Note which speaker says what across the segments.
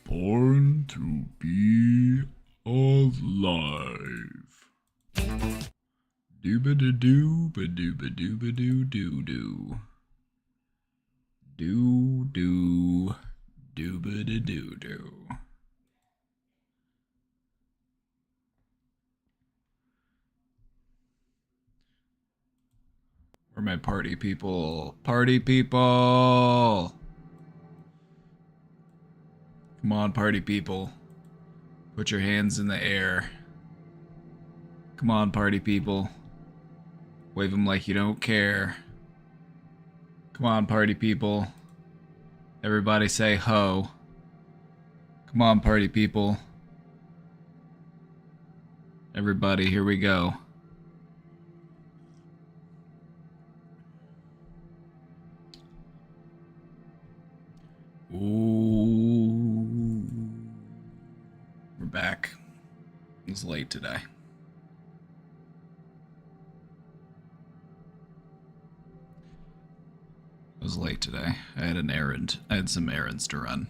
Speaker 1: Born to be alive. Dooba-da-doo, ba-dooba-dooba-doo-doo-doo. Doo-doo, dooba-da-doo-doo. Where are my party people? Party people! Come on, party people. Put your hands in the air. Come on, party people. Wave them like you don't care. Come on, party people. Everybody say ho. Come on, party people. Everybody, here we go. Ooh. We're back. It was late today. I was late today. I had an errand. I had some errands to run.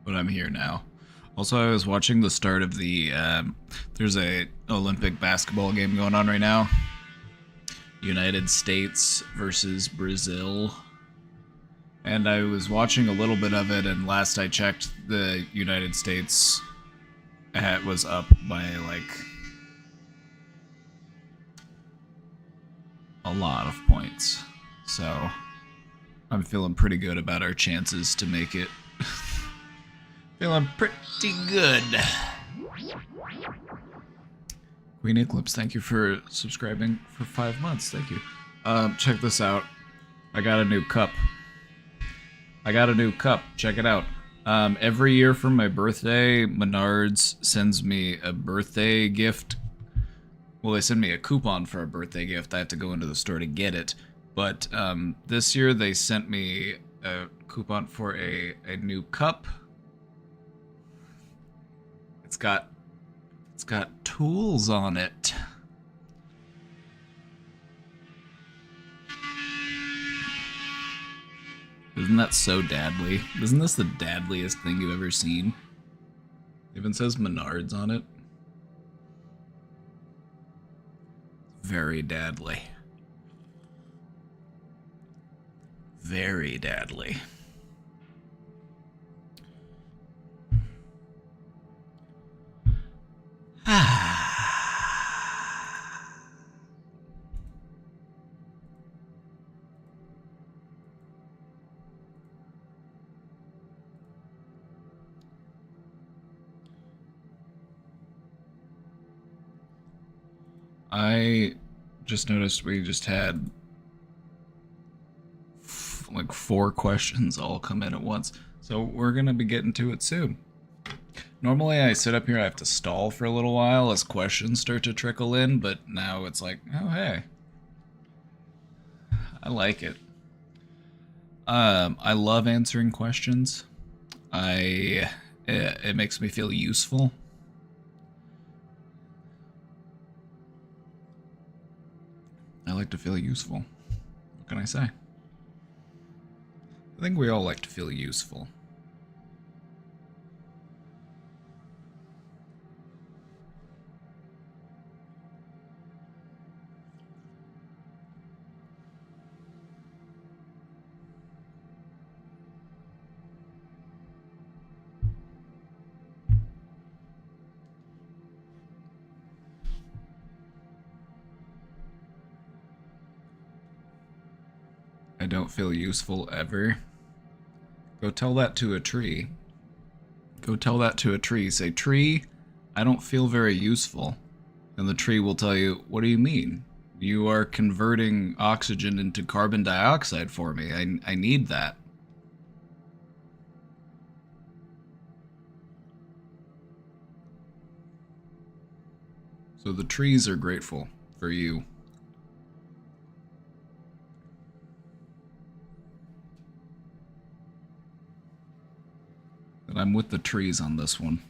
Speaker 1: But I'm here now. Also, I was watching the start of the, there's a Olympic basketball game going on right now. United States versus Brazil. And I was watching a little bit of it, and last I checked, the United States was up by, like, a lot of points. So I'm feeling pretty good about our chances to make it. Feeling pretty good. Queen Eclipse, thank you for subscribing for 5 months. Thank you. Check this out. I got a new cup. Check it out. Every year for my birthday, Menards sends me a birthday gift. Well, they send me a coupon for a birthday gift. I have to go into the store to get it. But this year they sent me a coupon for a new cup. It's got tools on it. Isn't that so dadly? Isn't this the dadliest thing you've ever seen? It even says Menards on it. Very dadly. Very dadly. I just noticed we just had like 4 questions all come in at once. So we're gonna be getting to it soon. Normally I sit up here, I have to stall for a little while as questions start to trickle in, but now it's like, oh hey. I like it. I love answering questions. It makes me feel useful. I like to feel useful. What can I say? I think we all like to feel useful. I don't feel useful ever. Go tell that to a tree. Go tell that to a tree. Say, tree, I don't feel very useful. And the tree will tell you, what do you mean? You are converting oxygen into carbon dioxide for me. I need that. So the trees are grateful for you. But I'm with the trees on this one.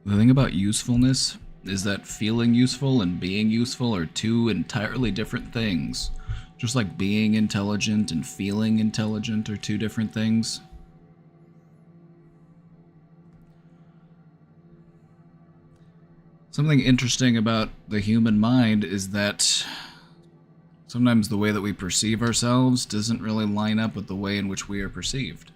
Speaker 1: The thing about usefulness is that feeling useful and being useful are two entirely different things. Just like being intelligent and feeling intelligent are two different things. Something interesting about the human mind is that sometimes the way that we perceive ourselves doesn't really line up with the way in which we are perceived.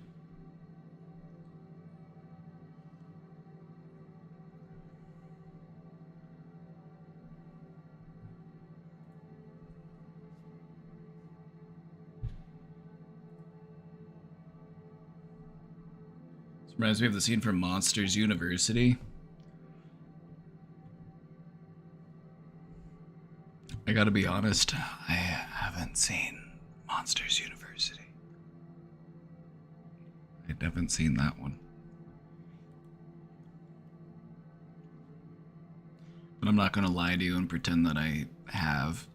Speaker 1: This reminds me of the scene from Monsters University. I gotta be honest, I haven't seen Monsters University. I haven't seen that one. But I'm not gonna lie to you and pretend that I have.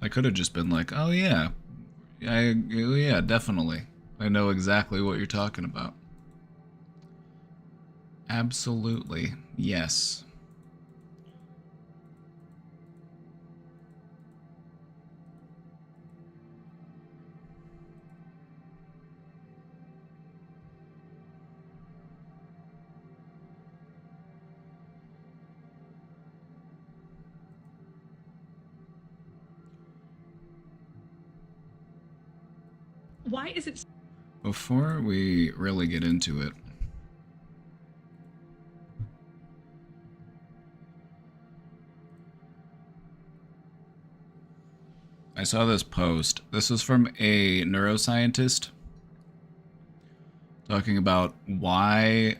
Speaker 1: I could have just been like, oh yeah, yeah, definitely. I know exactly what you're talking about. Absolutely, yes.
Speaker 2: Why is it...
Speaker 1: Before we really get into it, I saw this post. This is from a neuroscientist talking about why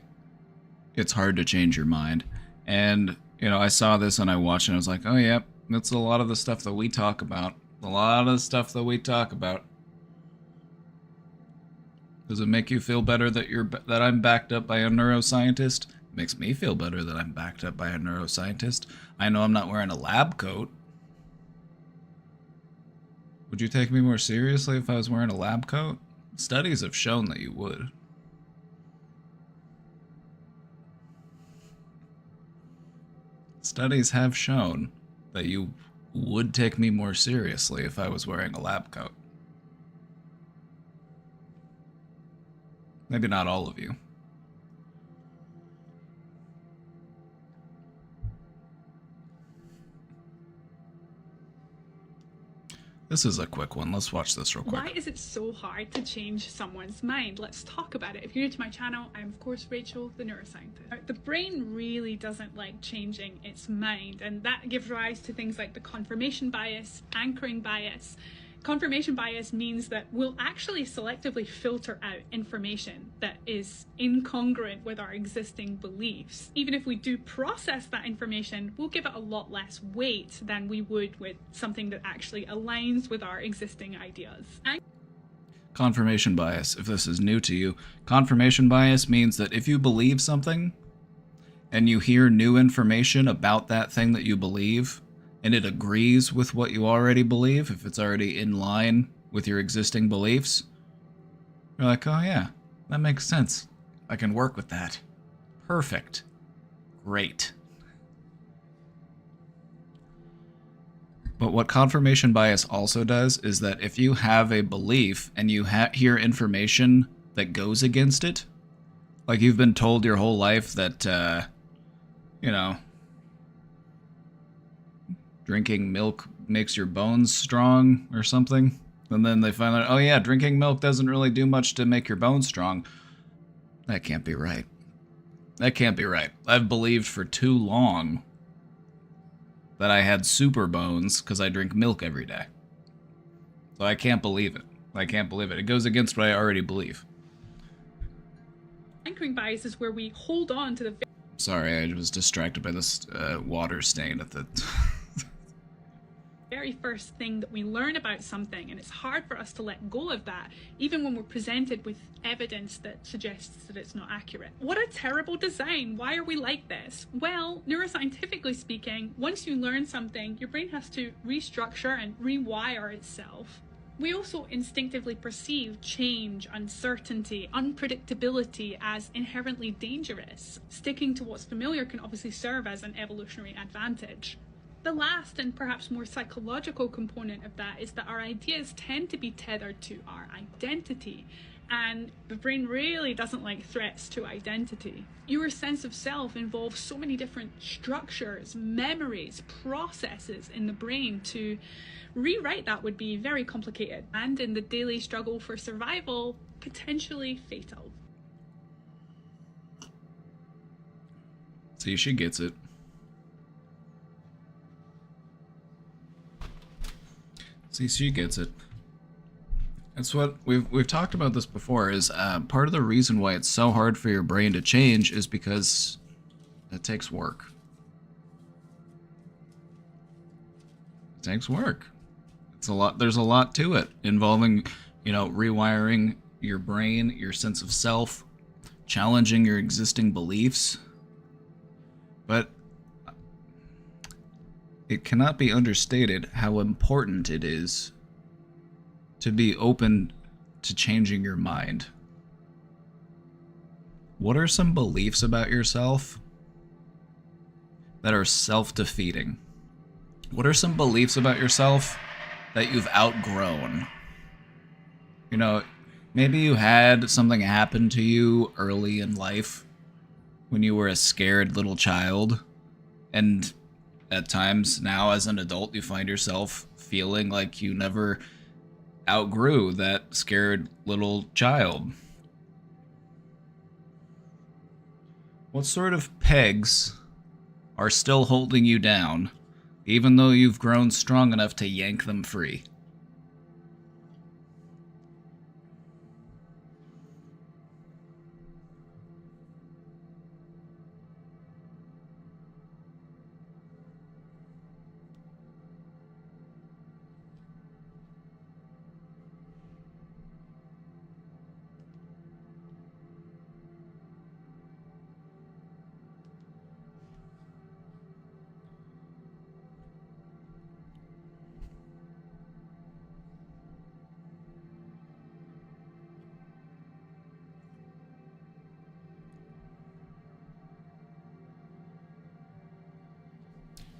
Speaker 1: it's hard to change your mind. And, you know, I saw this and I watched it and I was like, oh, yeah, that's a lot of the stuff that we talk about. A lot of the stuff that we talk about. Does it make you feel better that I'm backed up by a neuroscientist? It makes me feel better that I'm backed up by a neuroscientist. I know I'm not wearing a lab coat. Would you take me more seriously if I was wearing a lab coat? Studies have shown that you would. Studies have shown that you would take me more seriously if I was wearing a lab coat. Maybe not all of you. This is a quick one. Let's watch this real quick.
Speaker 2: Why is it so hard to change someone's mind? Let's talk about it. If you're new to my channel, I'm of course Rachel, the neuroscientist. The brain really doesn't like changing its mind, and that gives rise to things like the confirmation bias, anchoring bias. Confirmation bias means that we'll actually selectively filter out information that is incongruent with our existing beliefs. Even if we do process that information, we'll give it a lot less weight than we would with something that actually aligns with our existing ideas.
Speaker 1: Confirmation bias, if this is new to you, confirmation bias means that if you believe something and you hear new information about that thing that you believe, and it agrees with what you already believe, if it's already in line with your existing beliefs, you're like, oh yeah, that makes sense. I can work with that. Perfect. Great. But what confirmation bias also does is that if you have a belief and you hear information that goes against it, like you've been told your whole life that, you know, drinking milk makes your bones strong or something. And then they find out, oh yeah, drinking milk doesn't really do much to make your bones strong. That can't be right. That can't be right. I've believed for too long that I had super bones because I drink milk every day. So I can't believe it. I can't believe it. It goes against what I already believe.
Speaker 2: Anchoring bias is where we hold on to the
Speaker 1: Sorry, I was distracted by this water stain at the...
Speaker 2: very first thing that we learn about something, and it's hard for us to let go of that, even when we're presented with evidence that suggests that it's not accurate. What a terrible design! Why are we like this? Well, neuroscientifically speaking, once you learn something, your brain has to restructure and rewire itself. We also instinctively perceive change, uncertainty, unpredictability as inherently dangerous. Sticking to what's familiar can obviously serve as an evolutionary advantage. The last and perhaps more psychological component of that is that our ideas tend to be tethered to our identity, and the brain really doesn't like threats to identity. Your sense of self involves so many different structures, memories, processes in the brain. To rewrite that would be very complicated, and in the daily struggle for survival, potentially fatal.
Speaker 1: See, she gets it. See, she gets it. That's what we've talked about this before. Is part of the reason why it's so hard for your brain to change is because it takes work. It takes work. It's a lot. There's a lot to it involving, you know, rewiring your brain, your sense of self, challenging your existing beliefs. But it cannot be understated how important it is to be open to changing your mind. What are some beliefs about yourself that are self-defeating? What are some beliefs about yourself that you've outgrown? You know, maybe you had something happen to you early in life when you were a scared little child, and at times now as an adult you find yourself feeling like you never outgrew that scared little child. What sort of pegs are still holding you down, even though you've grown strong enough to yank them free?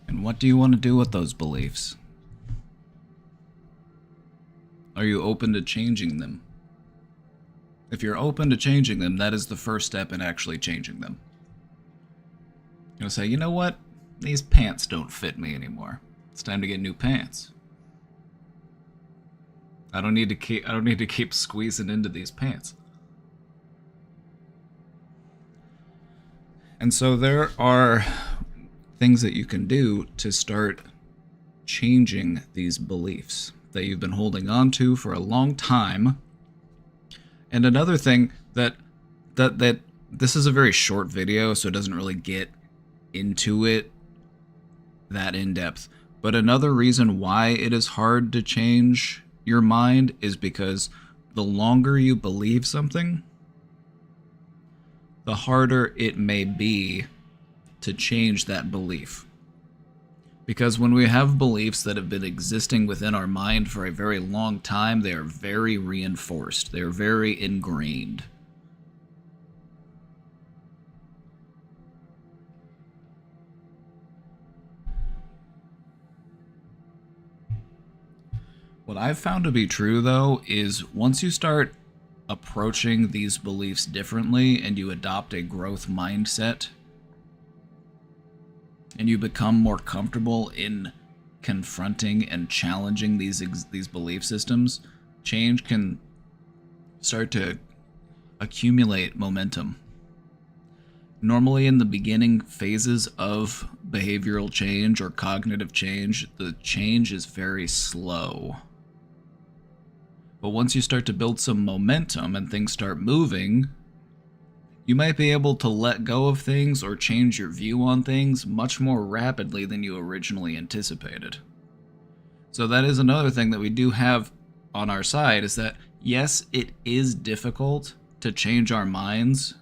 Speaker 1: And what do you want to do with those beliefs? Are you open to changing them? If you're open to changing them, that is the first step in actually changing them. You'll say, you know what? These pants don't fit me anymore. It's time to get new pants. I don't need to keep squeezing into these pants. And so there are things that you can do to start changing these beliefs that you've been holding on to for a long time. And another thing that this is a very short video, so it doesn't really get into it that in depth. But another reason why it is hard to change your mind is because the longer you believe something, the harder it may be to change that belief. Because when we have beliefs that have been existing within our mind for a very long time, they are very reinforced. They're very ingrained. What I've found to be true, though, is once you start approaching these beliefs differently and you adopt a growth mindset, and you become more comfortable in confronting and challenging these belief systems, change can start to accumulate momentum. Normally in the beginning phases of behavioral change or cognitive change, the change is very slow. But once you start to build some momentum and things start moving, you might be able to let go of things or change your view on things much more rapidly than you originally anticipated. So that is another thing that we do have on our side, is that yes, it is difficult to change our minds,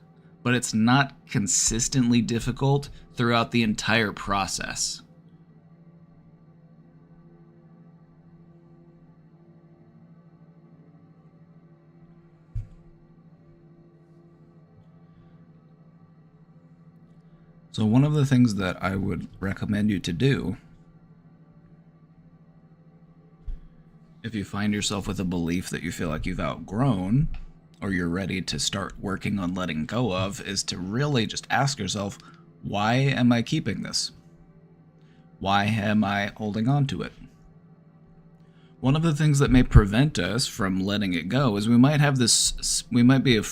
Speaker 1: but it's not consistently difficult throughout the entire process. So one of the things that I would recommend you to do, if you find yourself with a belief that you feel like you've outgrown, or you're ready to start working on letting go of, is to really just ask yourself, why am I keeping this? Why am I holding on to it? One of the things that may prevent us from letting it go is we might be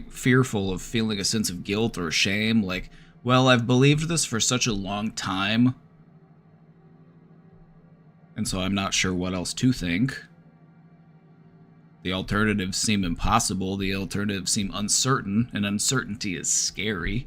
Speaker 1: fearful of feeling a sense of guilt or shame, like, well, I've believed this for such a long time, and so I'm not sure what else to think. The alternatives seem impossible, the alternatives seem uncertain, and uncertainty is scary.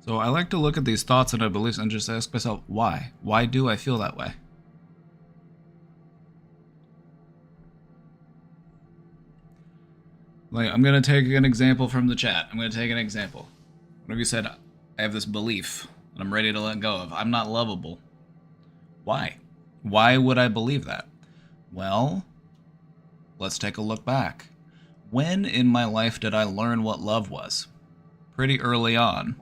Speaker 1: So I like to look at these thoughts and beliefs and just ask myself, why? Why do I feel that way? Like, I'm going to take an example from the chat. I'm going to take an example. One of you said, I have this belief that I'm ready to let go of. I'm not lovable. Why? Why would I believe that? Well, let's take a look back. When in my life did I learn what love was? Pretty early on.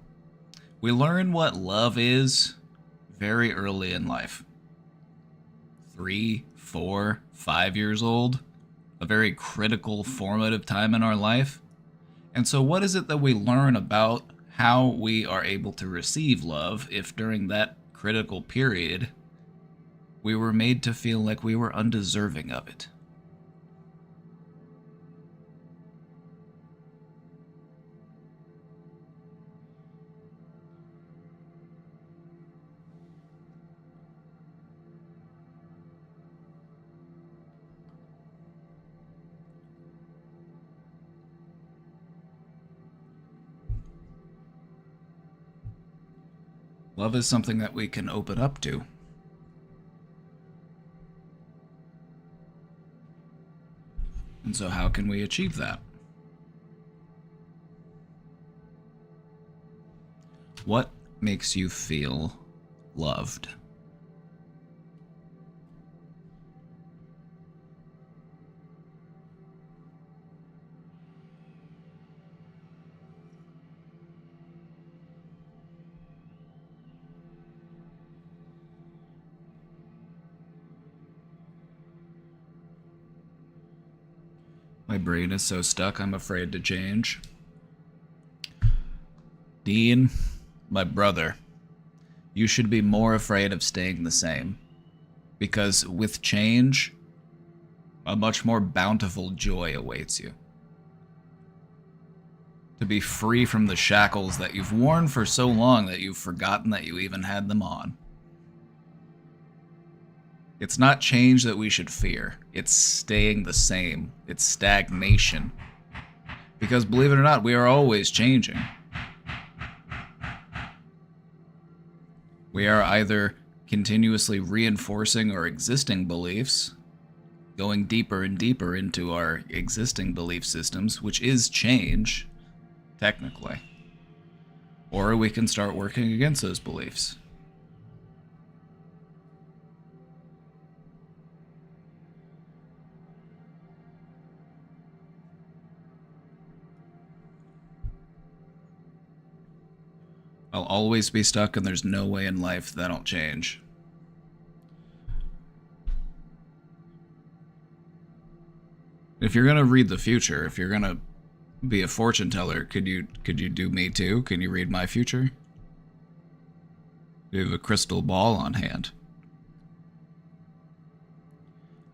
Speaker 1: We learn what love is very early in life. 3, 4, 5 years old. A very critical, formative time in our life. And so what is it that we learn about how we are able to receive love if during that critical period we were made to feel like we were undeserving of it? Love is something that we can open up to. And so how can we achieve that? What makes you feel loved? My brain is so stuck, I'm afraid to change. Dean, my brother, you should be more afraid of staying the same. Because with change, a much more bountiful joy awaits you. To be free from the shackles that you've worn for so long that you've forgotten that you even had them on. It's not change that we should fear. It's staying the same. It's stagnation. Because believe it or not, we are always changing. We are either continuously reinforcing our existing beliefs, going deeper and deeper into our existing belief systems, which is change, technically. Or we can start working against those beliefs. I'll always be stuck, and there's no way in life that'll change. If you're gonna read the future, if you're gonna be a fortune teller, could you do me too? Can you read my future? You have a crystal ball on hand.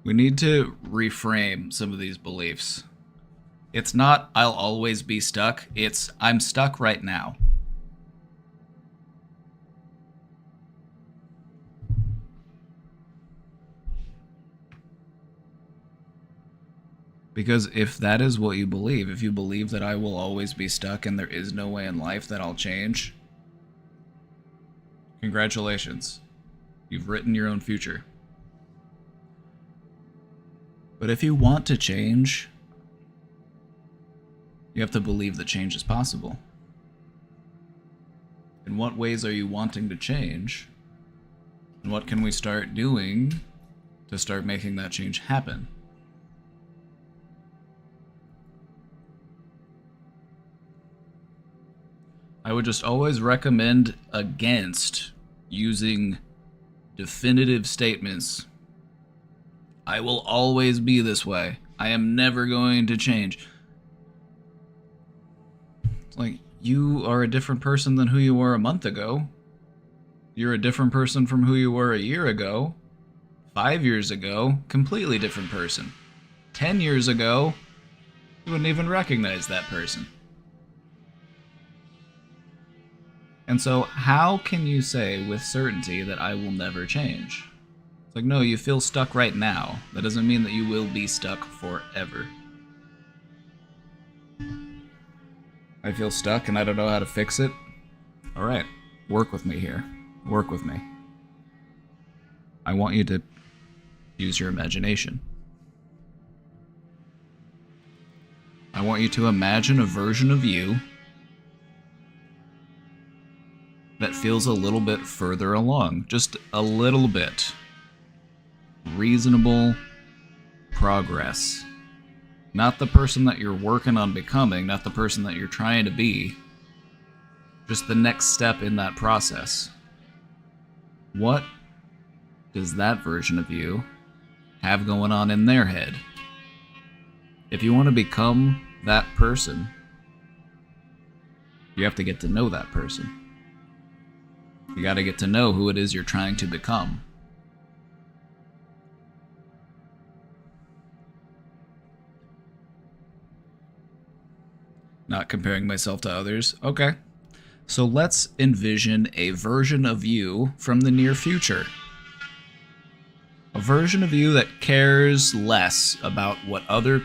Speaker 1: We need to reframe some of these beliefs. It's not I'll always be stuck, it's I'm stuck right now. Because if that is what you believe, if you believe that I will always be stuck and there is no way in life that I'll change, congratulations. You've written your own future. But if you want to change, you have to believe that change is possible. In what ways are you wanting to change? And what can we start doing to start making that change happen? I would just always recommend against using definitive statements. I will always be this way. I am never going to change. It's like, you are a different person than who you were a month ago. You're a different person from who you were a year ago. 5 years ago, completely different person. 10 years ago, you wouldn't even recognize that person. And so, how can you say with certainty that I will never change? It's like, no, you feel stuck right now. That doesn't mean that you will be stuck forever. I feel stuck and I don't know how to fix it. Alright, work with me here. Work with me. I want you to use your imagination. I want you to imagine a version of you that feels a little bit further along. Just a little bit. Reasonable progress. Not the person that you're working on becoming, not the person that you're trying to be. Just the next step in that process. What does that version of you have going on in their head? If you want to become that person, you have to get to know that person. You got to get to know who it is you're trying to become. Not comparing myself to others. Okay. So let's envision a version of you from the near future. A version of you that cares less about what other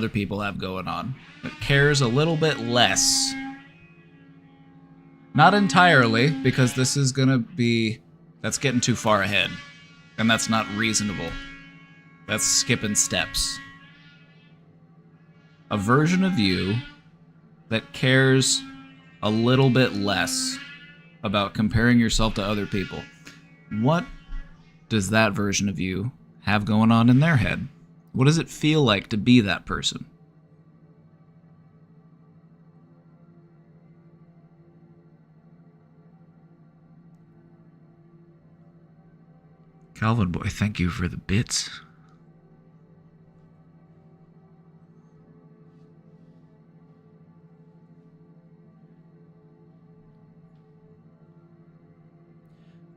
Speaker 1: people have going on. That cares a little bit less. Not entirely, because this is that's getting too far ahead. And that's not reasonable. That's skipping steps. A version of you that cares a little bit less about comparing yourself to other people. What does that version of you have going on in their head? What does it feel like to be that person? Calvin Boy, thank you for the bits.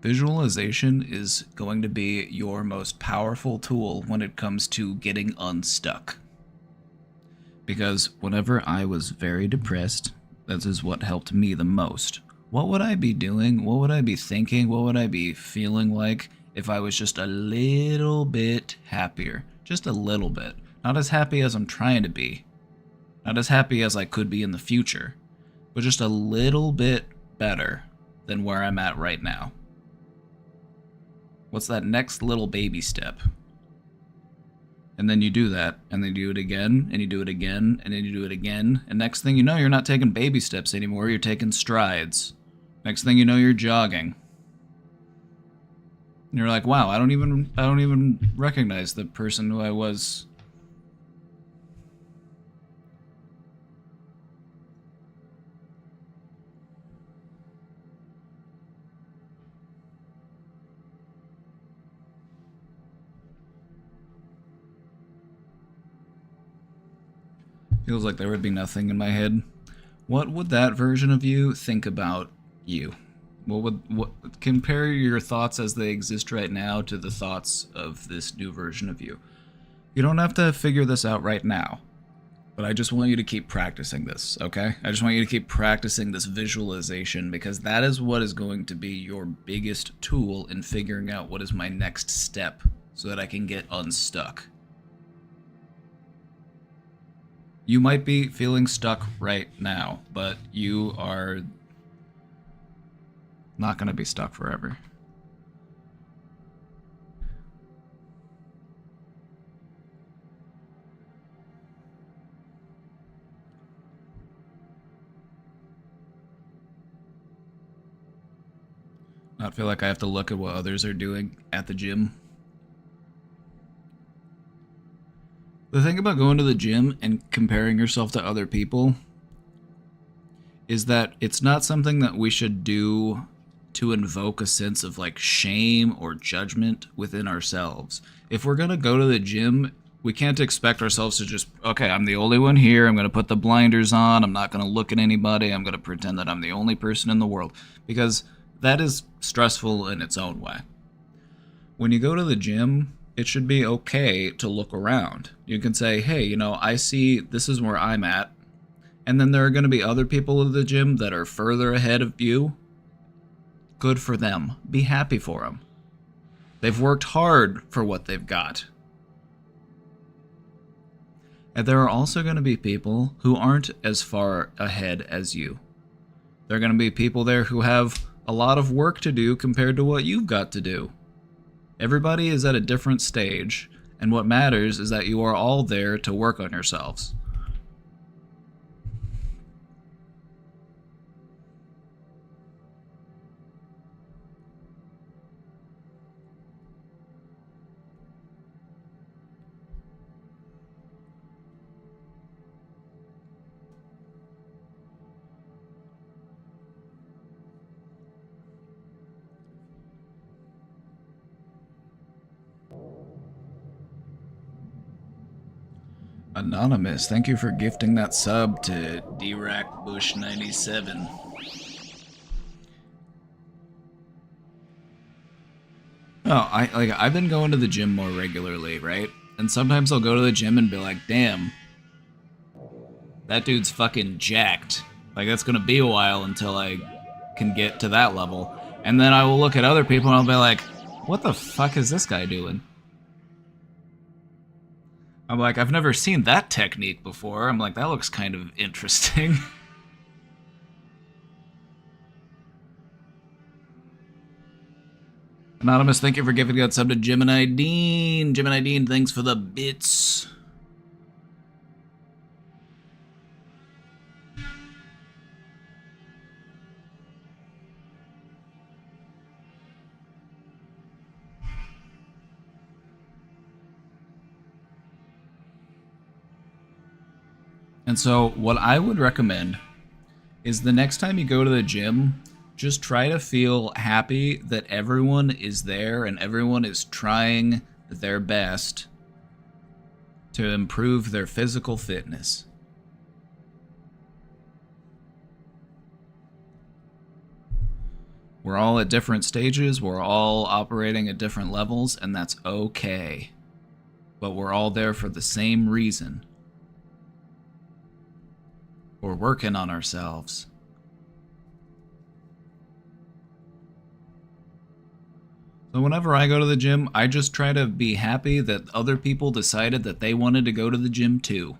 Speaker 1: Visualization is going to be your most powerful tool when it comes to getting unstuck. Because whenever I was very depressed, that is what helped me the most. What would I be doing? What would I be thinking? What would I be feeling like if I was just a little bit happier? Just a little bit. Not as happy as I'm trying to be. Not as happy as I could be in the future. But just a little bit better than where I'm at right now. What's that next little baby step? And then you do that, and then you do it again, and you do it again, and then you do it again, and next thing you know, you're not taking baby steps anymore, you're taking strides. Next thing you know, you're jogging. And you're like, wow, I don't even recognize the person who I was. Feels like there would be nothing in my head. What would that version of you think about you? Compare your thoughts as they exist right now to the thoughts of this new version of you. You don't have to figure this out right now, but I just want you to keep practicing this, okay? I just want you to keep practicing this visualization, because that is what is going to be your biggest tool in figuring out what is my next step so that I can get unstuck. You might be feeling stuck right now, but you are not going to be stuck forever. Not feel like I have to look at what others are doing at the gym. The thing about going to the gym and comparing yourself to other people is that it's not something that we should do to invoke a sense of like shame or judgment within ourselves. If we're gonna go to the gym, we can't expect ourselves to just, okay, I'm the only one here, I'm gonna put the blinders on, I'm not gonna look at anybody, I'm gonna pretend that I'm the only person in the world, because that is stressful in its own way. When you go to the gym, it should be okay to look around. You can say, hey, you know, I see this is where I'm at, and then there are going to be other people at the gym that are further ahead of you. Good for them. Be happy for them. They've worked hard for what they've got. And there are also going to be people who aren't as far ahead as you. There are going to be people there who have a lot of work to do compared to what you've got to do. Everybody is at a different stage, and what matters is that you are all there to work on yourselves. Anonymous, thank you for gifting that sub to D-Rack Bush 97. Oh, I've been going to the gym more regularly, right? And sometimes I'll go to the gym and be like, damn, that dude's fucking jacked. Like, that's gonna be a while until I can get to that level. And then I will look at other people and I'll be like, what the fuck is this guy doing? I'm like, I've never seen that technique before. I'm like, that looks kind of interesting. Anonymous, thank you for giving that sub to Gemini Dean. Gemini Dean, thanks for the bits. And so what I would recommend is the next time you go to the gym, just try to feel happy that everyone is there and everyone is trying their best to improve their physical fitness. We're all at different stages, we're all operating at different levels, and that's okay. But we're all there for the same reason. We're working on ourselves. So whenever I go to the gym, I just try to be happy that other people decided that they wanted to go to the gym too.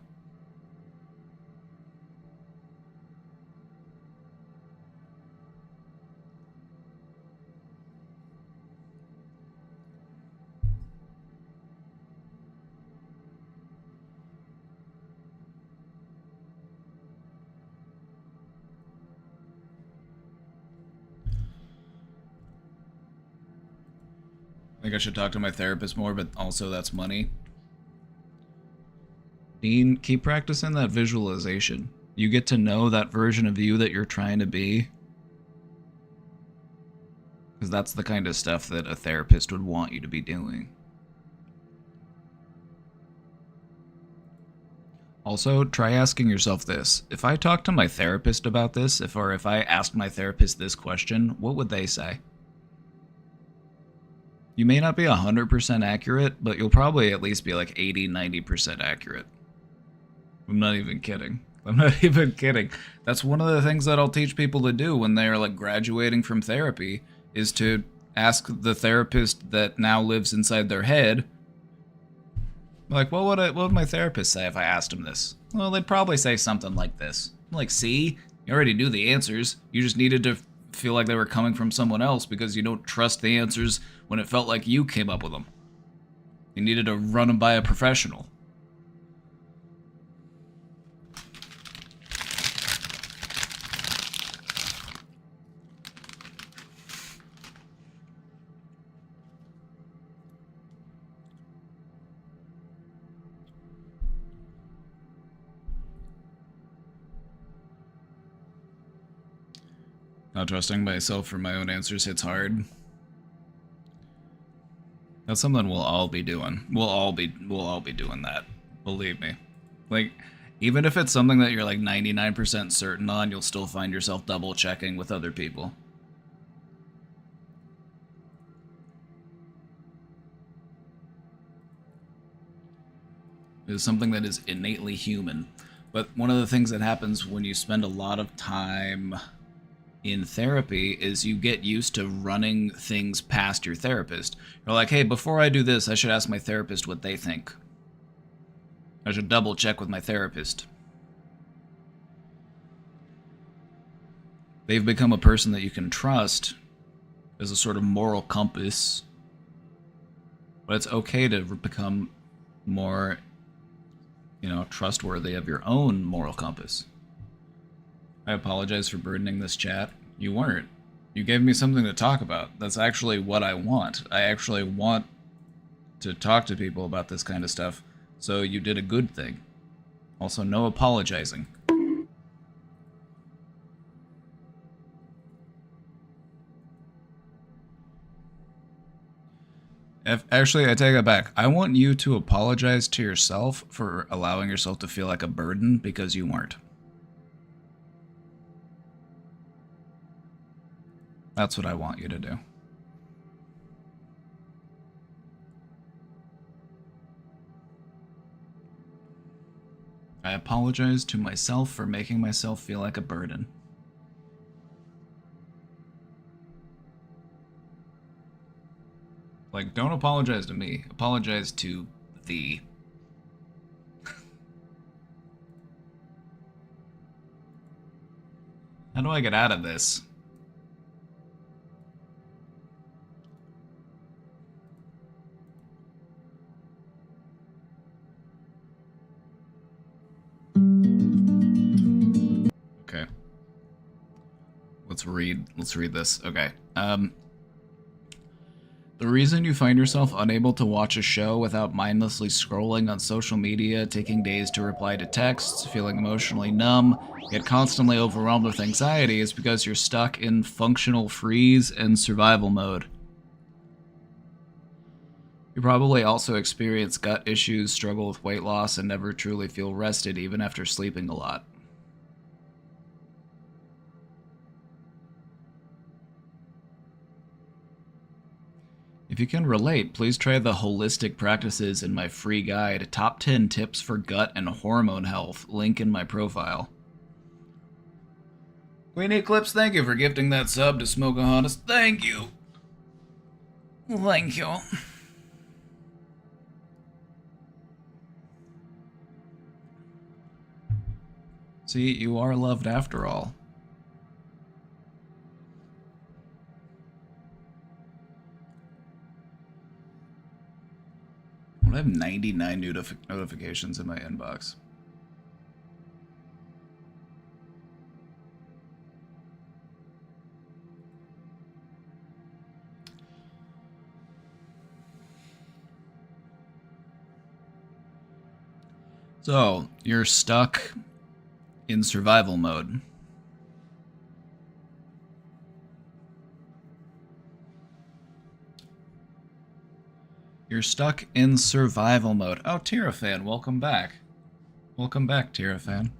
Speaker 1: I think I should talk to my therapist more, but also that's money. Dean, keep practicing that visualization. You get to know that version of you that you're trying to be. Because that's the kind of stuff that a therapist would want you to be doing. Also, try asking yourself this. If I talked to my therapist about this, if I asked my therapist this question, what would they say? You may not be 100% accurate, but you'll probably at least be like 80, 90% accurate. I'm not even kidding. I'm not even kidding. That's one of the things that I'll teach people to do when they're like graduating from therapy, is to ask the therapist that now lives inside their head, like, what would my therapist say if I asked him this? Well, they'd probably say something like this. Like, see? You already knew the answers. You just needed to feel like they were coming from someone else because you don't trust the answers when it felt like you came up with them. You needed to run them by a professional. Not trusting myself for my own answers hits hard. That's something we'll all be doing. We'll all be doing that. Believe me. Like, even if it's something that you're like 99% certain on, you'll still find yourself double checking with other people. It is something that is innately human. But one of the things that happens when you spend a lot of time in therapy is you get used to running things past your therapist. You're like, hey, before I do this, I should ask my therapist what they think. I should double check with my therapist. They've become a person that you can trust as a sort of moral compass. But it's okay to become more, trustworthy of your own moral compass. I apologize for burdening this chat. You weren't. You gave me something to talk about. That's actually what I want. I actually want to talk to people about this kind of stuff, so you did a good thing. Also, no apologizing. Actually, I take it back. I want you to apologize to yourself for allowing yourself to feel like a burden because you weren't. That's what I want you to do. I apologize to myself for making myself feel like a burden. Like, don't apologize to me. Apologize to thee. How do I get out of this? Okay. Let's read this. Okay. The reason you find yourself unable to watch a show without mindlessly scrolling on social media, taking days to reply to texts, feeling emotionally numb, yet constantly overwhelmed with anxiety is because you're stuck in functional freeze and survival mode. You probably also experience gut issues, struggle with weight loss, and never truly feel rested even after sleeping a lot. If you can relate, please try the holistic practices in my free guide, Top 10 Tips for Gut and Hormone Health, link in my profile. Queen Eclipse, thank you for gifting that sub to Smokeahontas. Thank you. Thank you. See, you are loved after all. I have 99 new notifications in my inbox. So, you're stuck in survival mode. You're stuck in survival mode. Oh, Tirafan, welcome back. Welcome back, Tira fan.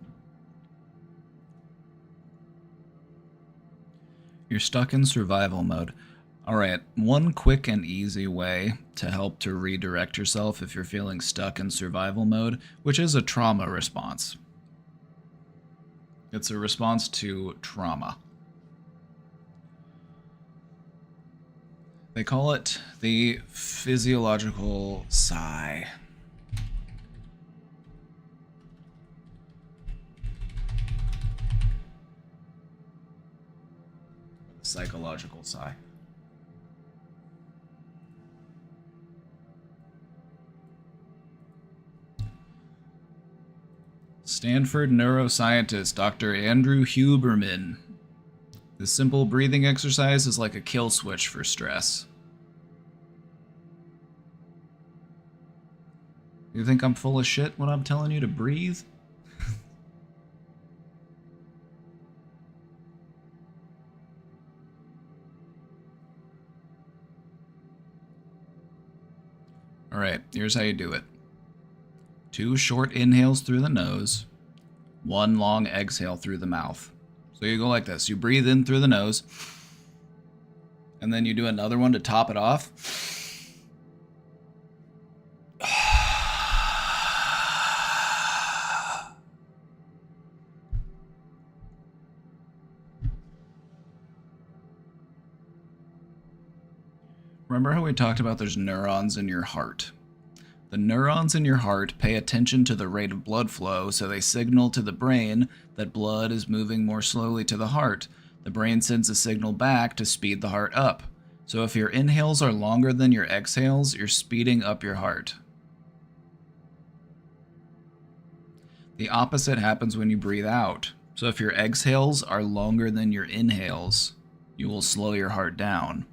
Speaker 1: You're stuck in survival mode. Alright, one quick and easy way to help to redirect yourself if you're feeling stuck in survival mode, which is a trauma response. It's a response to trauma. They call it the physiological sigh. Psychological sigh. Stanford neuroscientist Dr. Andrew Huberman. This simple breathing exercise is like a kill switch for stress. You think I'm full of shit when I'm telling you to breathe? Alright, here's how you do it. 2 short inhales through the nose, 1 long exhale through the mouth. So you go like this. You breathe in through the nose, and then you do another one to top it off. Remember how we talked about there's neurons in your heart? The neurons in your heart pay attention to the rate of blood flow, so they signal to the brain that blood is moving more slowly to the heart. The brain sends a signal back to speed the heart up. So if your inhales are longer than your exhales, you're speeding up your heart. The opposite happens when you breathe out. So if your exhales are longer than your inhales, you will slow your heart down.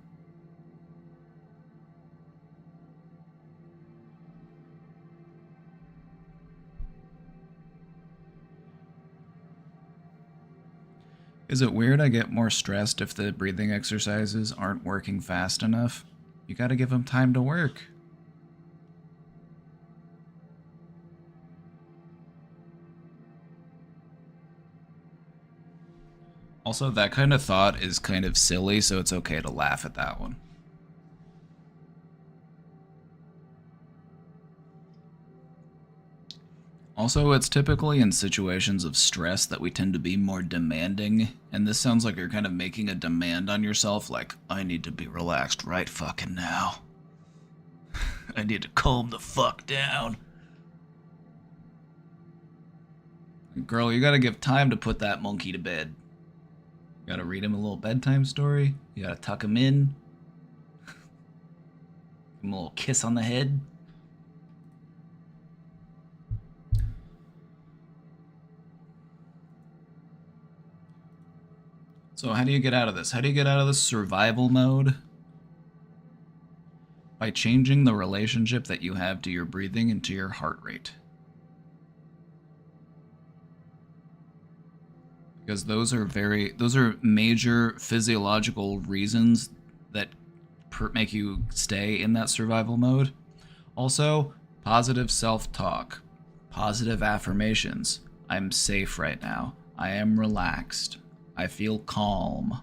Speaker 1: Is it weird I get more stressed if the breathing exercises aren't working fast enough? You gotta give them time to work. Also, that kind of thought is kind of silly, so it's okay to laugh at that one. Also, it's typically in situations of stress that we tend to be more demanding, and this sounds like you're kind of making a demand on yourself, like, I need to be relaxed right fucking now. I need to calm the fuck down. Girl, you gotta give time to put that monkey to bed. You gotta read him a little bedtime story. You gotta tuck him in. Give him a little kiss on the head. So how do you get out of this? How do you get out of this survival mode? By changing the relationship that you have to your breathing and to your heart rate. Because those are major physiological reasons that make you stay in that survival mode. Also, positive self-talk, positive affirmations. I'm safe right now. I am relaxed. I feel calm.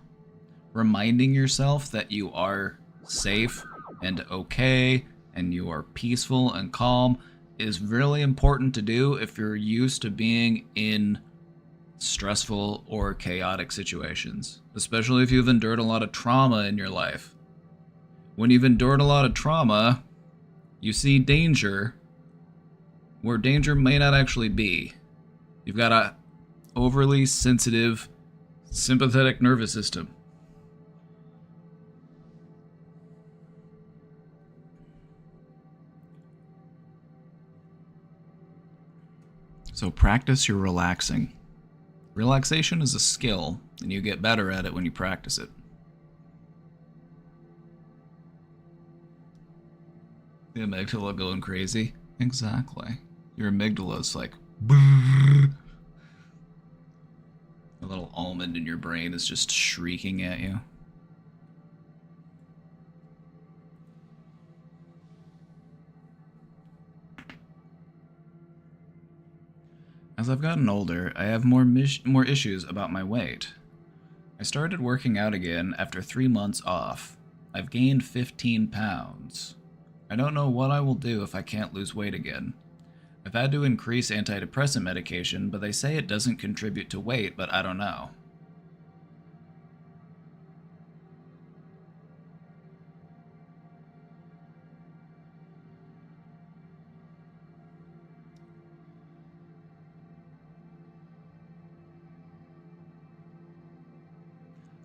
Speaker 1: Reminding yourself that you are safe and okay and you are peaceful and calm is really important to do if you're used to being in stressful or chaotic situations, especially if you've endured a lot of trauma in your life. When you've endured a lot of trauma, you see danger where danger may not actually be. You've got a overly sensitive, sympathetic nervous system. So practice your relaxing. Relaxation is a skill, and you get better at it when you practice it. The amygdala going crazy? Exactly. Your amygdala's like... A little almond in your brain is just shrieking at you. As I've gotten older, I have more issues about my weight. I started working out again after 3 months off. I've gained 15 pounds. I don't know what I will do if I can't lose weight again. I've had to increase antidepressant medication, but they say it doesn't contribute to weight, but I don't know.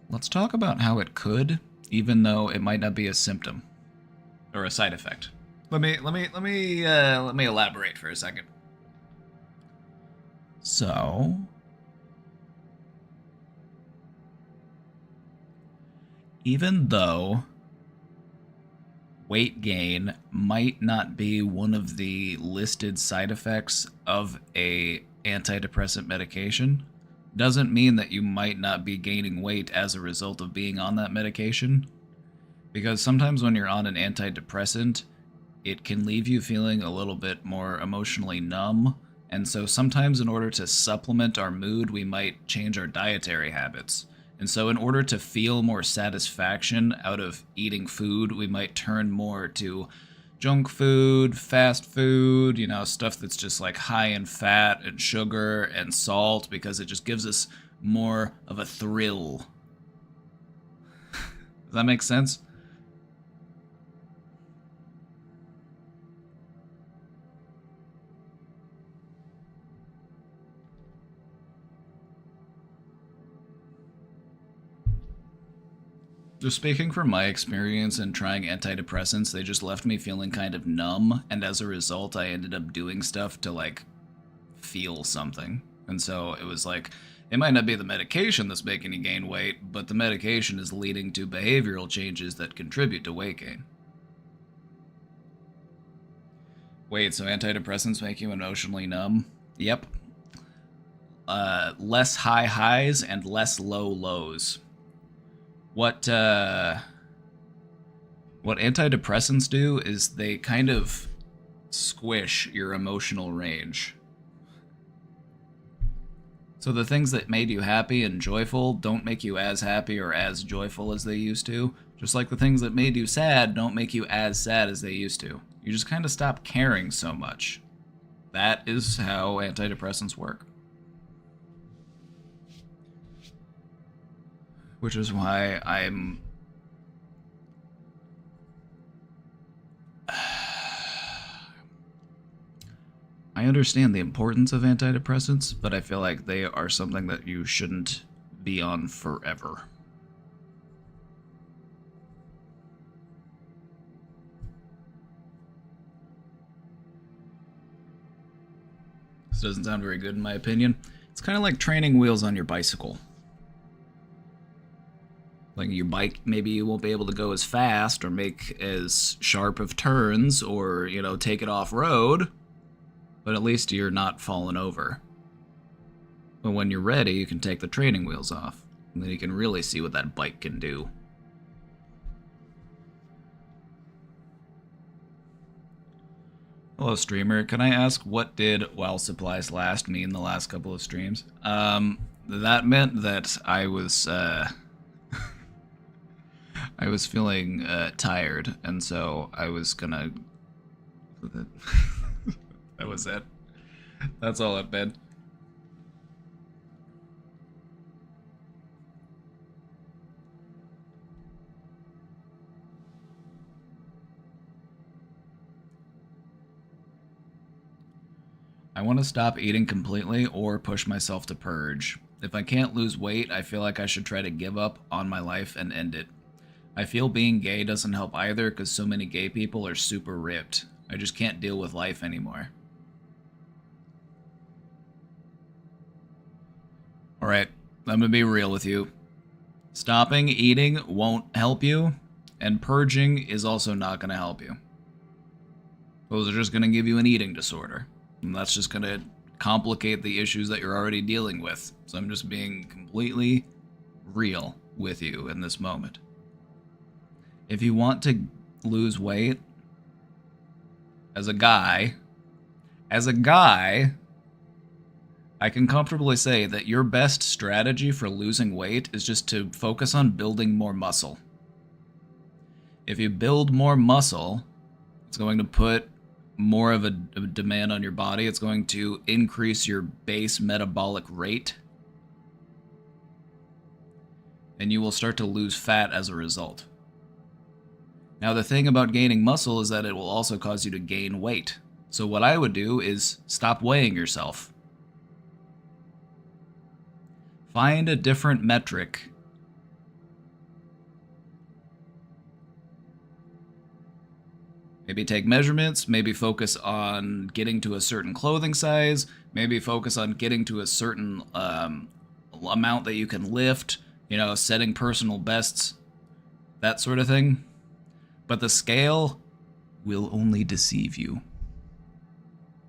Speaker 1: Let's talk about how it could, even though it might not be a symptom or a side effect. Let me elaborate for a second. So, even though weight gain might not be one of the listed side effects of a antidepressant medication, doesn't mean that you might not be gaining weight as a result of being on that medication. Because sometimes when you're on an antidepressant, it can leave you feeling a little bit more emotionally numb. And so sometimes in order to supplement our mood, we might change our dietary habits. And so in order to feel more satisfaction out of eating food, we might turn more to junk food, fast food, you know, stuff that's just like high in fat and sugar and salt, because it just gives us more of a thrill. Does that make sense? Just speaking from my experience in trying antidepressants, they just left me feeling kind of numb, and as a result, I ended up doing stuff to, like, feel something. And so it was like, it might not be the medication that's making you gain weight, but the medication is leading to behavioral changes that contribute to weight gain. Wait, so antidepressants make you emotionally numb? Yep. Less high highs and less low lows. What antidepressants do is they kind of squish your emotional range. So the things that made you happy and joyful don't make you as happy or as joyful as they used to, just like the things that made you sad don't make you as sad as they used to. You just kind of stop caring so much. That is how antidepressants work. Which is why I'm... I understand the importance of antidepressants, but I feel like they are something that you shouldn't be on forever. This doesn't sound very good in my opinion. It's kind of like training wheels on your bicycle. Like your bike, maybe you won't be able to go as fast or make as sharp of turns or, you know, take it off-road, but at least you're not falling over. But when you're ready, you can take the training wheels off, and then you can really see what that bike can do. Hello, streamer. Can I ask, what did while supplies last mean the last couple of streams? That meant that I was feeling tired, and so I was gonna... That was it. That's all it meant. I want to stop eating completely or push myself to purge. If I can't lose weight, I feel like I should try to give up on my life and end it. I feel being gay doesn't help either because so many gay people are super ripped. I just can't deal with life anymore. Alright, I'm gonna be real with you. Stopping eating won't help you, and purging is also not gonna help you. Those are just gonna give you an eating disorder, and that's just gonna complicate the issues that you're already dealing with. So I'm just being completely real with you in this moment. If you want to lose weight, as a guy, I can comfortably say that your best strategy for losing weight is just to focus on building more muscle. If you build more muscle, it's going to put more of a demand on your body. It's going to increase your base metabolic rate. And you will start to lose fat as a result. Now, the thing about gaining muscle is that it will also cause you to gain weight. So what I would do is stop weighing yourself. Find a different metric. Maybe take measurements, maybe focus on getting to a certain clothing size, maybe focus on getting to a certain amount that you can lift, you know, setting personal bests, that sort of thing. But the scale will only deceive you.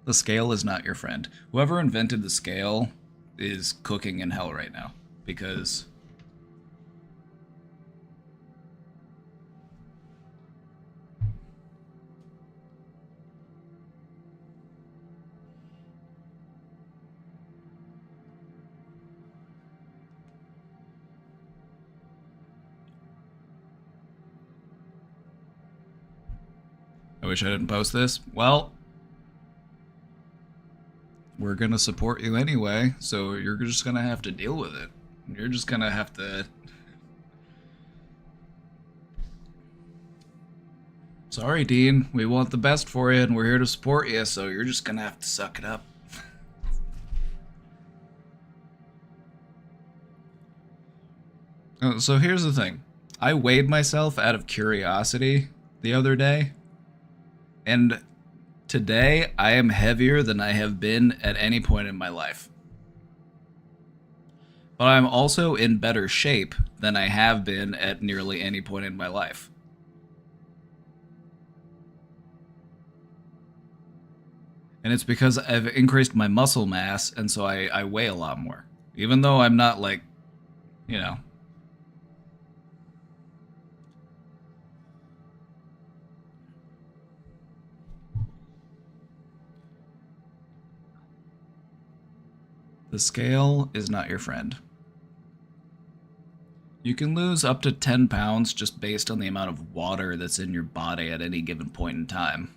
Speaker 1: The scale is not your friend. Whoever invented the scale is cooking in hell right now, because I wish I didn't post this. Well, we're gonna support you anyway, so you're just gonna have to deal with it. You're just gonna have to... Sorry, Dean. We want the best for you, and we're here to support you, so you're just gonna have to suck it up. So here's the thing. I weighed myself out of curiosity the other day, and today I am heavier than I have been at any point in my life. But I'm also in better shape than I have been at nearly any point in my life. And it's because I've increased my muscle mass, and so I weigh a lot more. Even though I'm not, like, you know... The scale is not your friend. You can lose up to 10 pounds just based on the amount of water that's in your body at any given point in time.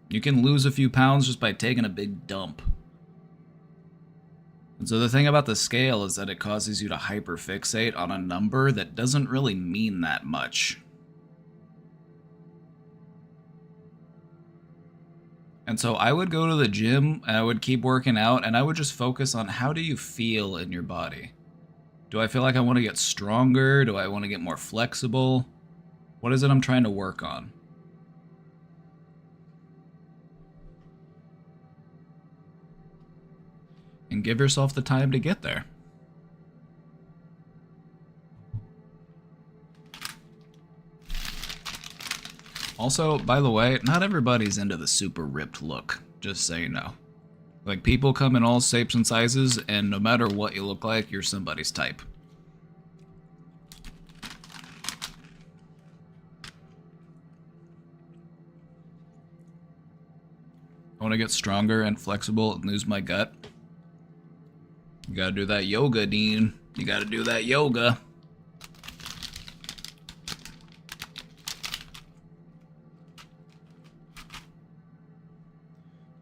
Speaker 1: You can lose a few pounds just by taking a big dump. And so the thing about the scale is that it causes you to hyperfixate on a number that doesn't really mean that much. And so I would go to the gym, and I would keep working out, and I would just focus on how do you feel in your body? Do I feel like I want to get stronger? Do I want to get more flexible? What is it I'm trying to work on? And give yourself the time to get there. Also, by the way, not everybody's into the super ripped look, just so you know. Like, people come in all shapes and sizes, and no matter what you look like, you're somebody's type. I want to get stronger and flexible and lose my gut. You gotta do that yoga, Dean. You gotta do that yoga.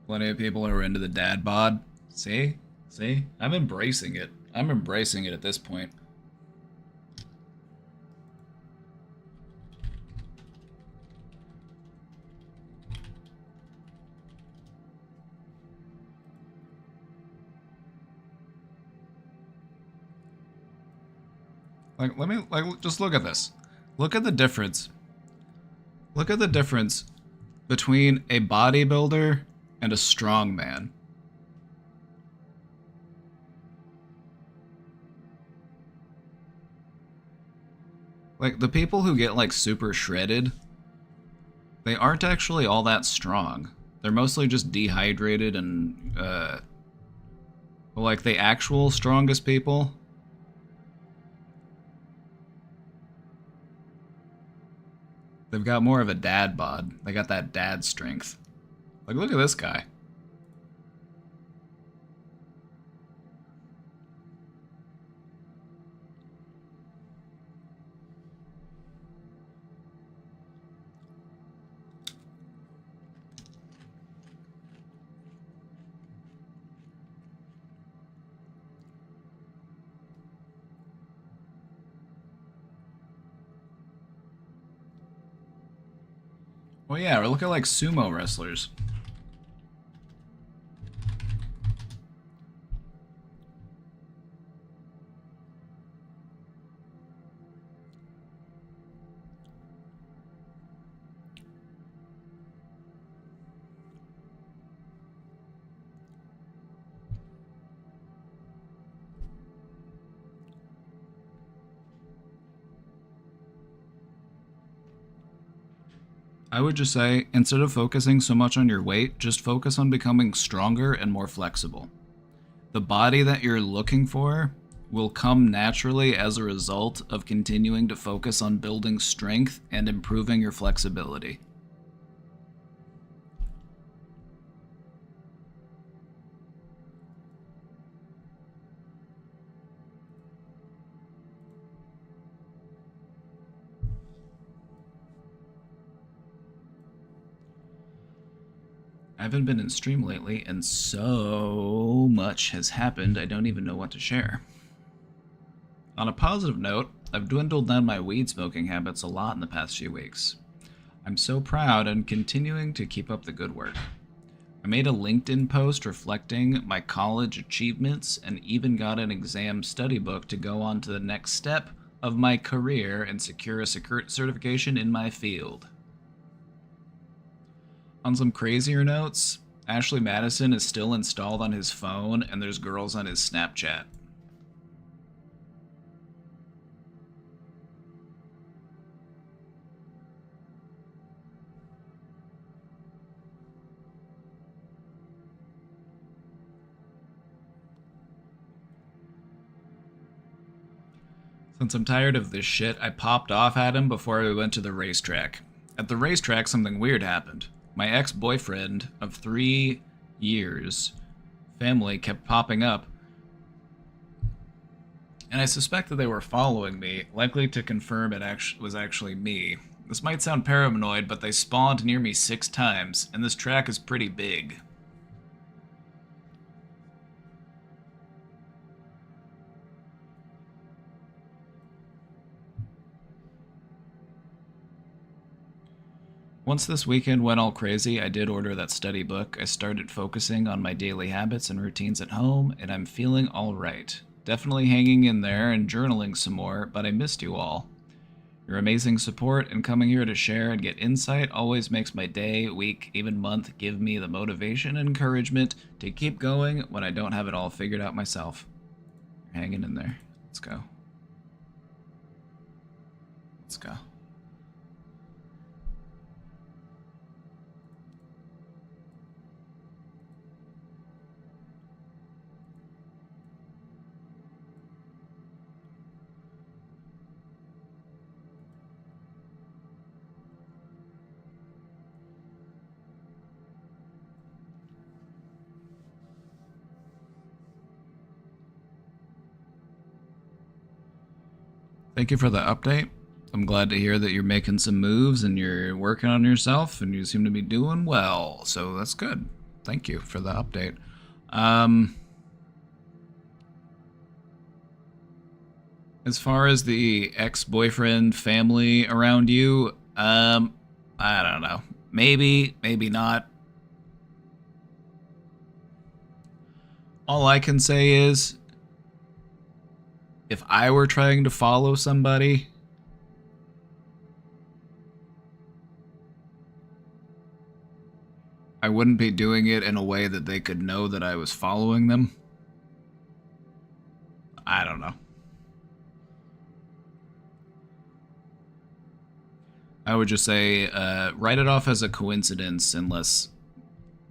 Speaker 1: Plenty of people are into the dad bod. See? See? I'm embracing it. I'm embracing it at this point. Just look at this. Look at the difference. Look at the difference between a bodybuilder and a strong man. Like, the people who get, like, super shredded, they aren't actually all that strong. They're mostly just dehydrated and, like, the actual strongest people, they've got more of a dad bod. They got that dad strength. Like, look at this guy. Well, yeah, we're looking like sumo wrestlers. I would just say, instead of focusing so much on your weight, just focus on becoming stronger and more flexible. The body that you're looking for will come naturally as a result of continuing to focus on building strength and improving your flexibility. I haven't been in stream lately, and so much has happened I don't even know what to share. On a positive note, I've dwindled down my weed smoking habits a lot in the past few weeks. I'm so proud and continuing to keep up the good work. I made a LinkedIn post reflecting my college achievements and even got an exam study book to go on to the next step of my career and secure a certification in my field. On some crazier notes, Ashley Madison is still installed on his phone and there's girls on his Snapchat. Since I'm tired of this shit, I popped off at him before we went to the racetrack. At the racetrack, something weird happened. My ex-boyfriend of 3 years' family kept popping up, and I suspect that they were following me, likely to confirm it was actually me. This might sound paranoid, but they spawned near me 6 times, and this track is pretty big. Once this weekend went all crazy, I did order that study book. I started focusing on my daily habits and routines at home, and I'm feeling alright. Definitely hanging in there and journaling some more, but I missed you all. Your amazing support and coming here to share and get insight always makes my day, week, even month give me the motivation and encouragement to keep going when I don't have it all figured out myself. You're hanging in there. Let's go. Let's go. Thank you for the update. I'm glad to hear that you're making some moves and you're working on yourself and you seem to be doing well. So that's good. Thank you for the update. As far as the ex-boyfriend family around you, I don't know. Maybe, maybe not. All I can say is, if I were trying to follow somebody, I wouldn't be doing it in a way that they could know that I was following them. I don't know. I would just say, write it off as a coincidence unless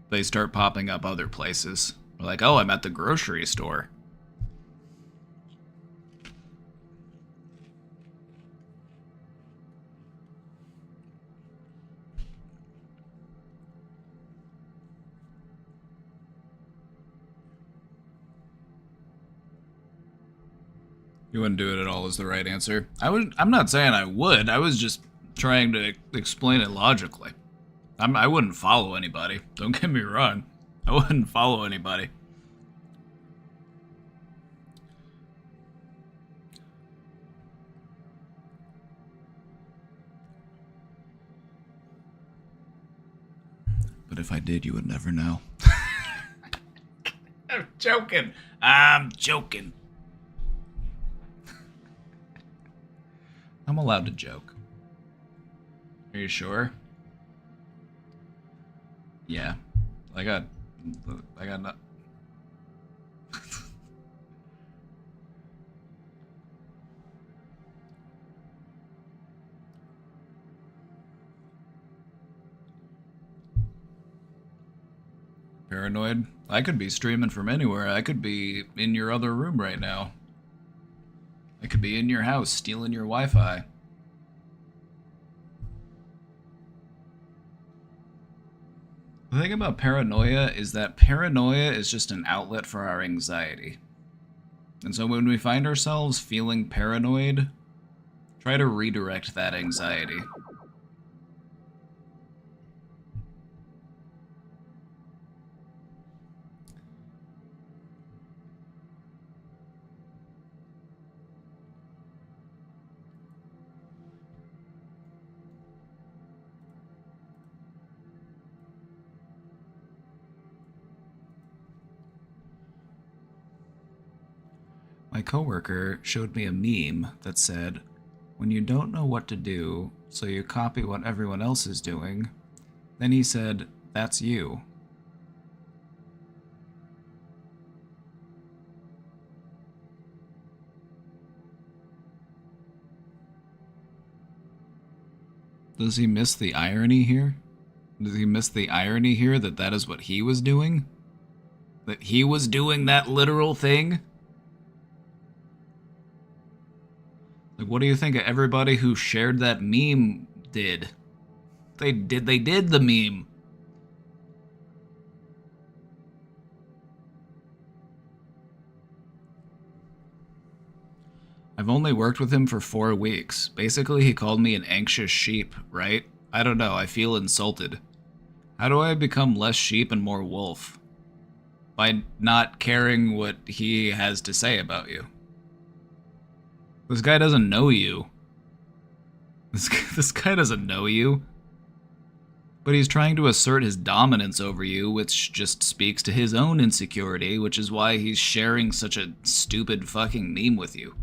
Speaker 1: they start popping up other places. Like, oh, I'm at the grocery store. You wouldn't do it at all is the right answer. I'm not saying I would. I was just trying to explain it logically. I wouldn't follow anybody. Don't get me wrong. I wouldn't follow anybody. But if I did, you would never know. I'm joking. I'm joking. I'm allowed to joke. Are you sure? Yeah. I got no. Paranoid? I could be streaming from anywhere. I could be in your other room right now. I could be in your house stealing your Wi-Fi. The thing about paranoia is that paranoia is just an outlet for our anxiety. And so when we find ourselves feeling paranoid, try to redirect that anxiety. My coworker showed me a meme that said, when you don't know what to do, so you copy what everyone else is doing, then he said, that's you. Does he miss the irony here? Does he miss the irony here that that is what he was doing? That he was doing that literal thing? Like, what do you think everybody who shared that meme did? They did the meme. I've only worked with him for 4 weeks. Basically, he called me an anxious sheep, right? I don't know, I feel insulted. How do I become less sheep and more wolf? By not caring what he has to say about you. This guy doesn't know you. This guy doesn't know you. But he's trying to assert his dominance over you, which just speaks to his own insecurity, which is why he's sharing such a stupid fucking meme with you.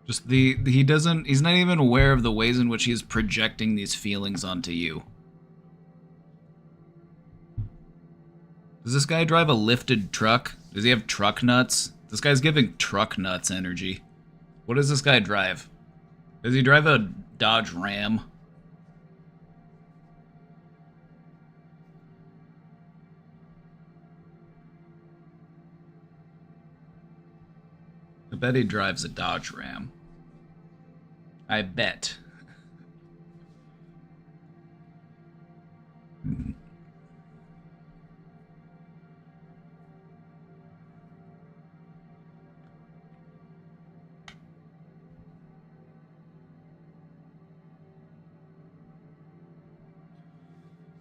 Speaker 1: Just he's not even aware of the ways in which he's projecting these feelings onto you. Does this guy drive a lifted truck? Does he have truck nuts? This guy's giving truck nuts energy. What does this guy drive? Does he drive a Dodge Ram? I bet he drives a Dodge Ram. I bet.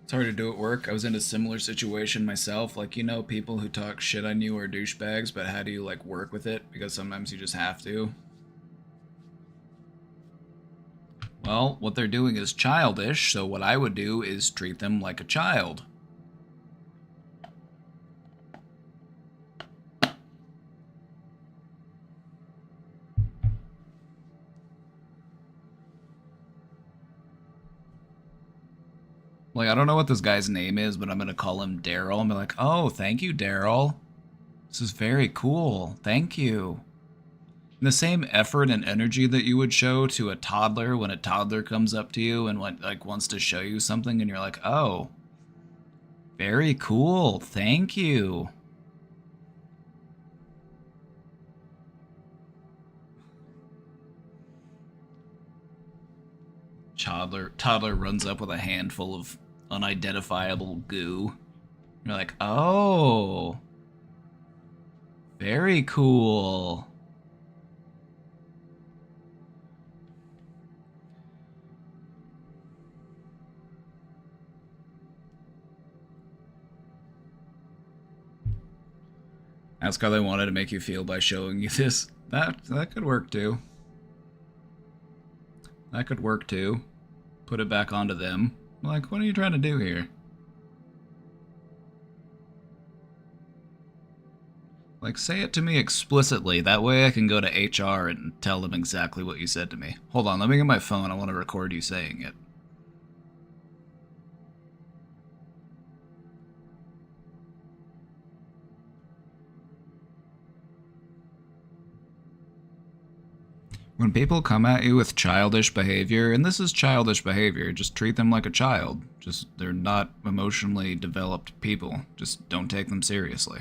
Speaker 1: It's hard to do at work. I was in a similar situation myself. Like, you know, people who talk shit on you are douchebags, but how do you, like, work with it? Because sometimes you just have to. Well, what they're doing is childish, so what I would do is treat them like a child. Like, I don't know what this guy's name is, but I'm gonna call him Daryl. I'm like, oh, thank you, Daryl. This is very cool. Thank you. And the same effort and energy that you would show to a toddler when a toddler comes up to you and like wants to show you something, and you're like, oh, very cool. Thank you. Toddler runs up with a handful of unidentifiable goo. You're like, oh, very cool. Ask how they wanted to make you feel by showing you this. That could work too. That could work too. put it back onto them. Like, what are you trying to do here? Like, say it to me explicitly. That way I can go to HR and tell them exactly what you said to me. Hold on, let me get my phone. I want to record you saying it. When people come at you with childish behavior, and this is childish behavior, just treat them like a child. Just, they're not emotionally developed people. Just don't take them seriously.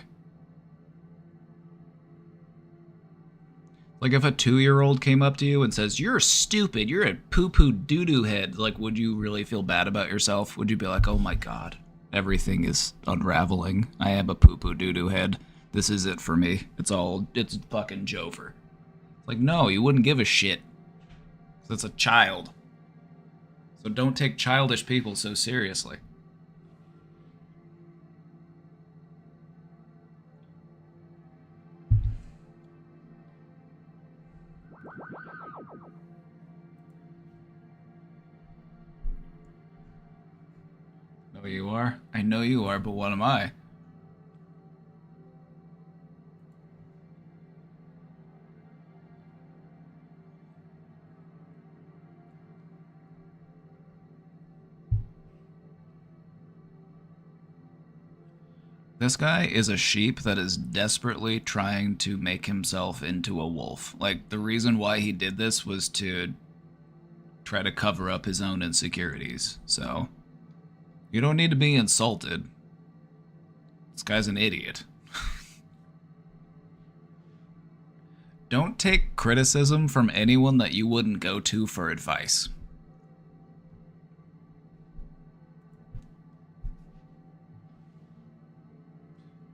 Speaker 1: Like if a 2-year-old came up to you and says, "You're stupid, you're a poo-poo doo-doo head," like would you really feel bad about yourself? Would you be like, "Oh my god, everything is unraveling. I am a poo-poo doo-doo head. This is it for me. It's fucking Jover." Like, no, you wouldn't give a shit. That's a child. So don't take childish people so seriously. Know you are? I know you are, but what am I? This guy is a sheep that is desperately trying to make himself into a wolf. Like, the reason why he did this was to try to cover up his own insecurities. So, you don't need to be insulted. This guy's an idiot. Don't take criticism from anyone that you wouldn't go to for advice.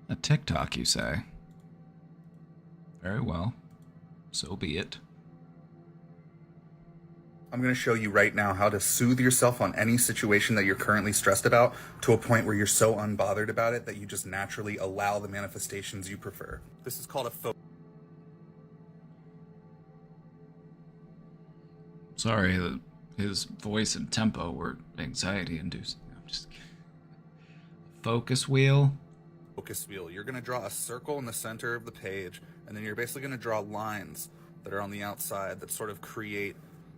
Speaker 1: A TikTok, you say? Very well. So be it.
Speaker 3: I'm going to show you right now how to soothe yourself on any situation that you're currently stressed about to a point where you're so unbothered about it that you just naturally allow the manifestations you prefer. This is called a focus.
Speaker 1: Sorry, his voice and tempo were anxiety-inducing. I'm just kidding. Focus wheel.
Speaker 3: Focus wheel. You're going to draw a circle in the center of the page, and then you're basically going to draw lines that are on the outside that sort of create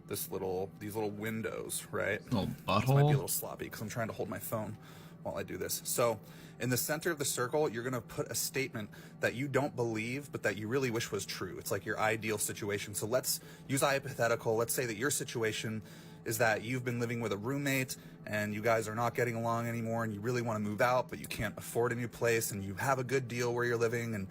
Speaker 3: these little windows, right?
Speaker 1: Little
Speaker 3: This might be a
Speaker 1: butthole.
Speaker 3: little sloppy because I'm trying to hold my phone while I do this. So in the center of the circle, you're going to put a statement that you don't believe, but that you really wish was true. It's like your ideal situation. So let's use a hypothetical. Let's say that your situation is that you've been living with a roommate and you guys are not getting along anymore and you really want to move out, but you can't afford a new place and you have a good deal where you're living and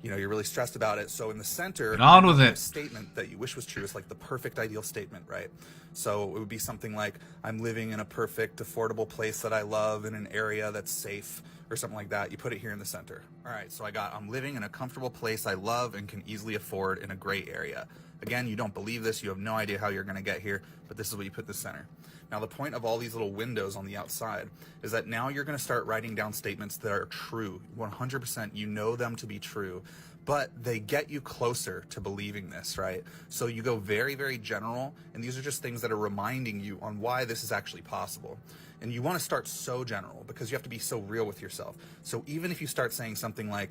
Speaker 3: you're really stressed about it. So in the center,
Speaker 1: Get on with it.
Speaker 3: a statement that you wish was true is like the perfect ideal statement, right? So it would be something like, I'm living in a perfect, affordable place that I love in an area that's safe, or something like that. You put it here in the center. All right, so I'm living in a comfortable place I love and can easily afford in a great area. Again, you don't believe this, you have no idea how you're gonna get here, but this is what you put in the center. Now, the point of all these little windows on the outside is that now you're going to start writing down statements that are true. 100%, you know them to be true, but they get you closer to believing this, right? So you go very, very general, and these are just things that are reminding you on why this is actually possible. And you want to start so general because you have to be so real with yourself. So even if you start saying something like,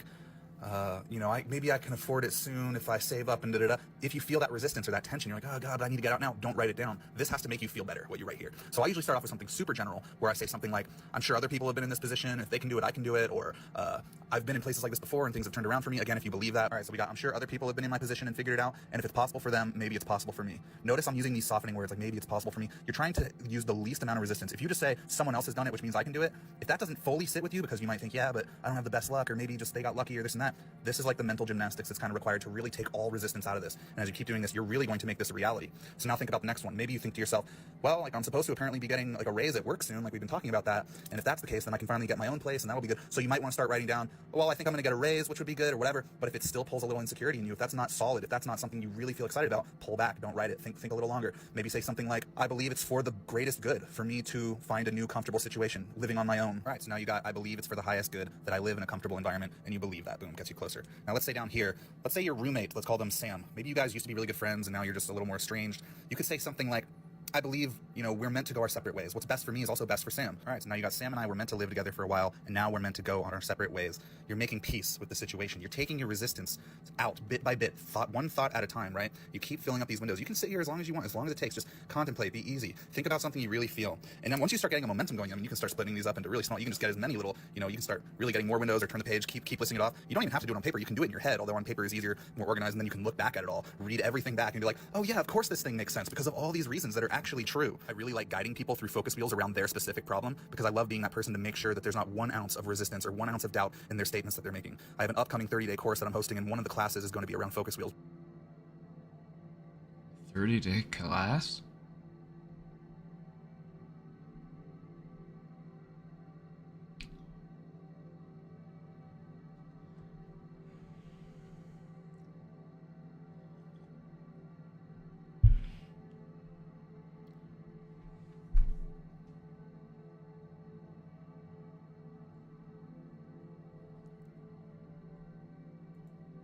Speaker 3: maybe I can afford it soon if I save up and da-da-da. If you feel that resistance or that tension, you're like, oh God, I need to get out now. Don't write it down. This has to make you feel better, what you write here. So I usually start off with something super general where I say something like, I'm sure other people have been in this position. If they can do it, I can do it. Or I've been in places like this before and things have turned around for me. Again, if you believe that. All right, so I'm sure other people have been in my position and figured it out. And if it's possible for them, maybe it's possible for me. Notice I'm using these softening words like maybe it's possible for me. You're trying to use the least amount of resistance. If you just say someone else has done it, which means I can do it, if that doesn't fully sit with you because you might think, yeah, but I don't have the best luck or maybe just they got lucky or this and that, this is like the mental gymnastics that's kind of required to really take all resistance out of this. And as you keep doing this, you're really going to make this a reality. So now think about the next one. Maybe you think to yourself, well, like I'm supposed to apparently be getting like a raise at work soon, like we've been talking about that. And if that's the case, then I can finally get my own place and that'll be good. So you might want to start writing down, well, I think I'm going to get a raise, which would be good or whatever. But if it still pulls a little insecurity in you, if that's not solid, if that's not something you really feel excited about, pull back, don't write it. Think a little longer. Maybe say something like, I believe it's for the greatest good for me to find a new comfortable situation living on my own. All right, so now you got, I believe it's for the highest good that I live in a comfortable environment, and you believe that. Boom, gets you closer. Now let's say down here, let's say your roommate, let's call them Sam. Maybe you guys used to be really good friends and now you're just a little more estranged. You could say something like, I believe, we're meant to go our separate ways. What's best for me is also best for Sam. All right, so now you got Sam and I, we're meant to live together for a while, and now we're meant to go on our separate ways. You're making peace with the situation. You're taking your resistance out bit by bit, one thought at a time, right? You keep filling up these windows. You can sit here as long as you want, as long as it takes. Just contemplate, be easy. Think about something you really feel. And then once you start getting a momentum going, you can start splitting these up into really small. You can just get as many little, you can start really getting more windows or turn the page, keep listing it off. You don't even have to do it on paper. You can do it in your head, although on paper is easier, more organized, and then you can look back at it all, read everything back, and be like, oh yeah, of course this thing makes sense because of all these reasons that are actually true. I really like guiding people through focus wheels around their specific problem because I love being that person to make sure that there's not 1 ounce of resistance or 1 ounce of doubt in their statements that they're making. I have an upcoming 30-day course that I'm hosting, and one of the classes is going to be around focus wheels.
Speaker 1: 30-day class?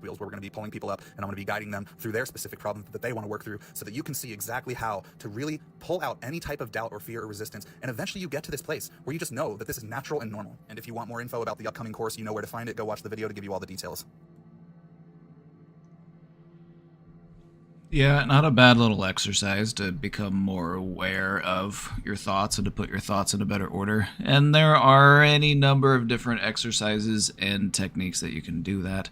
Speaker 3: Wheels where we're going to be pulling people up, and I'm going to be guiding them through their specific problem that they want to work through so that you can see exactly how to really pull out any type of doubt or fear or resistance, and eventually you get to this place where you just know that this is natural and normal. And if you want more info about the upcoming course, you know where to find it. Go watch the video to give you all the details.
Speaker 1: Yeah, not a bad little exercise to become more aware of your thoughts and to put your thoughts in a better order. And there are any number of different exercises and techniques that you can do that.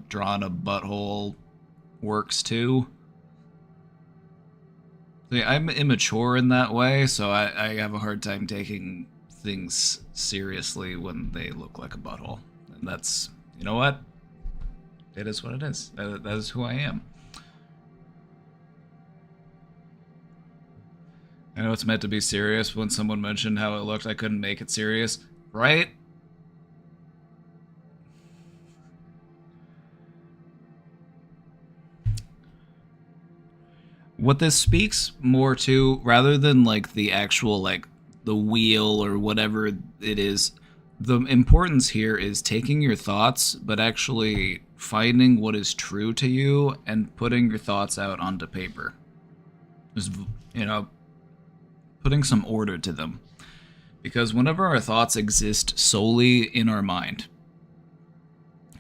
Speaker 1: Drawing a butthole works too. See, I'm immature in that way, so I have a hard time taking things seriously when they look like a butthole. And that's, you know what? It is what it is. That is who I am. I know it's meant to be serious. When someone mentioned how it looked, I couldn't make it serious. Right? What this speaks more to, rather than like the actual the wheel or whatever it is, the importance here is taking your thoughts, but actually finding what is true to you and putting your thoughts out onto paper. Just, putting some order to them. Because whenever our thoughts exist solely in our mind,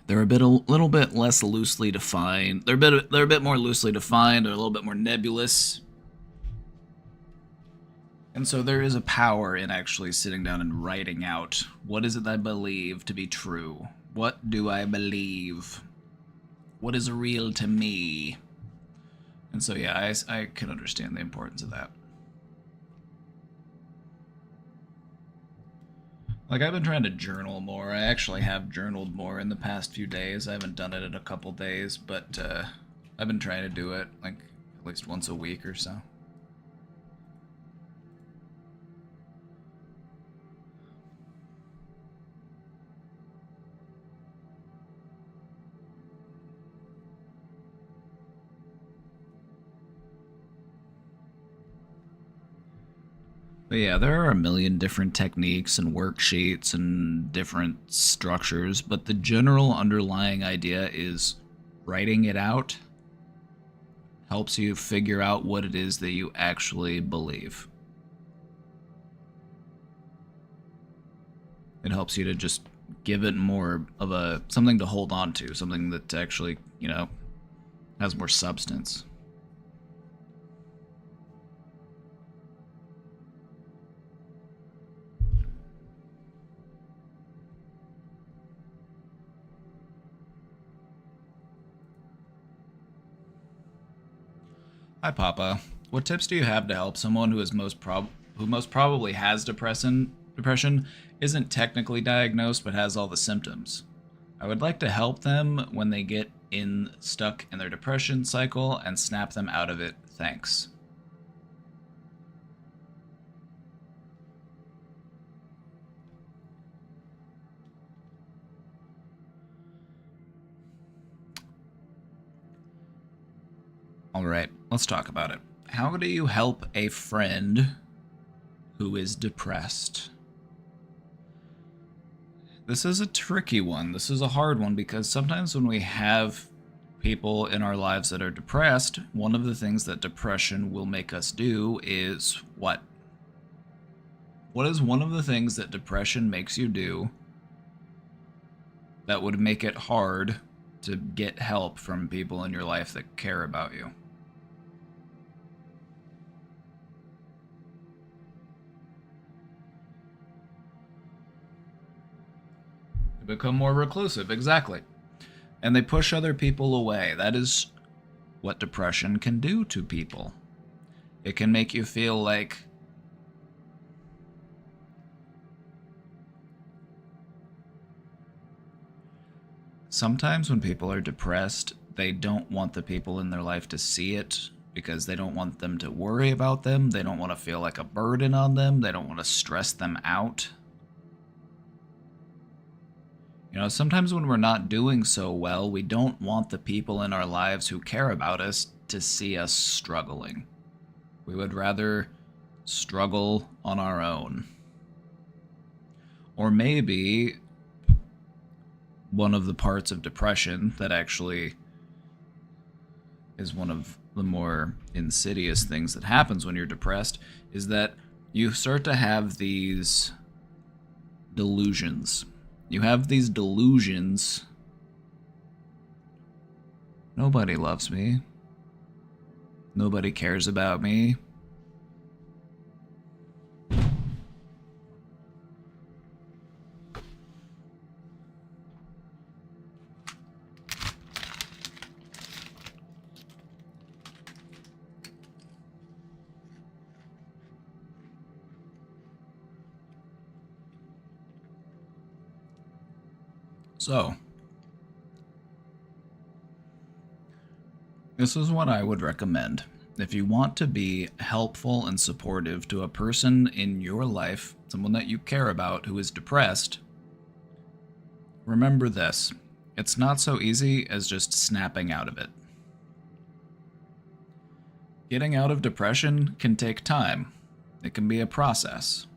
Speaker 1: they're a little bit less loosely defined. They're a bit more loosely defined, or a little bit more nebulous. And so there is a power in actually sitting down and writing out, what is it I believe to be true? What do I believe? What is real to me? And so yeah, I can understand the importance of that. I've been trying to journal more. I actually have journaled more in the past few days. I haven't done it in a couple days, but I've been trying to do it at least once a week or so. But yeah, there are a million different techniques and worksheets and different structures, but the general underlying idea is writing it out helps you figure out what it is that you actually believe. It helps you to just give it more of something to hold on to, something that actually, has more substance. Hi, Papa. What tips do you have to help someone who most probably has depression, isn't technically diagnosed, but has all the symptoms? I would like to help them when they get stuck in their depression cycle and snap them out of it. Thanks. All right, let's talk about it. How do you help a friend who is depressed? This is a tricky one. This is a hard one because sometimes when we have people in our lives that are depressed, one of the things that depression will make us do is what? What is one of the things that depression makes you do that would make it hard to get help from people in your life that care about you? They become more reclusive, exactly. And they push other people away. That is what depression can do to people. It can make you feel like sometimes when people are depressed, they don't want the people in their life to see it because they don't want them to worry about them. They don't want to feel like a burden on them. They don't want to stress them out. You know, sometimes when we're not doing so well, we don't want the people in our lives who care about us to see us struggling. We would rather struggle on our own. Or maybe one of the parts of depression that actually is one of the more insidious things that happens when you're depressed is that you start to have these delusions. You have these delusions. Nobody loves me. Nobody cares about me. So, this is what I would recommend. If you want to be helpful and supportive to a person in your life, someone that you care about who is depressed, remember this. It's not so easy as just snapping out of it. Getting out of depression can take time. It can be a process.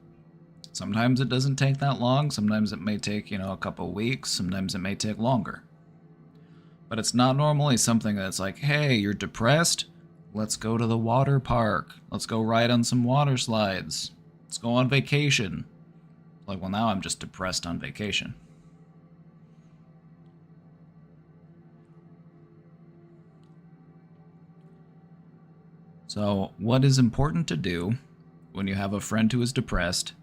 Speaker 1: Sometimes it doesn't take that long. Sometimes it may take, a couple weeks. Sometimes it may take longer. But it's not normally something that's like, hey, you're depressed? Let's go to the water park. Let's go ride on some water slides. Let's go on vacation. Like, well, now I'm just depressed on vacation. So, what is important to do when you have a friend who is depressed?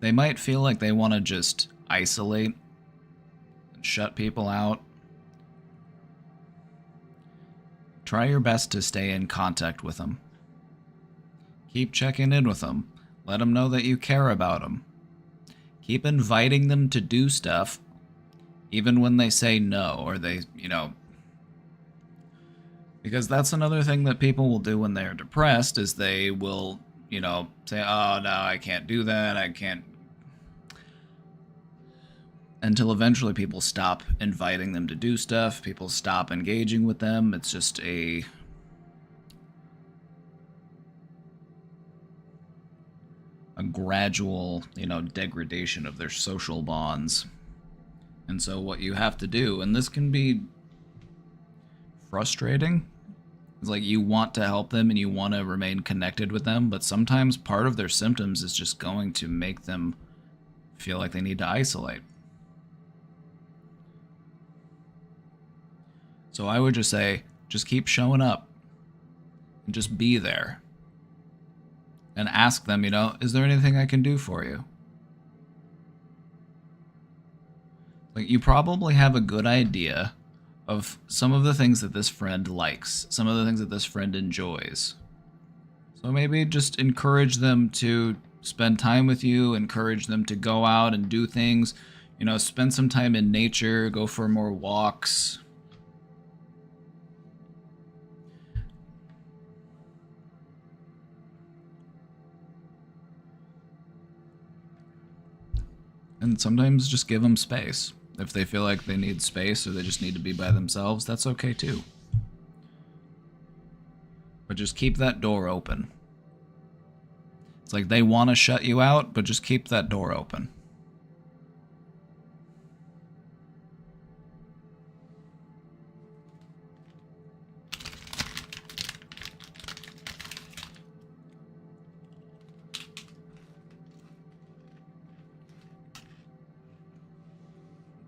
Speaker 1: They might feel like they want to just isolate and shut people out. Try your best to stay in contact with them. Keep checking in with them. Let them know that you care about them. Keep inviting them to do stuff, even when they say no, or they, because that's another thing that people will do when they're depressed, is they will, say, oh, no, I can't do that, I can't. Until eventually people stop inviting them to do stuff, people stop engaging with them. It's just a gradual, degradation of their social bonds. And so what you have to do, and this can be frustrating, is like you want to help them and you want to remain connected with them, but sometimes part of their symptoms is just going to make them feel like they need to isolate. So I would just say, just keep showing up and just be there. And ask them, is there anything I can do for you? Like, you probably have a good idea of some of the things that this friend likes, some of the things that this friend enjoys. So maybe just encourage them to spend time with you, encourage them to go out and do things, spend some time in nature, go for more walks. And sometimes just give them space. If they feel like they need space or they just need to be by themselves, that's okay too. But just keep that door open. It's like they want to shut you out, but just keep that door open.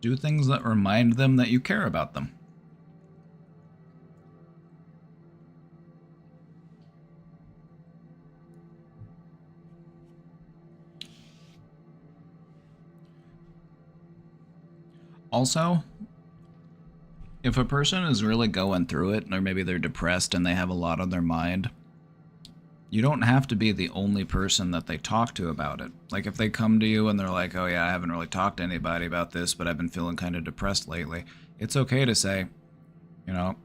Speaker 1: Do things that remind them that you care about them. Also, if a person is really going through it, or maybe they're depressed and they have a lot on their mind, you don't have to be the only person that they talk to about it. Like if they come to you and they're like, oh yeah, I haven't really talked to anybody about this, but I've been feeling kind of depressed lately. It's okay to say, you know,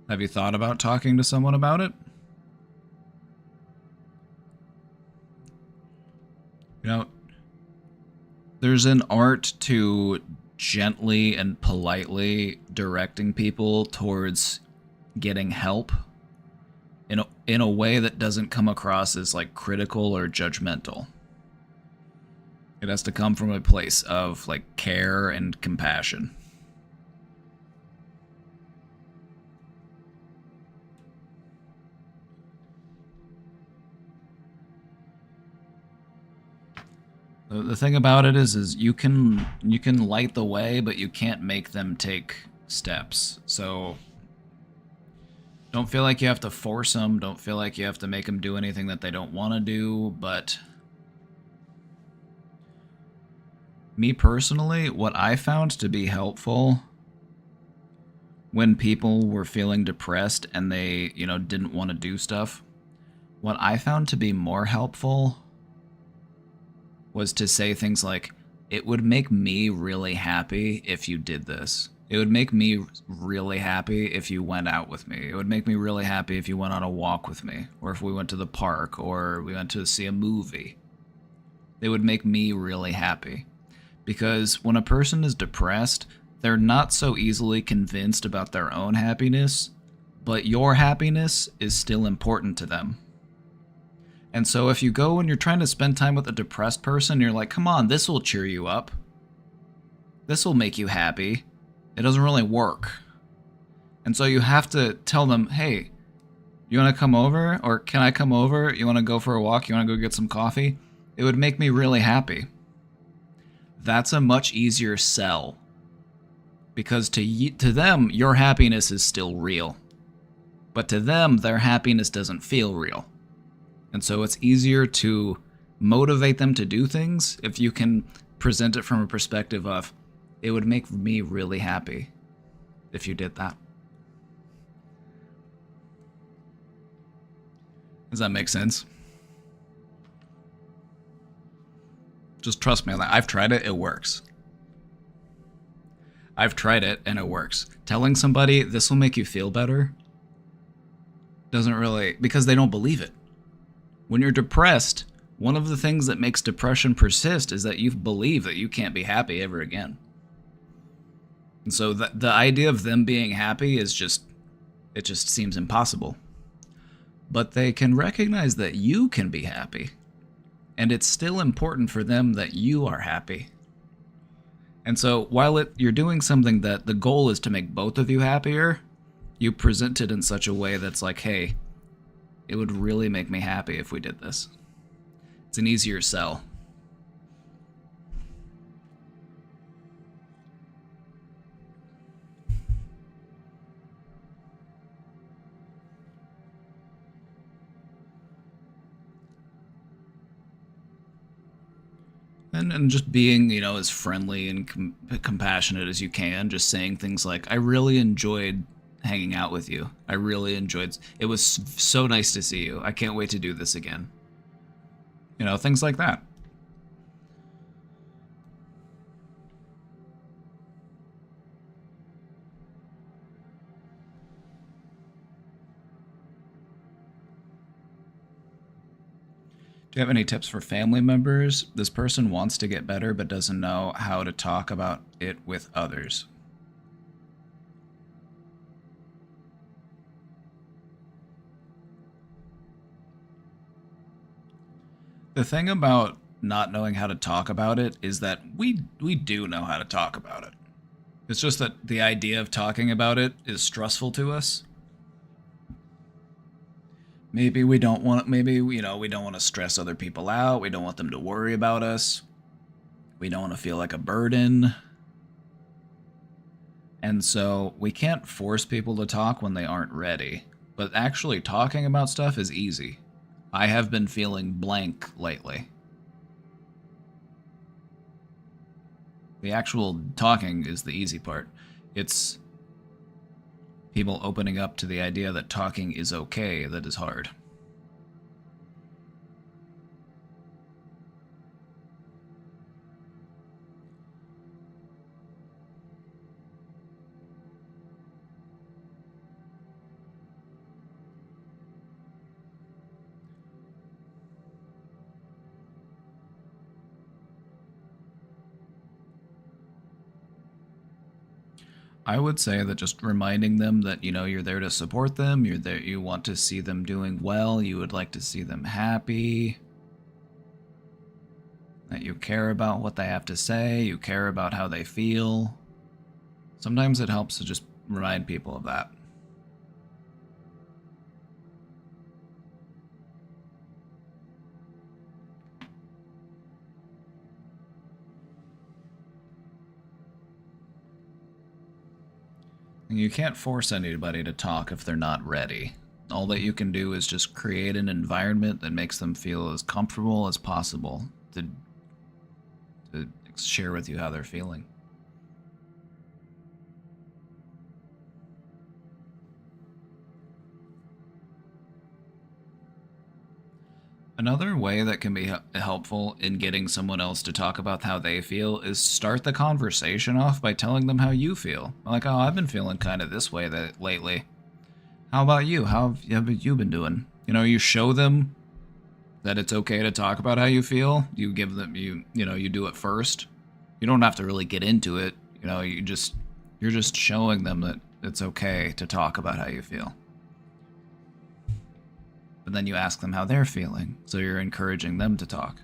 Speaker 1: have you thought about talking to someone about it? You know, there's an art to gently and politely directing people towards getting help in a way that doesn't come across as like critical or judgmental. It has to come from a place of like care and compassion. The thing about it is you can light the way, but you can't make them take steps. So don't feel like you have to force them. Don't feel like you have to make them do anything that they don't want to do. But me personally, what I found to be helpful when people were feeling depressed and they, you know, didn't want to do stuff, what I found to be more helpful was to say things like, it would make me really happy if you did this. It would make me really happy if you went out with me. It would make me really happy if you went on a walk with me, or if we went to the park, or we went to see a movie. They would make me really happy. Because when a person is depressed, they're not so easily convinced about their own happiness, but your happiness is still important to them. And so if you go and you're trying to spend time with a depressed person, you're like, come on, this will cheer you up. This will make you happy. It doesn't really work. And so you have to tell them, hey, you want to come over? Or can I come over? You want to go for a walk? You want to go get some coffee? It would make me really happy. That's a much easier sell. Because to them, your happiness is still real. But to them, their happiness doesn't feel real. And so it's easier to motivate them to do things if you can present it from a perspective of, it would make me really happy if you did that. Does that make sense? Just trust me on that. I've tried it, it works. I've tried it and it works. Telling somebody this will make you feel better doesn't really, because they don't believe it. When you're depressed, one of the things that makes depression persist is that you believe that you can't be happy ever again. And so the idea of them being happy is it just seems impossible. But they can recognize that you can be happy. And it's still important for them that you are happy. And so while you're doing something that the goal is to make both of you happier, you present it in such a way that's like, hey, it would really make me happy if we did this. It's an easier sell. And just being, you know, as friendly and compassionate as you can, just saying things like, I really enjoyed hanging out with you. I really enjoyed, it was so nice to see you. I can't wait to do this again. You know, things like that. Do you have any tips for family members? This person wants to get better but doesn't know how to talk about it with others. The thing about not knowing how to talk about it is that we do know how to talk about it. It's just that the idea of talking about it is stressful to us. Maybe we don't want, maybe, you know, we don't want to stress other people out. We don't want them to worry about us. We don't want to feel like a burden. And so we can't force people to talk when they aren't ready. But actually talking about stuff is easy. I have been feeling blank lately. The actual talking is the easy part. It's people opening up to the idea that talking is okay that is hard. I would say that just reminding them that, you're there to support them, you're there, you want to see them doing well, you would like to see them happy, that you care about what they have to say, you care about how they feel. Sometimes it helps to just remind people of that. You can't force anybody to talk if they're not ready. All that you can do is just create an environment that makes them feel as comfortable as possible to share with you how they're feeling. Another way that can be helpful in getting someone else to talk about how they feel is start the conversation off by telling them how you feel. Like, oh, I've been feeling kind of this way lately. How about you? How have you been doing? You show them that it's okay to talk about how you feel. You give them, you do it first. You don't have to really get into it. You're just showing them that it's okay to talk about how you feel. But then you ask them how they're feeling, so you're encouraging them to talk.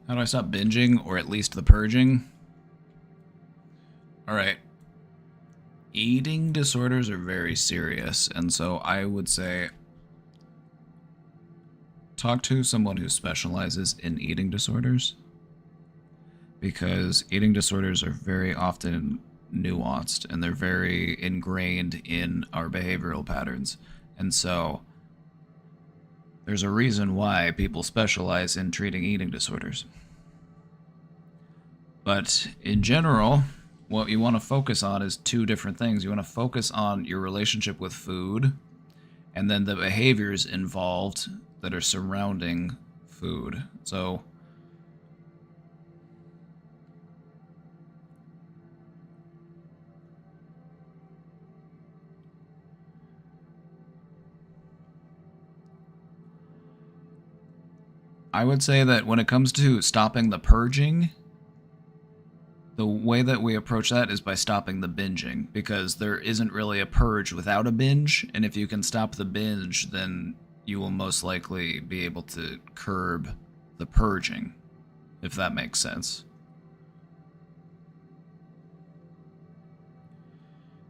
Speaker 1: How do I stop binging, or at least the purging? Alright. Eating disorders are very serious, and so I would say talk to someone who specializes in eating disorders, because eating disorders are very often nuanced and they're very ingrained in our behavioral patterns. And so there's a reason why people specialize in treating eating disorders. But in general, what you want to focus on is two different things. You want to focus on your relationship with food and then the behaviors involved that are surrounding food. So I would say that when it comes to stopping the purging, the way that we approach that is by stopping the binging, because there isn't really a purge without a binge, and if you can stop the binge, then you will most likely be able to curb the purging, if that makes sense.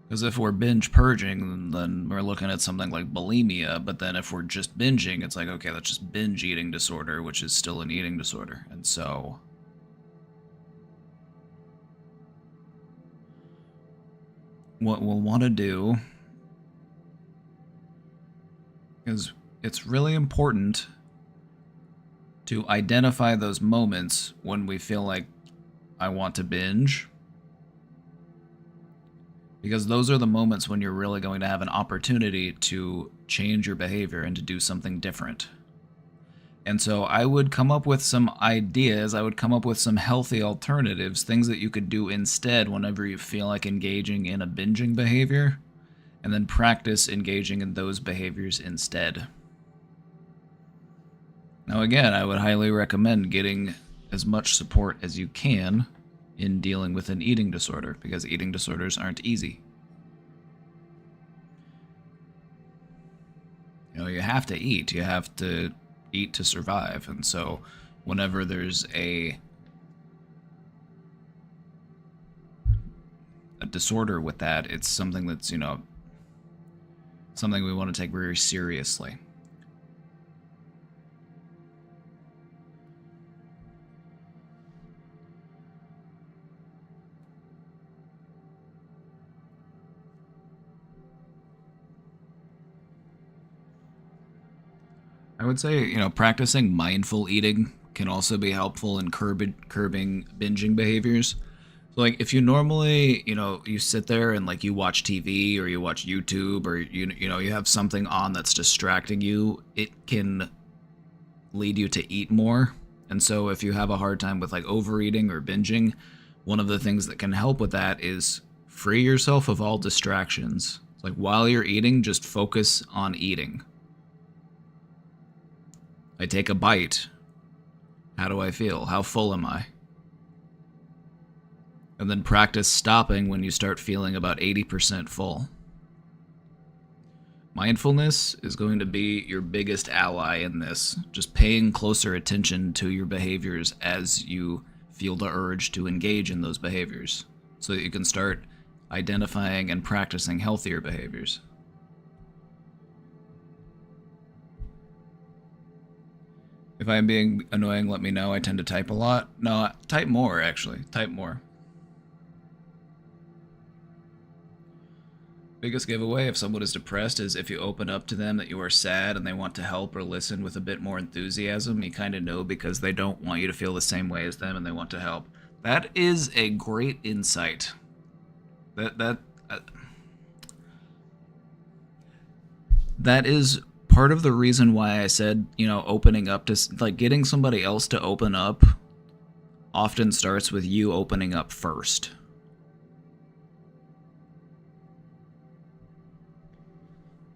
Speaker 1: Because if we're binge purging, then we're looking at something like bulimia, but then if we're just binging, it's like, okay, that's just binge eating disorder, which is still an eating disorder. And so what we'll want to do is it's really important to identify those moments when we feel like I want to binge, because those are the moments when you're really going to have an opportunity to change your behavior and to do something different. And so I would come up with some ideas, I would come up with some healthy alternatives, things that you could do instead whenever you feel like engaging in a binging behavior, and then practice engaging in those behaviors instead. Now again, I would highly recommend getting as much support as you can in dealing with an eating disorder, because eating disorders aren't easy. You have to eat. You have to eat to survive. And so whenever there's a disorder with that, it's something that's, something we want to take very seriously. I would say, practicing mindful eating can also be helpful in curbing binging behaviors. So, like, if you normally, you sit there and like you watch TV or you watch YouTube or you have something on that's distracting you, it can lead you to eat more. And so, if you have a hard time with like overeating or binging, one of the things that can help with that is free yourself of all distractions. It's like while you're eating, just focus on eating. I take a bite. How do I feel? How full am I? And then practice stopping when you start feeling about 80% full. Mindfulness is going to be your biggest ally in this, just paying closer attention to your behaviors as you feel the urge to engage in those behaviors, so that you can start identifying and practicing healthier behaviors. If I'm being annoying, let me know. I tend to type a lot. No, type more, actually. Type more. Biggest giveaway if someone is depressed is if you open up to them that you are sad and they want to help or listen with a bit more enthusiasm. You kind of know because they don't want you to feel the same way as them and they want to help. That is a great insight. That is part of the reason why I said, opening up to, like, getting somebody else to open up often starts with you opening up first.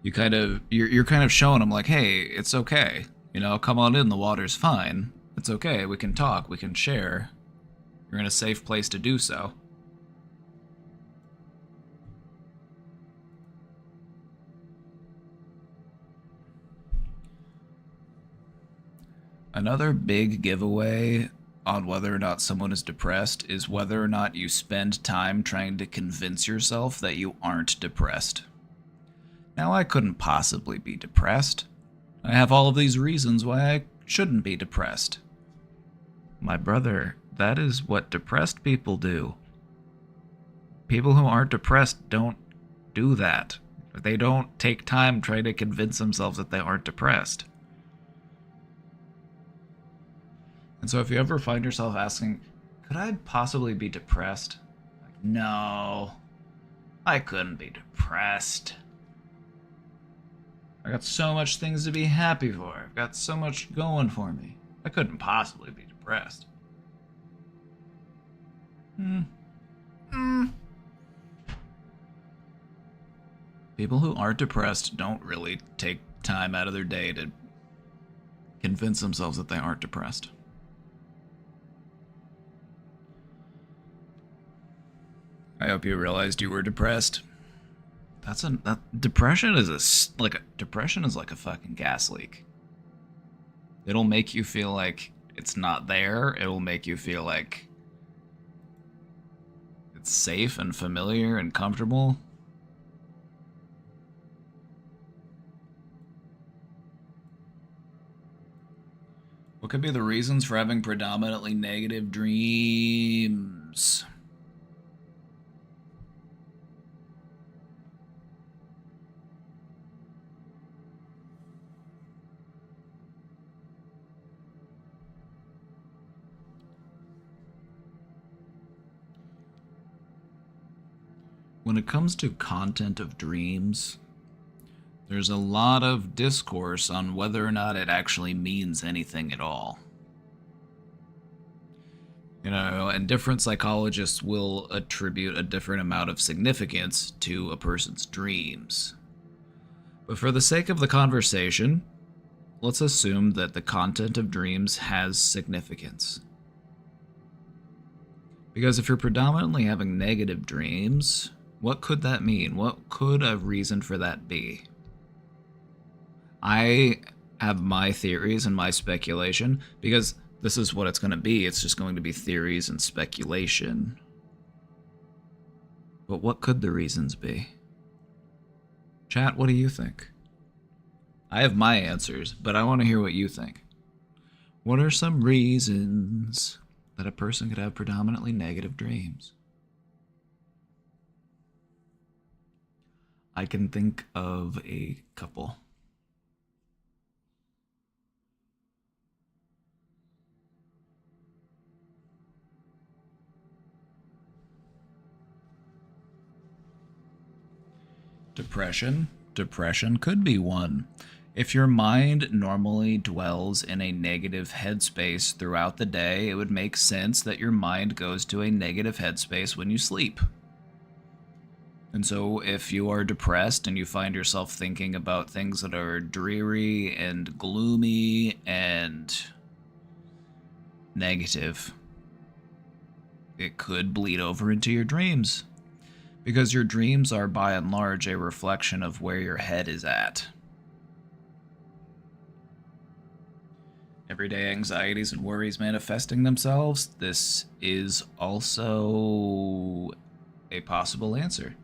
Speaker 1: You're kind of showing them like, hey, it's okay. Come on in, the water's fine. It's okay, we can talk, we can share. You're in a safe place to do so. Another big giveaway on whether or not someone is depressed is whether or not you spend time trying to convince yourself that you aren't depressed. Now, I couldn't possibly be depressed. I have all of these reasons why I shouldn't be depressed. My brother, that is what depressed people do. People who aren't depressed don't do that. They don't take time trying to convince themselves that they aren't depressed. And so if you ever find yourself asking, could I possibly be depressed? Like, no, I couldn't be depressed. I got so much things to be happy for. I've got so much going for me. I couldn't possibly be depressed. People who aren't depressed don't really take time out of their day to convince themselves that they aren't depressed. I hope you realized you were depressed. Depression is like a fucking gas leak. It'll make you feel like it's not there. It'll make you feel like it's safe and familiar and comfortable. What could be the reasons for having predominantly negative dreams? When it comes to content of dreams, there's a lot of discourse on whether or not it actually means anything at all. And different psychologists will attribute a different amount of significance to a person's dreams. But for the sake of the conversation, let's assume that the content of dreams has significance. Because if you're predominantly having negative dreams, what could that mean? What could a reason for that be? I have my theories and my speculation, because this is what it's going to be. It's just going to be theories and speculation. But what could the reasons be? Chat, what do you think? I have my answers, but I want to hear what you think. What are some reasons that a person could have predominantly negative dreams? I can think of a couple. Depression. Depression could be one. If your mind normally dwells in a negative headspace throughout the day, it would make sense that your mind goes to a negative headspace when you sleep. And so if you are depressed and you find yourself thinking about things that are dreary and gloomy and negative, it could bleed over into your dreams. Because your dreams are by and large a reflection of where your head is at. Everyday anxieties and worries manifesting themselves, this is also a possible answer.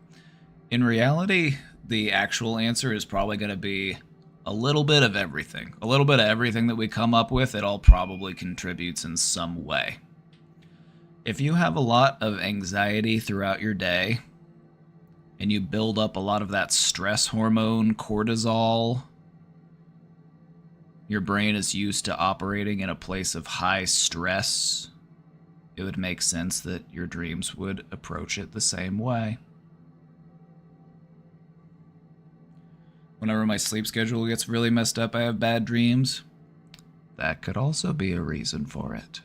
Speaker 1: In reality, the actual answer is probably going to be a little bit of everything. A little bit of everything that we come up with, it all probably contributes in some way. If you have a lot of anxiety throughout your day, and you build up a lot of that stress hormone, cortisol, your brain is used to operating in a place of high stress, it would make sense that your dreams would approach it the same way. Whenever my sleep schedule gets really messed up, I have bad dreams. That could also be a reason for it.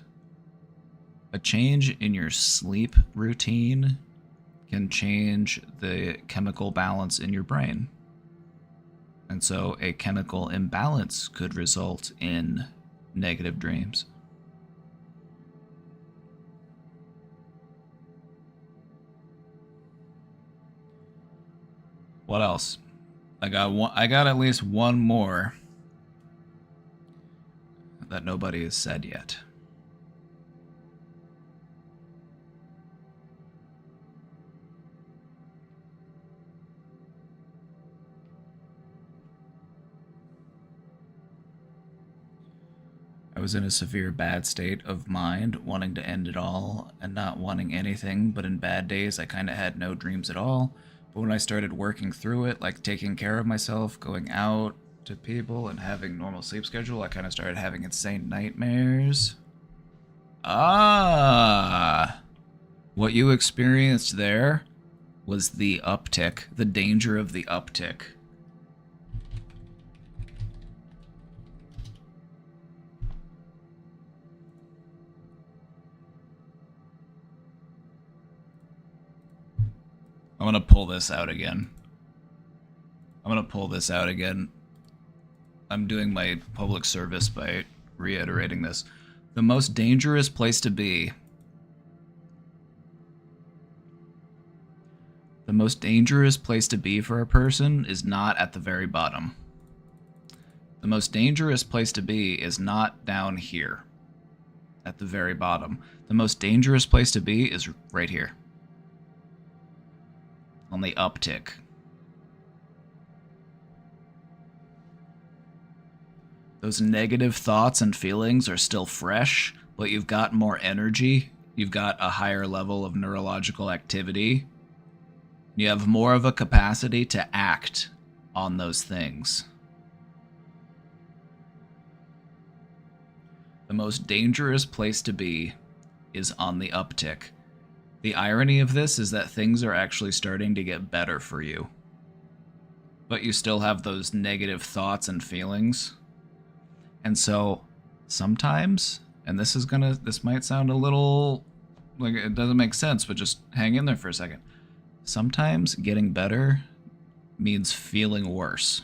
Speaker 1: A change in your sleep routine can change the chemical balance in your brain. And so a chemical imbalance could result in negative dreams. What else? I got at least one more that nobody has said yet. I was in a severe bad state of mind, wanting to end it all and not wanting anything, but in bad days I kind of had no dreams at all. But when I started working through it, like taking care of myself, going out to people and having normal sleep schedule, I kind of started having insane nightmares. Ah! What you experienced there was the uptick, the danger of the uptick. I'm gonna pull this out again. I'm doing my public service by reiterating this. The most dangerous place to be. The most dangerous place to be for a person is not at the very bottom. The most dangerous place to be is not down here at the very bottom. The most dangerous place to be is right here. On the uptick. Those negative thoughts and feelings are still fresh, but you've got more energy, you've got a higher level of neurological activity, you have more of a capacity to act on those things. The most dangerous place to be is on the uptick. The irony of this is that things are actually starting to get better for you. But you still have those negative thoughts and feelings. And so sometimes, and this might sound a little like it doesn't make sense, but just hang in there for a second. Sometimes getting better means feeling worse.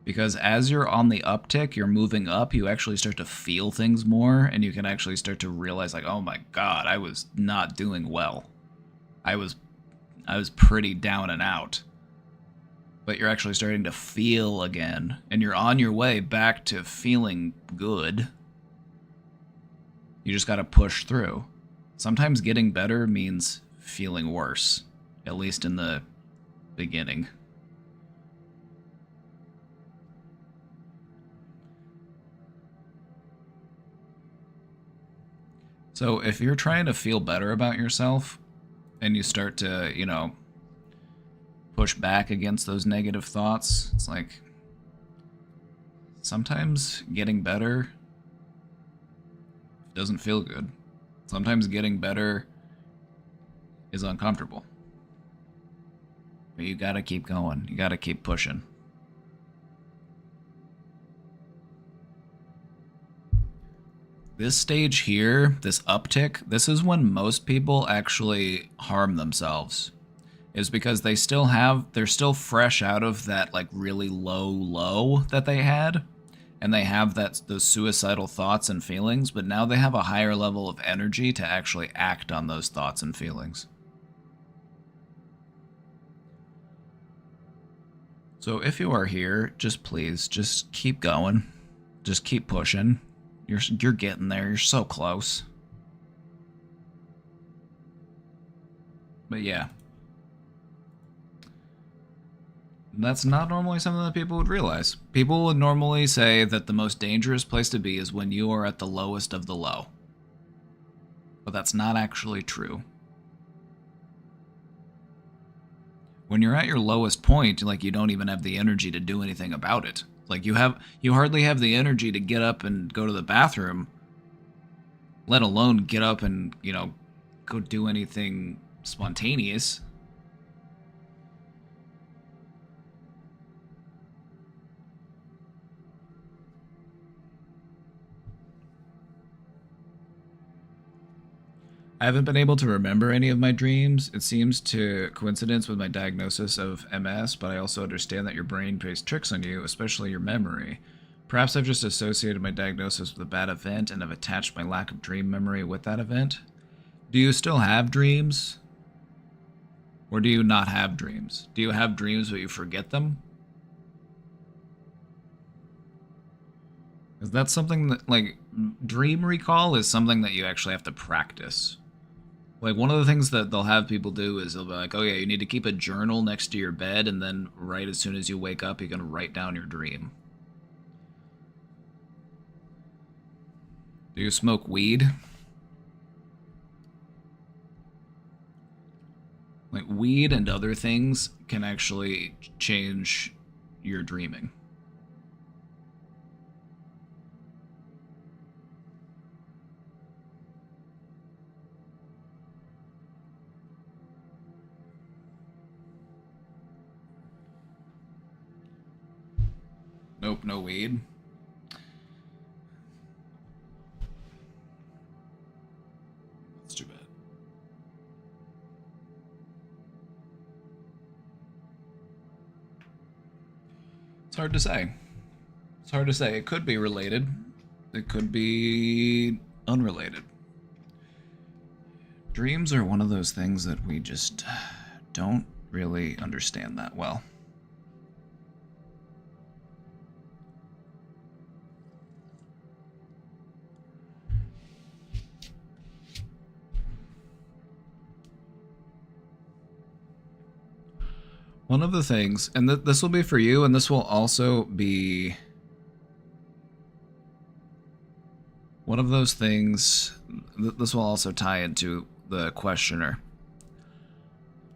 Speaker 1: Because as you're on the uptick, you're moving up, you actually start to feel things more, and you can actually start to realize, like, oh my god, I was not doing well. I was pretty down and out. But you're actually starting to feel again, and you're on your way back to feeling good. You just gotta push through. Sometimes getting better means feeling worse, at least in the beginning. So if you're trying to feel better about yourself and you start to, you know, push back against those negative thoughts, it's like sometimes getting better doesn't feel good. Sometimes getting better is uncomfortable. But you gotta keep going. You gotta keep pushing. This stage here, this uptick, this is when most people actually harm themselves. Is because they're still fresh out of that like really low that they had. And they have those suicidal thoughts and feelings, but now they have a higher level of energy to actually act on those thoughts and feelings. So if you are here, just please, just keep going. Just keep pushing. You're getting there. You're so close. But yeah. That's not normally something that people would realize. People would normally say that the most dangerous place to be is when you are at the lowest of the low. But that's not actually true. When you're at your lowest point, like, you don't even have the energy to do anything about it. Like, you hardly have the energy to get up and go to the bathroom, let alone get up and, you know, go do anything spontaneous. I haven't been able to remember any of my dreams. It seems to coincidence with my diagnosis of MS, but I also understand that your brain plays tricks on you, especially your memory. Perhaps I've just associated my diagnosis with a bad event and have attached my lack of dream memory with that event. Do you still have dreams? Or do you not have dreams? Do you have dreams but you forget them? Because that's something that, like, dream recall is something that you actually have to practice. Like, one of the things that they'll have people do is they'll be like, oh yeah, you need to keep a journal next to your bed, and then right as soon as you wake up, you can write down your dream. Do you smoke weed? Like, weed and other things can actually change your dreaming. Nope, no weed. That's too bad. It's hard to say. It's hard to say. It could be related. It could be unrelated. Dreams are one of those things that we just don't really understand that well. One of the things, and this will be for you, and this will also be one of those things, this will also tie into the questioner.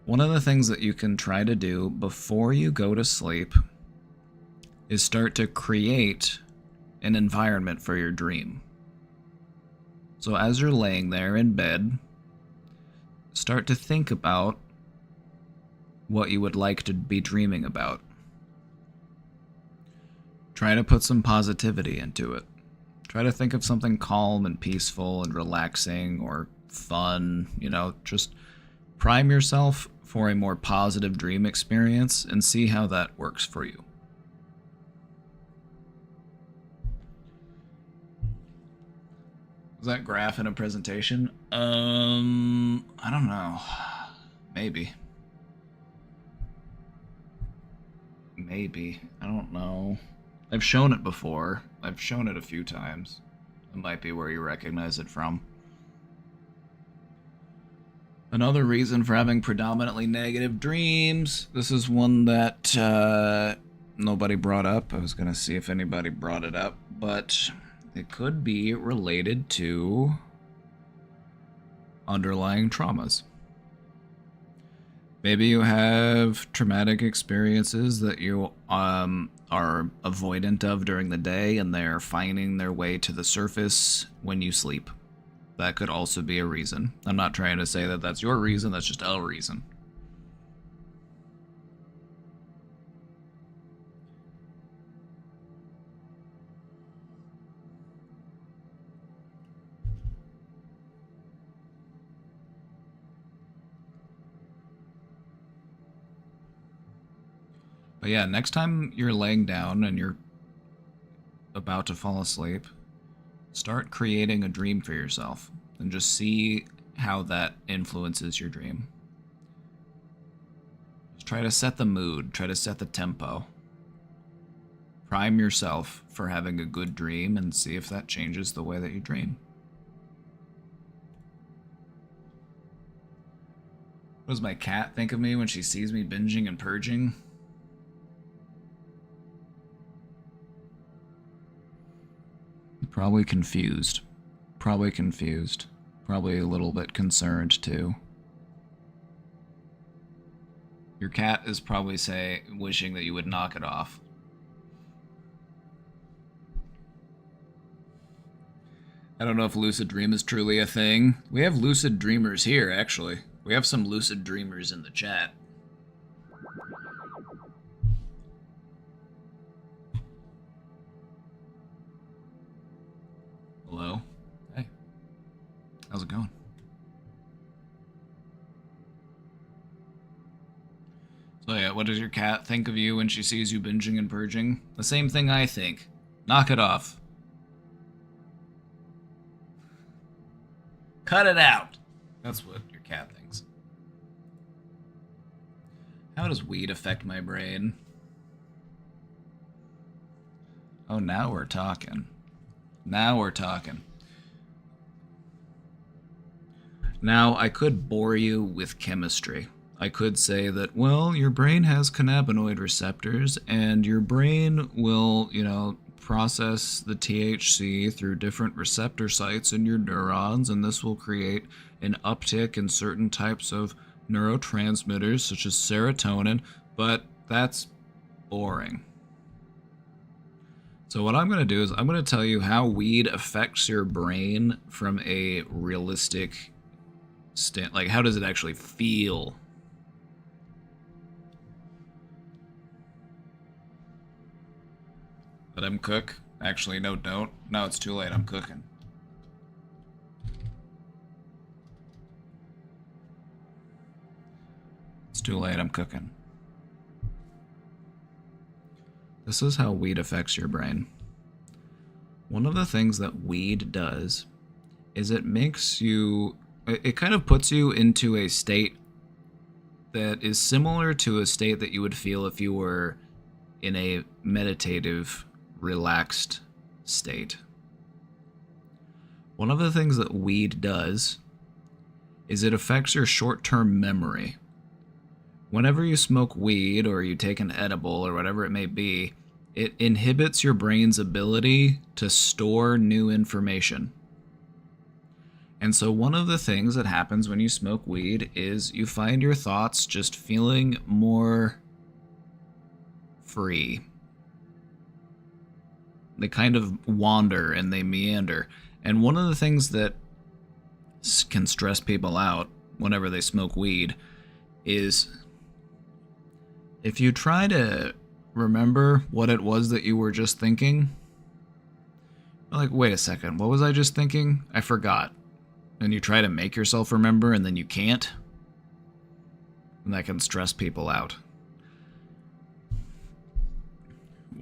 Speaker 1: One of the things that you can try to do before you go to sleep is start to create an environment for your dream. So as you're laying there in bed, start to think about what you would like to be dreaming about. Try to put some positivity into it. Try to think of something calm and peaceful and relaxing or fun, you know, just prime yourself for a more positive dream experience and see how that works for you. Was that graph in a presentation? I don't know. Maybe. Maybe. I don't know. I've shown it before. I've shown it a few times. It might be where you recognize it from. Another reason for having predominantly negative dreams. This is one that nobody brought up. I was going to see if anybody brought it up, but it could be related to underlying traumas. Maybe you have traumatic experiences that you are avoidant of during the day, and they're finding their way to the surface when you sleep. That could also be a reason. I'm not trying to say that that's your reason, that's just a reason. But yeah, next time you're laying down and you're about to fall asleep, start creating a dream for yourself and just see how that influences your dream. Just try to set the mood, try to set the tempo. Prime yourself for having a good dream and see if that changes the way that you dream. What does my cat think of me when she sees me binging and purging? Probably confused. Probably confused. Probably a little bit concerned too. Your cat is probably wishing that you would knock it off. I don't know if lucid dream is truly a thing. We have lucid dreamers here, actually. We have some lucid dreamers in the chat. Hello? Hey. How's it going? So yeah, what does your cat think of you when she sees you binging and purging? The same thing I think. Knock it off. Cut it out. That's what your cat thinks. How does weed affect my brain? Oh, now we're talking. Now we're talking. Now, I could bore you with chemistry. I could say that, well, your brain has cannabinoid receptors, and your brain will, process the THC through different receptor sites in your neurons, and this will create an uptick in certain types of neurotransmitters, such as serotonin, but that's boring. So what I'm going to do is I'm going to tell you how weed affects your brain from a realistic like how does it actually feel? Let him cook? Actually, no, don't. No, it's too late. I'm cooking. It's too late. I'm cooking. This is how weed affects your brain. One of the things that weed does is it makes you... It kind of puts you into a state that is similar to a state that you would feel if you were in a meditative, relaxed state. One of the things that weed does is it affects your short-term memory. Whenever you smoke weed or you take an edible or whatever it may be, it inhibits your brain's ability to store new information. And so one of the things that happens when you smoke weed is you find your thoughts just feeling more free. They kind of wander and they meander. And one of the things that can stress people out whenever they smoke weed is if you try to remember what it was that you were just thinking, like, wait a second, what was I just thinking? I forgot. And you try to make yourself remember and then you can't. And that can stress people out.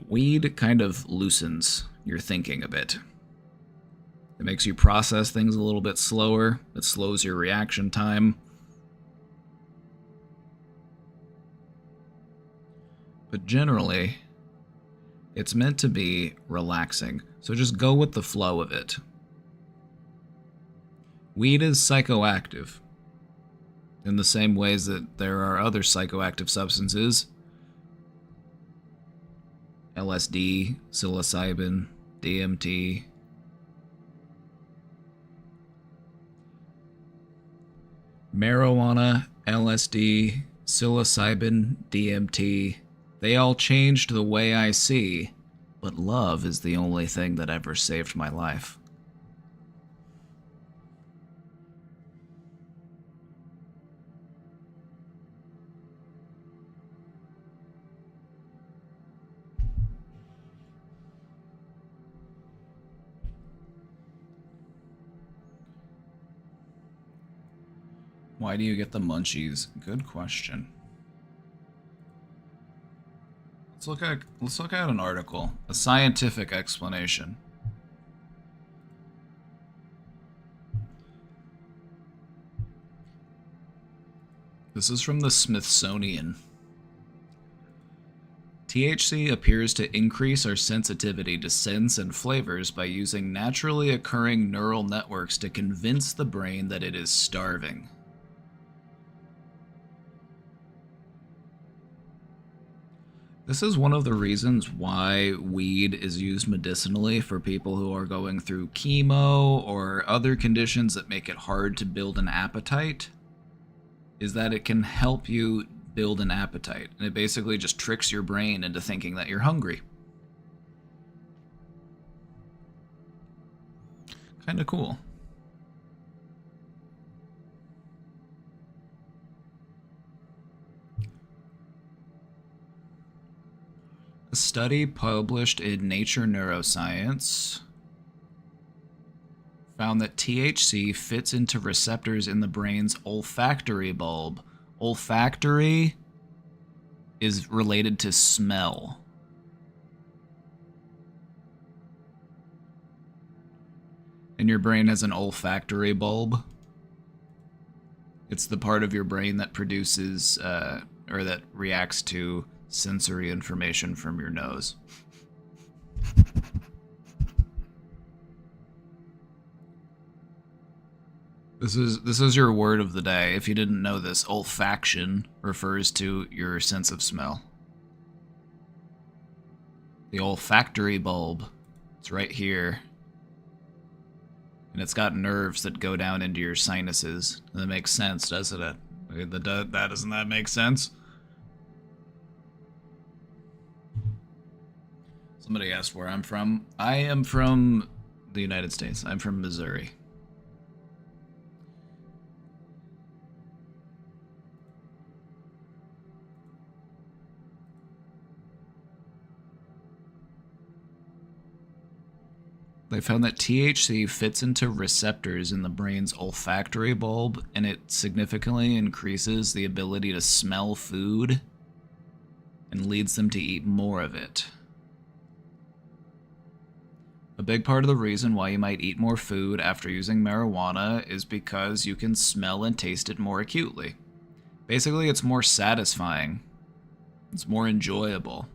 Speaker 1: Weed kind of loosens your thinking a bit. It makes you process things a little bit slower. It slows your reaction time. But generally, it's meant to be relaxing. So just go with the flow of it. Weed is psychoactive in the same ways that there are other psychoactive substances. LSD, psilocybin, DMT. Marijuana, LSD, psilocybin, DMT, they all changed the way I see, but love is the only thing that ever saved my life. Why do you get the munchies? Good question. Let's look at an article, a scientific explanation. This is from the Smithsonian. THC appears to increase our sensitivity to scents and flavors by using naturally occurring neural networks to convince the brain that it is starving. This is one of the reasons why weed is used medicinally for people who are going through chemo or other conditions that make it hard to build an appetite, is that it can help you build an appetite. And it basically just tricks your brain into thinking that you're hungry. Kind of cool. A study published in Nature Neuroscience found that THC fits into receptors in the brain's olfactory bulb. Olfactory is related to smell. And your brain has an olfactory bulb. It's the part of your brain that produces, or that reacts to sensory information from your nose. This is your word of the day. If you didn't know this, olfaction refers to your sense of smell. The olfactory bulb, it's right here. And it's got nerves that go down into your sinuses. That makes sense, doesn't it? Doesn't that make sense? Somebody asked where I'm from. I am from the United States. I'm from Missouri. They found that THC fits into receptors in the brain's olfactory bulb, and it significantly increases the ability to smell food and leads them to eat more of it. A big part of the reason why you might eat more food after using marijuana is because you can smell and taste it more acutely. Basically, it's more satisfying. It's more enjoyable.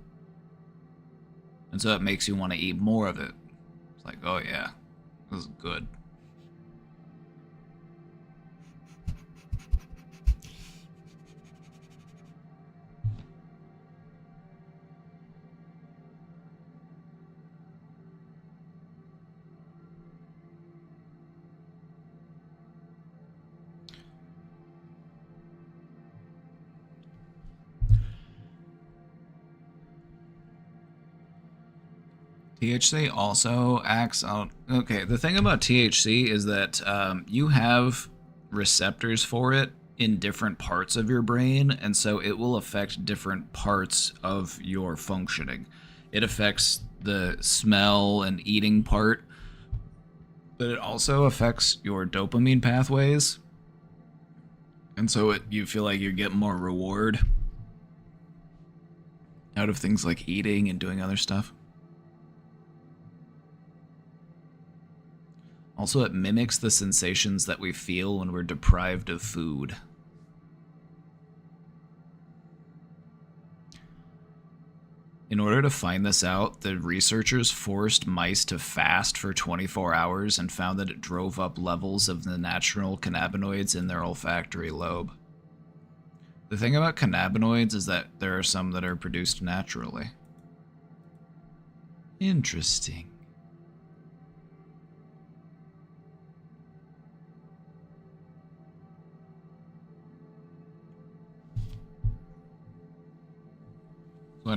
Speaker 1: And so it makes you want to eat more of it. It's like, oh yeah, this is good. THC also acts on... Okay, the thing about THC is that you have receptors for it in different parts of your brain, and so it will affect different parts of your functioning. It affects the smell and eating part, but it also affects your dopamine pathways, and so you feel like you get more reward out of things like eating and doing other stuff. Also, it mimics the sensations that we feel when we're deprived of food. In order to find this out, the researchers forced mice to fast for 24 hours and found that it drove up levels of the natural cannabinoids in their olfactory lobe. The thing about cannabinoids is that there are some that are produced naturally. Interesting.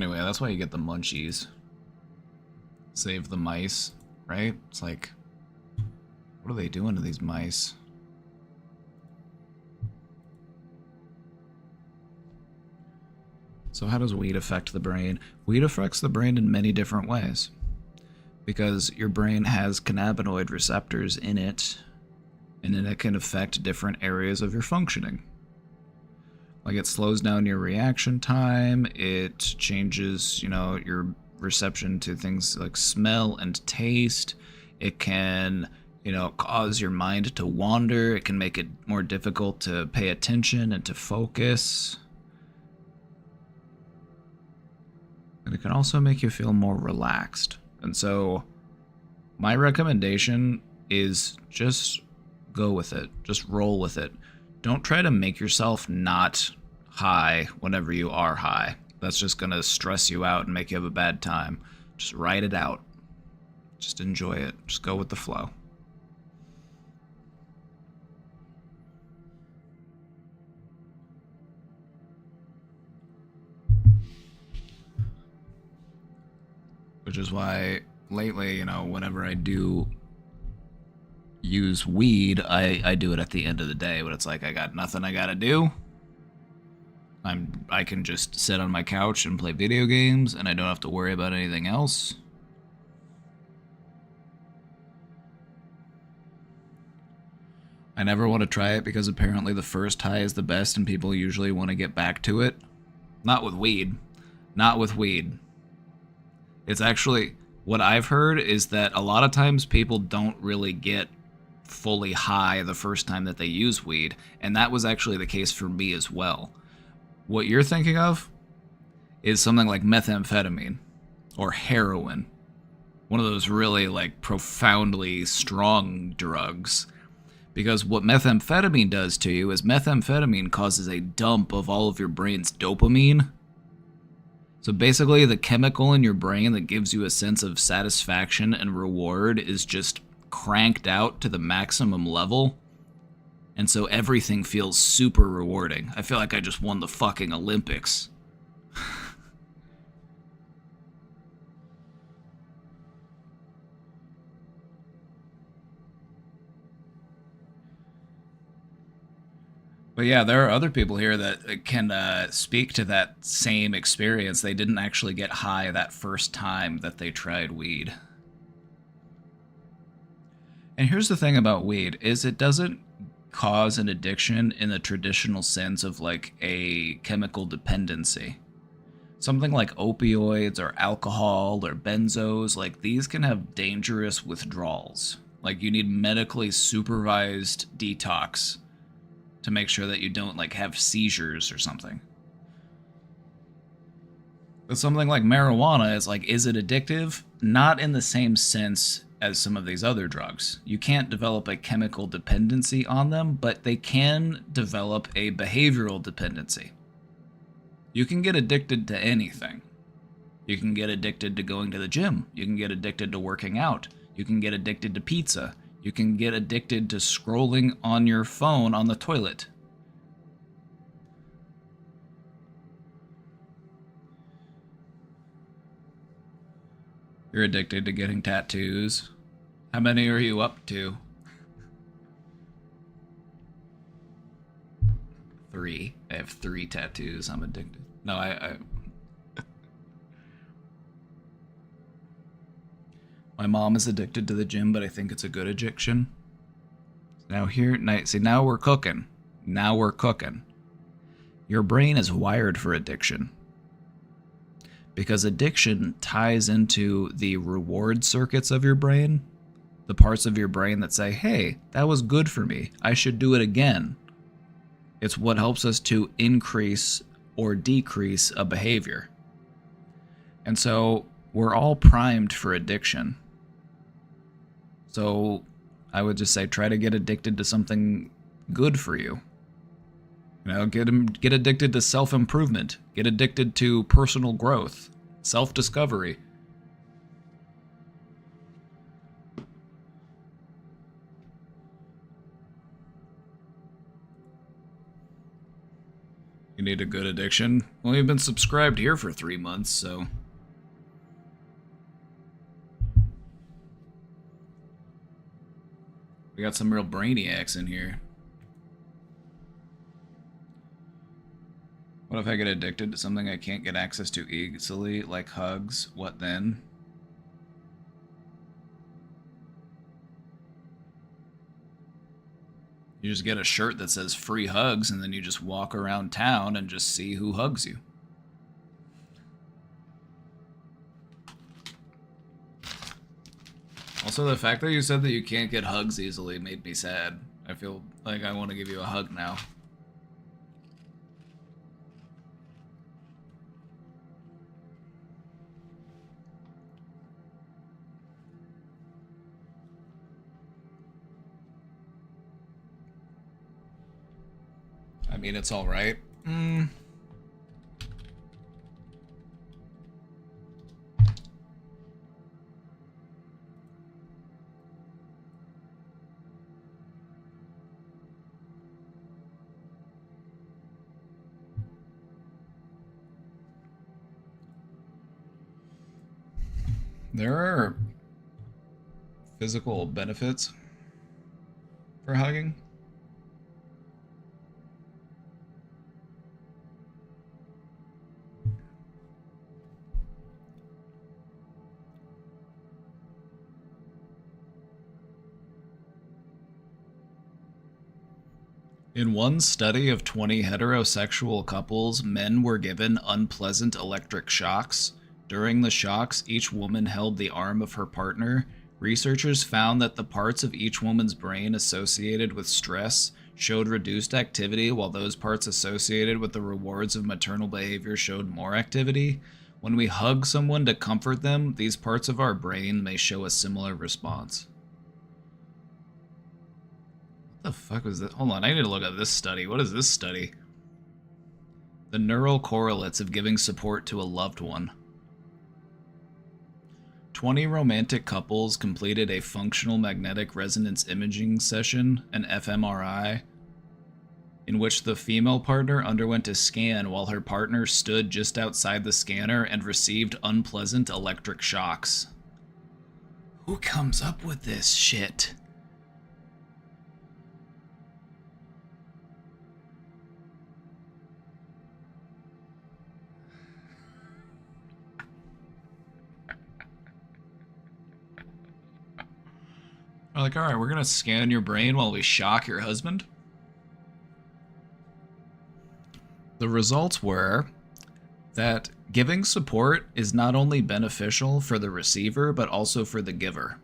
Speaker 1: Anyway, that's why you get the munchies. Save the mice, right? It's like, what are they doing to these mice? So how does weed affect the brain? Weed affects the brain in many different ways. Because your brain has cannabinoid receptors in it, and then it can affect different areas of your functioning. Like it slows down your reaction time, it changes, your reception to things like smell and taste. It can, cause your mind to wander. It can make it more difficult to pay attention and to focus. And it can also make you feel more relaxed. And so my recommendation is just go with it. Just roll with it. Don't try to make yourself not high whenever you are high. That's just going to stress you out and make you have a bad time. Just ride it out. Just enjoy it. Just go with the flow. Which is why lately, whenever I do use weed, I do it at the end of the day when it's like I got nothing I gotta do. I can just sit on my couch and play video games and I don't have to worry about anything else. I never want to try it because apparently the first high is the best and people usually want to get back to it. Not with weed. Not with weed. It's actually, what I've heard is that a lot of times people don't really get fully high the first time that they use weed, and that was actually the case for me as well. What you're thinking of is something like methamphetamine or heroin. One of those really profoundly strong drugs. Because what methamphetamine does to you is methamphetamine causes a dump of all of your brain's dopamine. So basically the chemical in your brain that gives you a sense of satisfaction and reward is just cranked out to the maximum level. And so everything feels super rewarding. I feel like I just won the fucking Olympics. But yeah, there are other people here that can speak to that same experience. They didn't actually get high that first time that they tried weed. And here's the thing about weed, is it doesn't cause an addiction in the traditional sense of a chemical dependency. Something like opioids or alcohol or benzos, these can have dangerous withdrawals. You need medically supervised detox to make sure that you don't have seizures or something. But something like marijuana is it addictive? Not in the same sense as some of these other drugs. You can't develop a chemical dependency on them, but they can develop a behavioral dependency. You can get addicted to anything. You can get addicted to going to the gym. You can get addicted to working out. You can get addicted to pizza. You can get addicted to scrolling on your phone on the toilet. You're addicted to getting tattoos. How many are you up to? 3. I have 3 tattoos. I'm addicted. No, I My mom is addicted to the gym, but I think it's a good addiction. Now now we're cooking. Now we're cooking. Your brain is wired for addiction. Because addiction ties into the reward circuits of your brain. The parts of your brain that say, hey, that was good for me. I should do it again. It's what helps us to increase or decrease a behavior. And so we're all primed for addiction. So I would just say try to get addicted to something good for you. Get addicted to self-improvement. Get addicted to personal growth, self-discovery. You need a good addiction? Well, you've been subscribed here for 3 months, so... We got some real brainiacs in here. What if I get addicted to something I can't get access to easily, like hugs? What then? You just get a shirt that says free hugs, and then you just walk around town and just see who hugs you. Also, the fact that you said that you can't get hugs easily made me sad. I feel like I want to give you a hug now. I mean, it's alright. There are physical benefits for hugging. In one study of 20 heterosexual couples, men were given unpleasant electric shocks. During the shocks, each woman held the arm of her partner. Researchers found that the parts of each woman's brain associated with stress showed reduced activity, while those parts associated with the rewards of maternal behavior showed more activity. When we hug someone to comfort them, these parts of our brain may show a similar response. What the fuck was that? Hold on, I need to look at this study. What is this study? The neural correlates of giving support to a loved one. 20 romantic couples completed a functional magnetic resonance imaging session, an fMRI, in which the female partner underwent a scan while her partner stood just outside the scanner and received unpleasant electric shocks. Who comes up with this shit? They're like, alright, we're gonna scan your brain while we shock your husband. The results were that giving support is not only beneficial for the receiver, but also for the giver.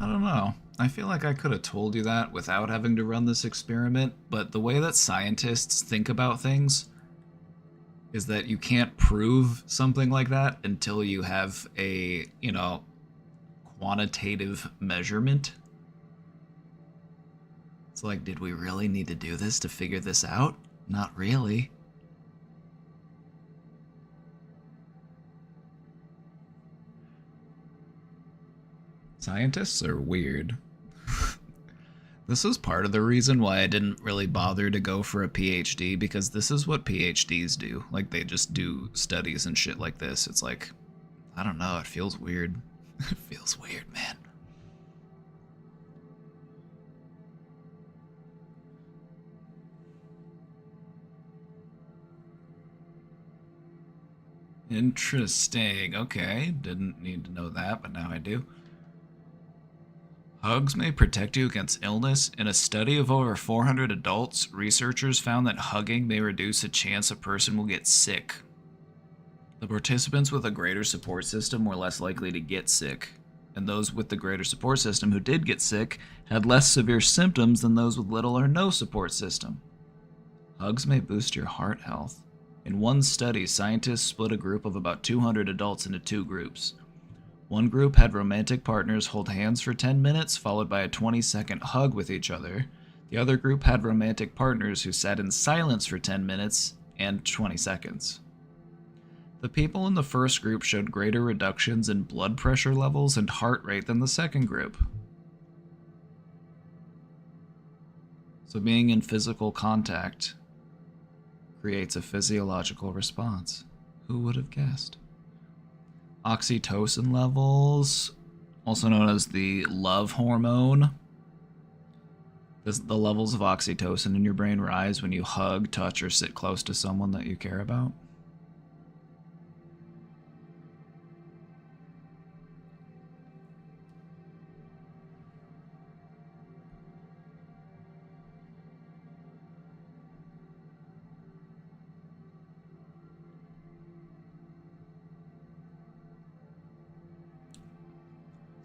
Speaker 1: I don't know. I feel like I could have told you that without having to run this experiment, but the way that scientists think about things is that you can't prove something like that until you have a, quantitative measurement. It's like, did we really need to do this to figure this out? Not really. Scientists are weird. This is part of the reason why I didn't really bother to go for a PhD, because this is what PhDs do. Like, they just do studies and shit like this. It's like, I don't know, it feels weird. It feels weird, man. Interesting. Okay, didn't need to know that, but now I do. Hugs may protect you against illness. In a study of over 400 adults, researchers found that hugging may reduce a chance a person will get sick. The participants with a greater support system were less likely to get sick, and those with the greater support system who did get sick had less severe symptoms than those with little or no support system. Hugs may boost your heart health. In one study, scientists split a group of about 200 adults into two groups. One group had romantic partners hold hands for 10 minutes, followed by a 20-second hug with each other. The other group had romantic partners who sat in silence for 10 minutes and 20 seconds. The people in the first group showed greater reductions in blood pressure levels and heart rate than the second group. So being in physical contact creates a physiological response. Who would have guessed? Oxytocin levels, also known as the love hormone. The levels of oxytocin in your brain rise when you hug, touch, or sit close to someone that you care about.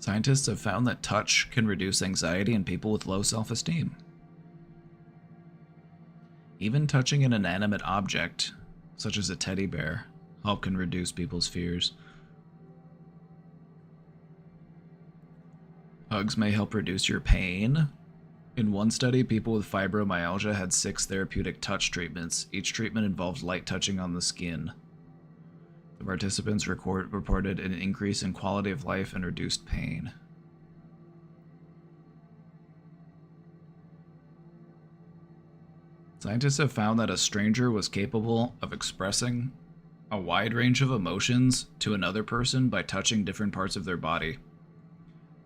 Speaker 1: Scientists have found that touch can reduce anxiety in people with low self-esteem. Even touching an inanimate object, such as a teddy bear, can reduce people's fears. Hugs may help reduce your pain. In one study, people with fibromyalgia had 6 therapeutic touch treatments. Each treatment involved light touching on the skin. The participants reported an increase in quality of life and reduced pain. Scientists have found that a stranger was capable of expressing a wide range of emotions to another person by touching different parts of their body.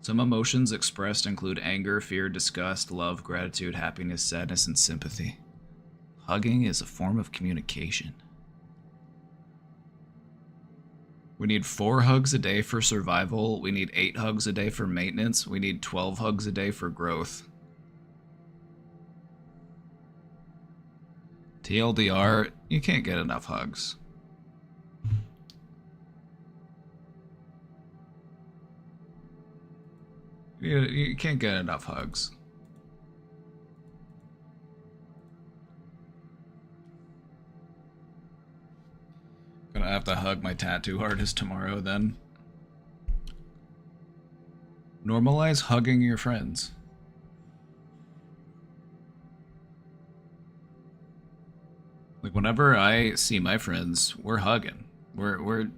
Speaker 1: Some emotions expressed include anger, fear, disgust, love, gratitude, happiness, sadness, and sympathy. Hugging is a form of communication. We need 4 hugs a day for survival. We need 8 hugs a day for maintenance. We need 12 hugs a day for growth. TLDR, you can't get enough hugs. You can't get enough hugs. Gonna have to hug my tattoo artist tomorrow then. Normalize hugging your friends. Like whenever I see my friends, we're hugging. We're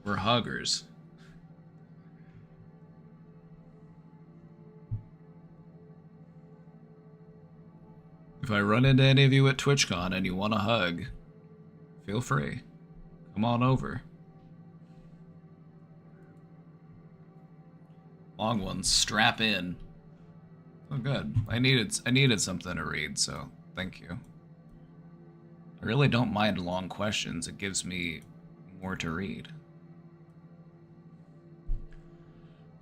Speaker 1: huggers. If I run into any of you at TwitchCon and you want a hug, feel free. Come on over. Long ones, strap in. Oh good. I needed something to read, so thank you. I really don't mind long questions. It gives me more to read.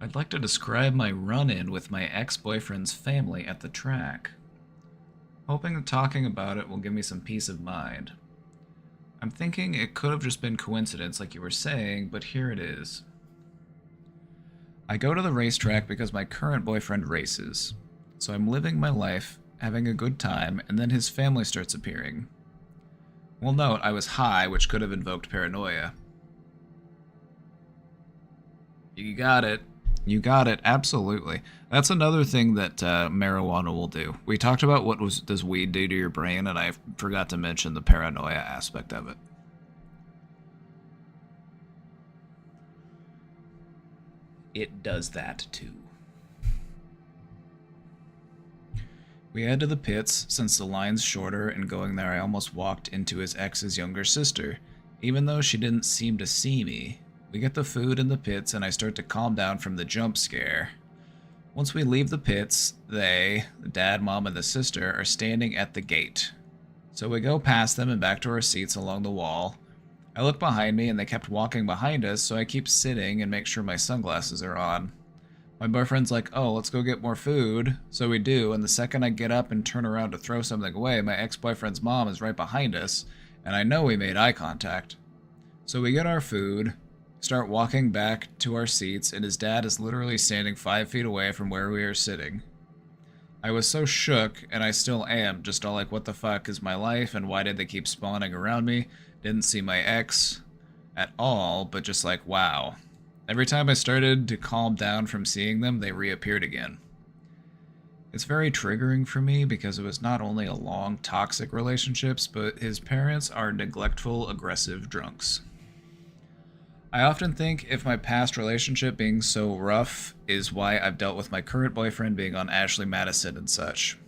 Speaker 1: I'd like to describe my run-in with my ex-boyfriend's family at the track. Hoping that talking about it will give me some peace of mind. I'm thinking it could have just been coincidence like you were saying, but here it is. I go to the racetrack because my current boyfriend races. So I'm living my life, having a good time, and then his family starts appearing. Well, note, I was high, which could have invoked paranoia. You got it. You got it, absolutely. That's another thing that marijuana will do. We talked about what does weed do to your brain, and I forgot to mention the paranoia aspect of it. It does that too. We head to the pits, since the line's shorter, and going there I almost walked into his ex's younger sister, even though she didn't seem to see me. We get the food in the pits, and I start to calm down from the jump scare. Once we leave the pits, they, the dad, mom, and the sister, are standing at the gate. So we go past them and back to our seats along the wall. I look behind me, and they kept walking behind us, so I keep sitting and make sure my sunglasses are on. My boyfriend's like, oh, let's go get more food. So we do, and the second I get up and turn around to throw something away, my ex-boyfriend's mom is right behind us, and I know we made eye contact. So we get our food, start walking back to our seats, and his dad is literally standing 5 feet away from where we are sitting. I was so shook, and I still am, just all like, what the fuck is my life, and why did they keep spawning around me? Didn't see my ex at all, but just like, wow. Every time I started to calm down from seeing them, they reappeared again. It's very triggering for me because it was not only a long, toxic relationships, but his parents are neglectful, aggressive drunks. I often think if my past relationship being so rough is why I've dealt with my current boyfriend being on Ashley Madison and such.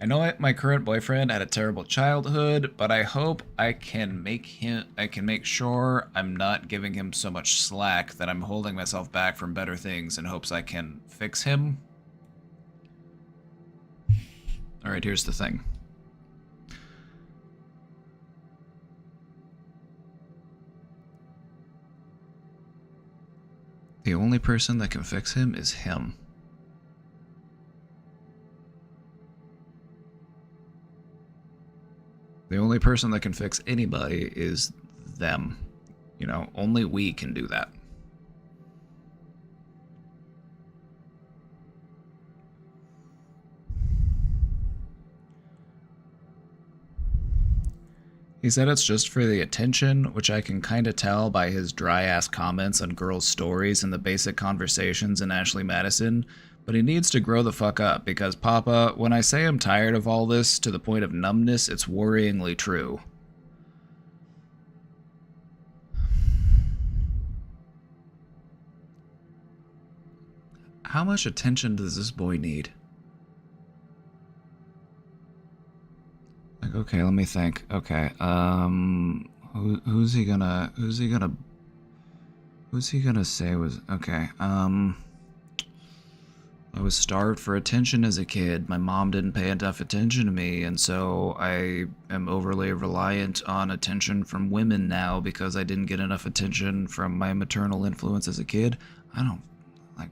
Speaker 1: I know my current boyfriend had a terrible childhood, but I hope I can make sure I'm not giving him so much slack that I'm holding myself back from better things in hopes I can fix him. Alright, here's the thing. The only person that can fix him is him. The only person that can fix anybody is them. You know, only we can do that. He said it's just for the attention, which I can kinda tell by his dry-ass comments on girls' stories and the basic conversations in Ashley Madison, but he needs to grow the fuck up, because Papa, when I say I'm tired of all this to the point of numbness, it's worryingly true. How much attention does this boy need? Like, okay, let me think. Okay, who's he gonna say was, okay, I was starved for attention as a kid. My mom didn't pay enough attention to me, and so I am overly reliant on attention from women now because I didn't get enough attention from my maternal influence as a kid. I don't, like...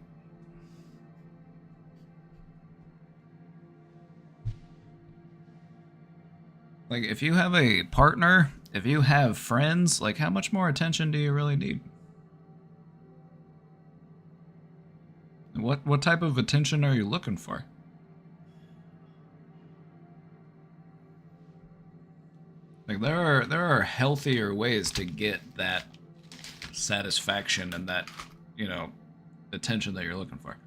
Speaker 1: Like, if you have a partner, if you have friends, like, how much more attention do you really need? What type of attention are you looking for? Like, there are healthier ways to get that satisfaction and that, you know, attention that you're looking for.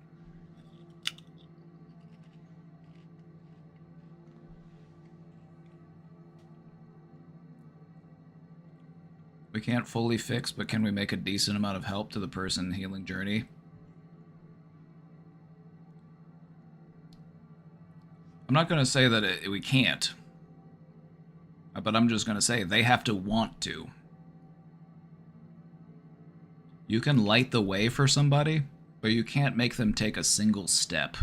Speaker 1: We can't fully fix, but can we make a decent amount of help to the person healing journey? I'm not going to say that we can't, but I'm just going to say they have to want to. You can light the way for somebody, but you can't make them take a single step.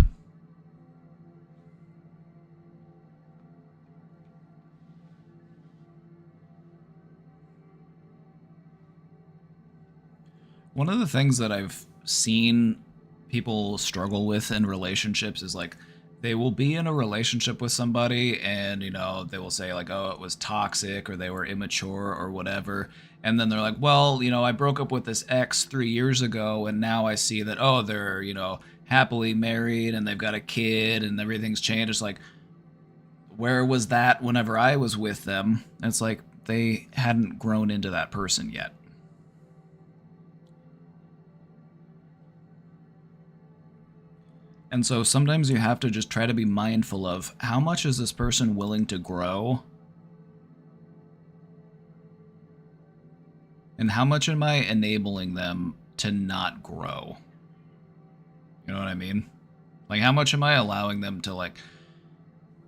Speaker 1: One of the things that I've seen people struggle with in relationships is, like, they will be in a relationship with somebody and, you know, they will say, like, oh, it was toxic or they were immature or whatever. And then they're like, well, you know, I broke up with this ex 3 years ago and now I see that, oh, they're, you know, happily married and they've got a kid and everything's changed. It's like, where was that whenever I was with them? And it's like they hadn't grown into that person yet. And so sometimes you have to just try to be mindful of how much is this person willing to grow? And how much am I enabling them to not grow? You know what I mean? Like, how much am I allowing them to, like...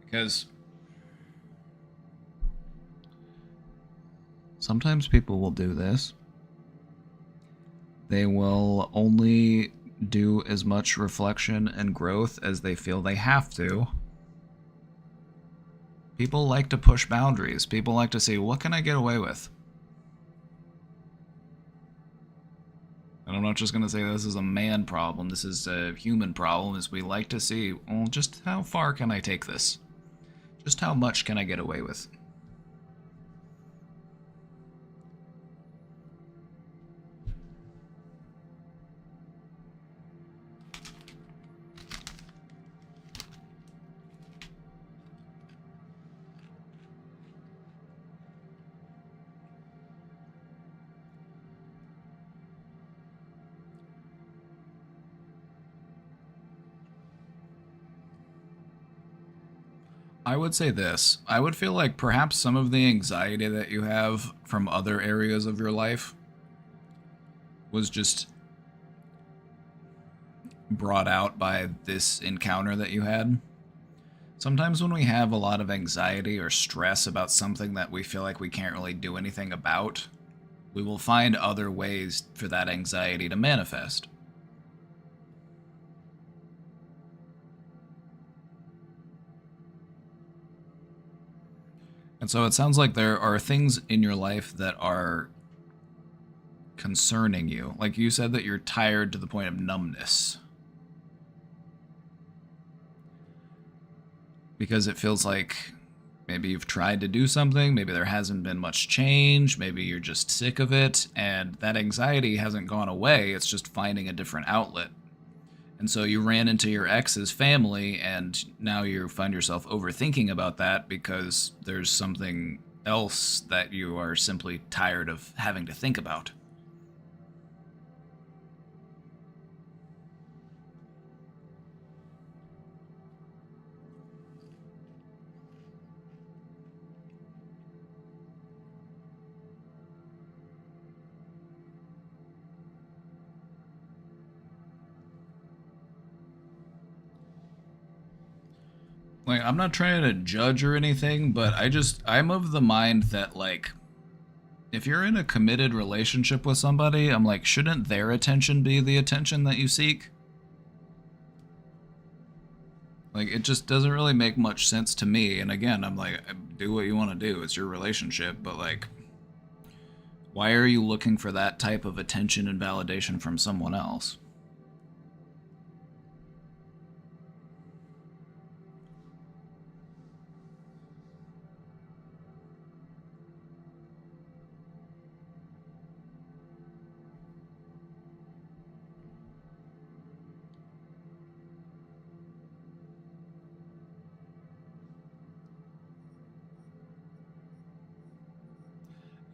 Speaker 1: Because sometimes people will do this. They will only do as much reflection and growth as they feel they have to. People like to push boundaries. People like to see, what can I get away with? And I'm not just going to say this is a man problem, this is a human problem, is we like to see, well, just how far can I take this? Just how much can I get away with? I would say this. I would feel like perhaps some of the anxiety that you have from other areas of your life was just brought out by this encounter that you had. Sometimes when we have a lot of anxiety or stress about something that we feel like we can't really do anything about, we will find other ways for that anxiety to manifest. And so it sounds like there are things in your life that are concerning you. Like you said that you're tired to the point of numbness. Because it feels like maybe you've tried to do something, maybe there hasn't been much change, maybe you're just sick of it, and that anxiety hasn't gone away, it's just finding a different outlet. And so you ran into your ex's family, and now you find yourself overthinking about that because there's something else that you are simply tired of having to think about. Like, I'm not trying to judge or anything, but I'm of the mind that, like, if you're in a committed relationship with somebody, I'm like, shouldn't their attention be the attention that you seek? Like, it just doesn't really make much sense to me. And again, I'm like, do what you want to do. It's your relationship. But, like, why are you looking for that type of attention and validation from someone else?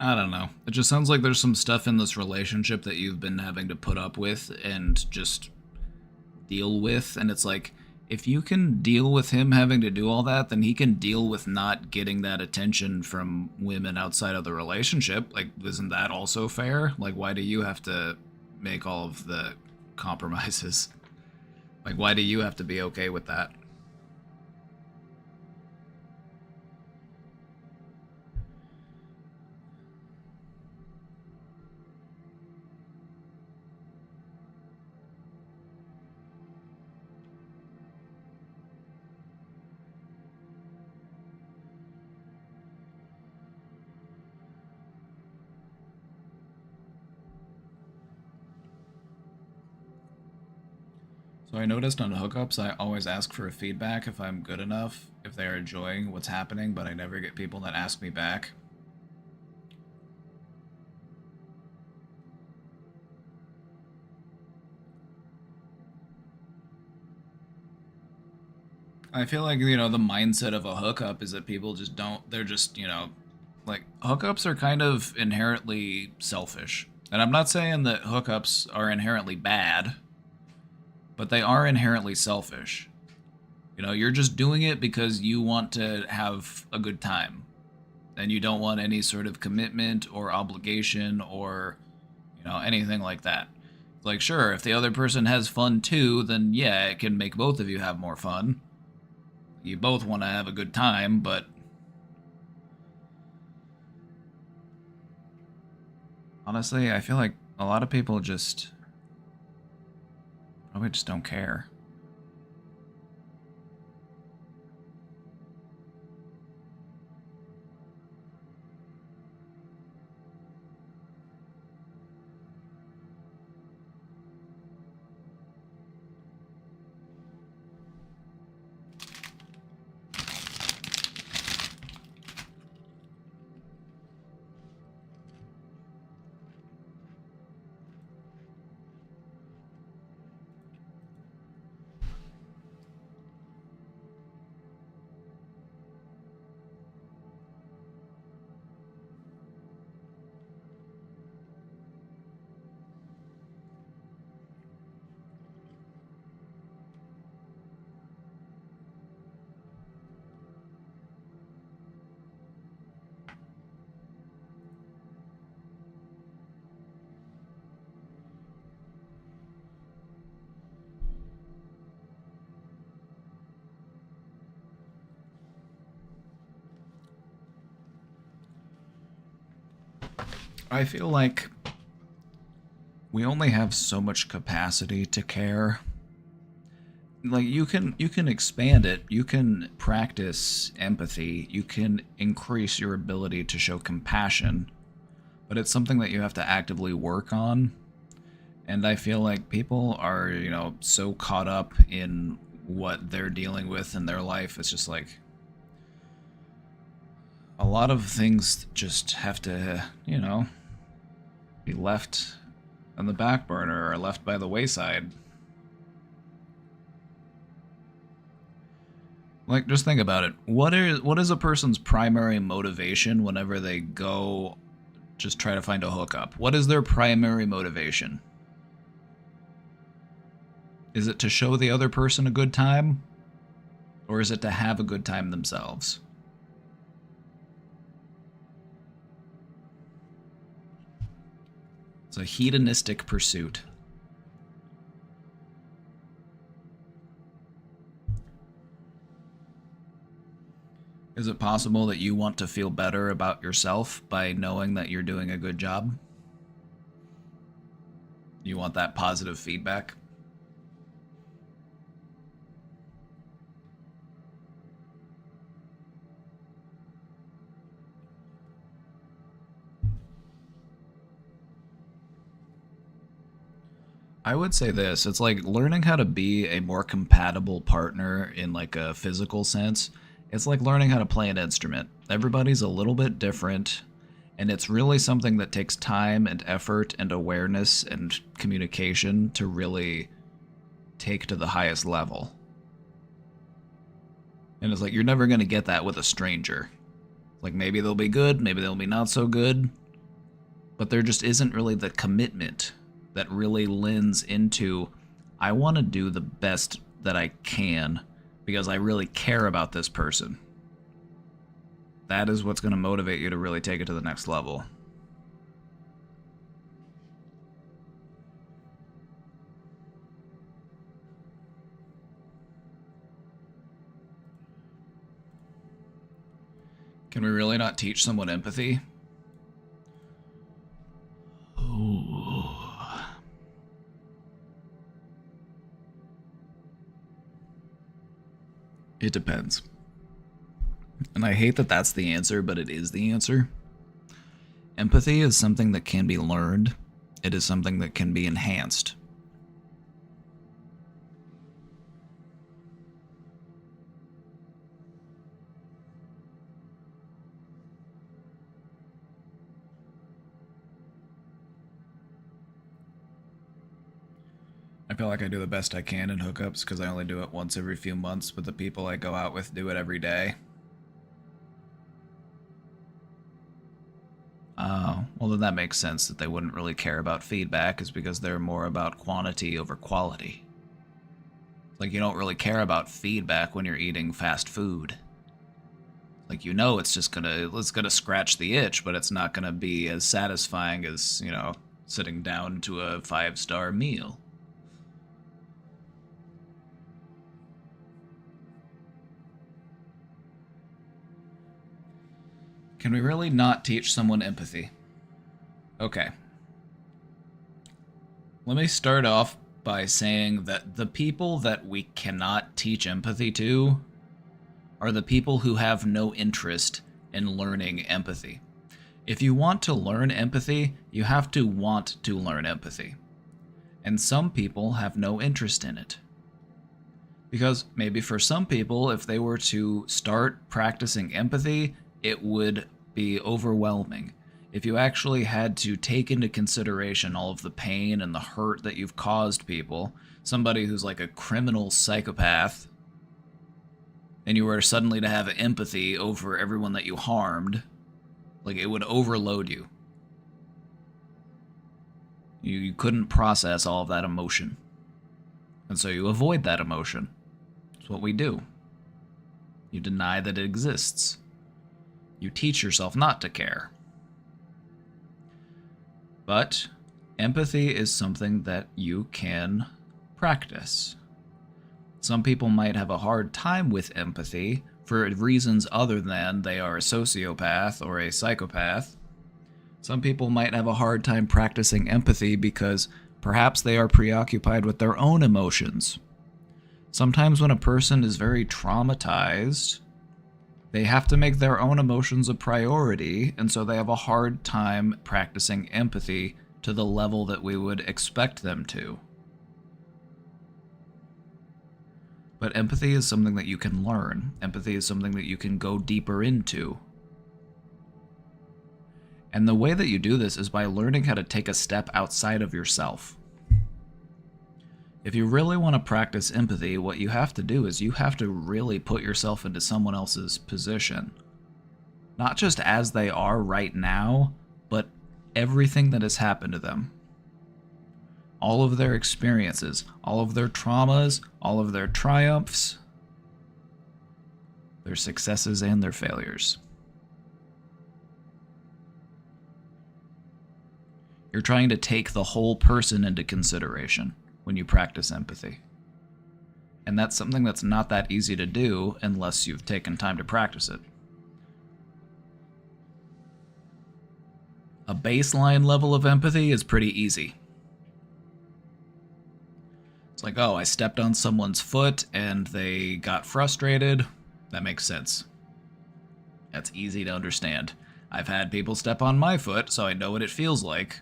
Speaker 1: I don't know. It just sounds like there's some stuff in this relationship that you've been having to put up with and just deal with. And it's like, if you can deal with him having to do all that, then he can deal with not getting that attention from women outside of the relationship. Like, isn't that also fair? Like, why do you have to make all of the compromises? Like, why do you have to be okay with that? So I noticed on hookups, I always ask for a feedback if I'm good enough, if they're enjoying what's happening, but I never get people that ask me back. I feel like, the mindset of a hookup is that people just don't, they're just, like, hookups are kind of inherently selfish. And I'm not saying that hookups are inherently bad, but they are inherently selfish. You're just doing it because you want to have a good time. And you don't want any sort of commitment or obligation or, anything like that. Like, sure, if the other person has fun too, then yeah, it can make both of you have more fun. You both want to have a good time, but honestly, I feel like a lot of people just probably just don't care. I feel like we only have so much capacity to care. Like you can expand it, you can practice empathy, you can increase your ability to show compassion, but it's something that you have to actively work on. And I feel like people are, so caught up in what they're dealing with in their life. It's just like a lot of things just have to, be left on the back burner or left by the wayside. Like, just think about it. What is a person's primary motivation whenever they go just try to find a hookup? What is their primary motivation? Is it to show the other person a good time? Or is it to have a good time themselves? It's a hedonistic pursuit. Is it possible that you want to feel better about yourself by knowing that you're doing a good job? You want that positive feedback? I would say this, it's like learning how to be a more compatible partner in like a physical sense. It's like learning how to play an instrument. Everybody's a little bit different, and it's really something that takes time and effort and awareness and communication to really take to the highest level. And it's like you're never going to get that with a stranger. Like maybe they'll be good, maybe they'll be not so good, but there just isn't really the commitment that really lends into, I want to do the best that I can because I really care about this person. That is what's going to motivate you to really take it to the next level. Can we really not teach someone empathy? It depends. And I hate that that's the answer, but it is the answer. Empathy is something that can be learned. It is something that can be enhanced. I feel like I do the best I can in hookups because I only do it once every few months, but the people I go out with do it every day. Oh, well then that makes sense that they wouldn't really care about feedback, is because they're more about quantity over quality. Like you don't really care about feedback when you're eating fast food. Like it's gonna scratch the itch, but it's not gonna be as satisfying as, sitting down to a 5-star meal. Can we really not teach someone empathy? Okay. Let me start off by saying that the people that we cannot teach empathy to are the people who have no interest in learning empathy. If you want to learn empathy, you have to want to learn empathy. And some people have no interest in it. Because maybe for some people, if they were to start practicing empathy, it would be overwhelming. If you actually had to take into consideration all of the pain and the hurt that you've caused people, somebody who's like a criminal psychopath, and you were suddenly to have empathy over everyone that you harmed, like it would overload you. You couldn't process all of that emotion. And so you avoid that emotion. It's what we do. You deny that it exists. You teach yourself not to care. But empathy is something that you can practice. Some people might have a hard time with empathy for reasons other than they are a sociopath or a psychopath. Some people might have a hard time practicing empathy because perhaps they are preoccupied with their own emotions. Sometimes when a person is very traumatized, they have to make their own emotions a priority, and so they have a hard time practicing empathy to the level that we would expect them to. But empathy is something that you can learn. Empathy is something that you can go deeper into. And the way that you do this is by learning how to take a step outside of yourself. If you really want to practice empathy, what you have to do is you have to really put yourself into someone else's position. Not just as they are right now, but everything that has happened to them. All of their experiences, all of their traumas, all of their triumphs, their successes and their failures. You're trying to take the whole person into consideration when you practice empathy. And that's something that's not that easy to do unless you've taken time to practice it. A baseline level of empathy is pretty easy. It's like, oh, I stepped on someone's foot and they got frustrated. That makes sense. That's easy to understand. I've had people step on my foot, so I know what it feels like.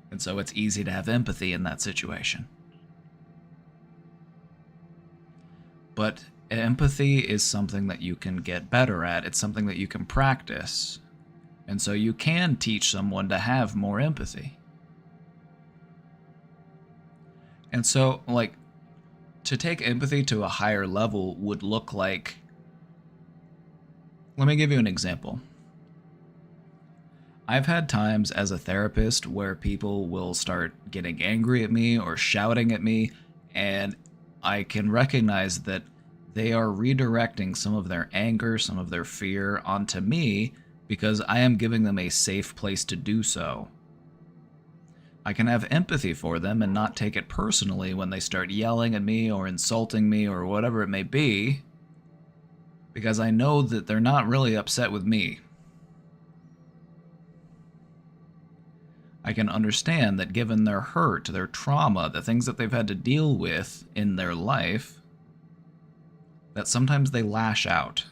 Speaker 1: And so it's easy to have empathy in that situation. But empathy is something that you can get better at. It's something that you can practice. And so you can teach someone to have more empathy. And so, like, to take empathy to a higher level would look like... Let me give you an example. I've had times as a therapist where people will start getting angry at me or shouting at me, and I can recognize that they are redirecting some of their anger, some of their fear onto me because I am giving them a safe place to do so. I can have empathy for them and not take it personally when they start yelling at me or insulting me or whatever it may be, because I know that they're not really upset with me. I can understand that given their hurt, their trauma, the things that they've had to deal with in their life, that sometimes they lash out.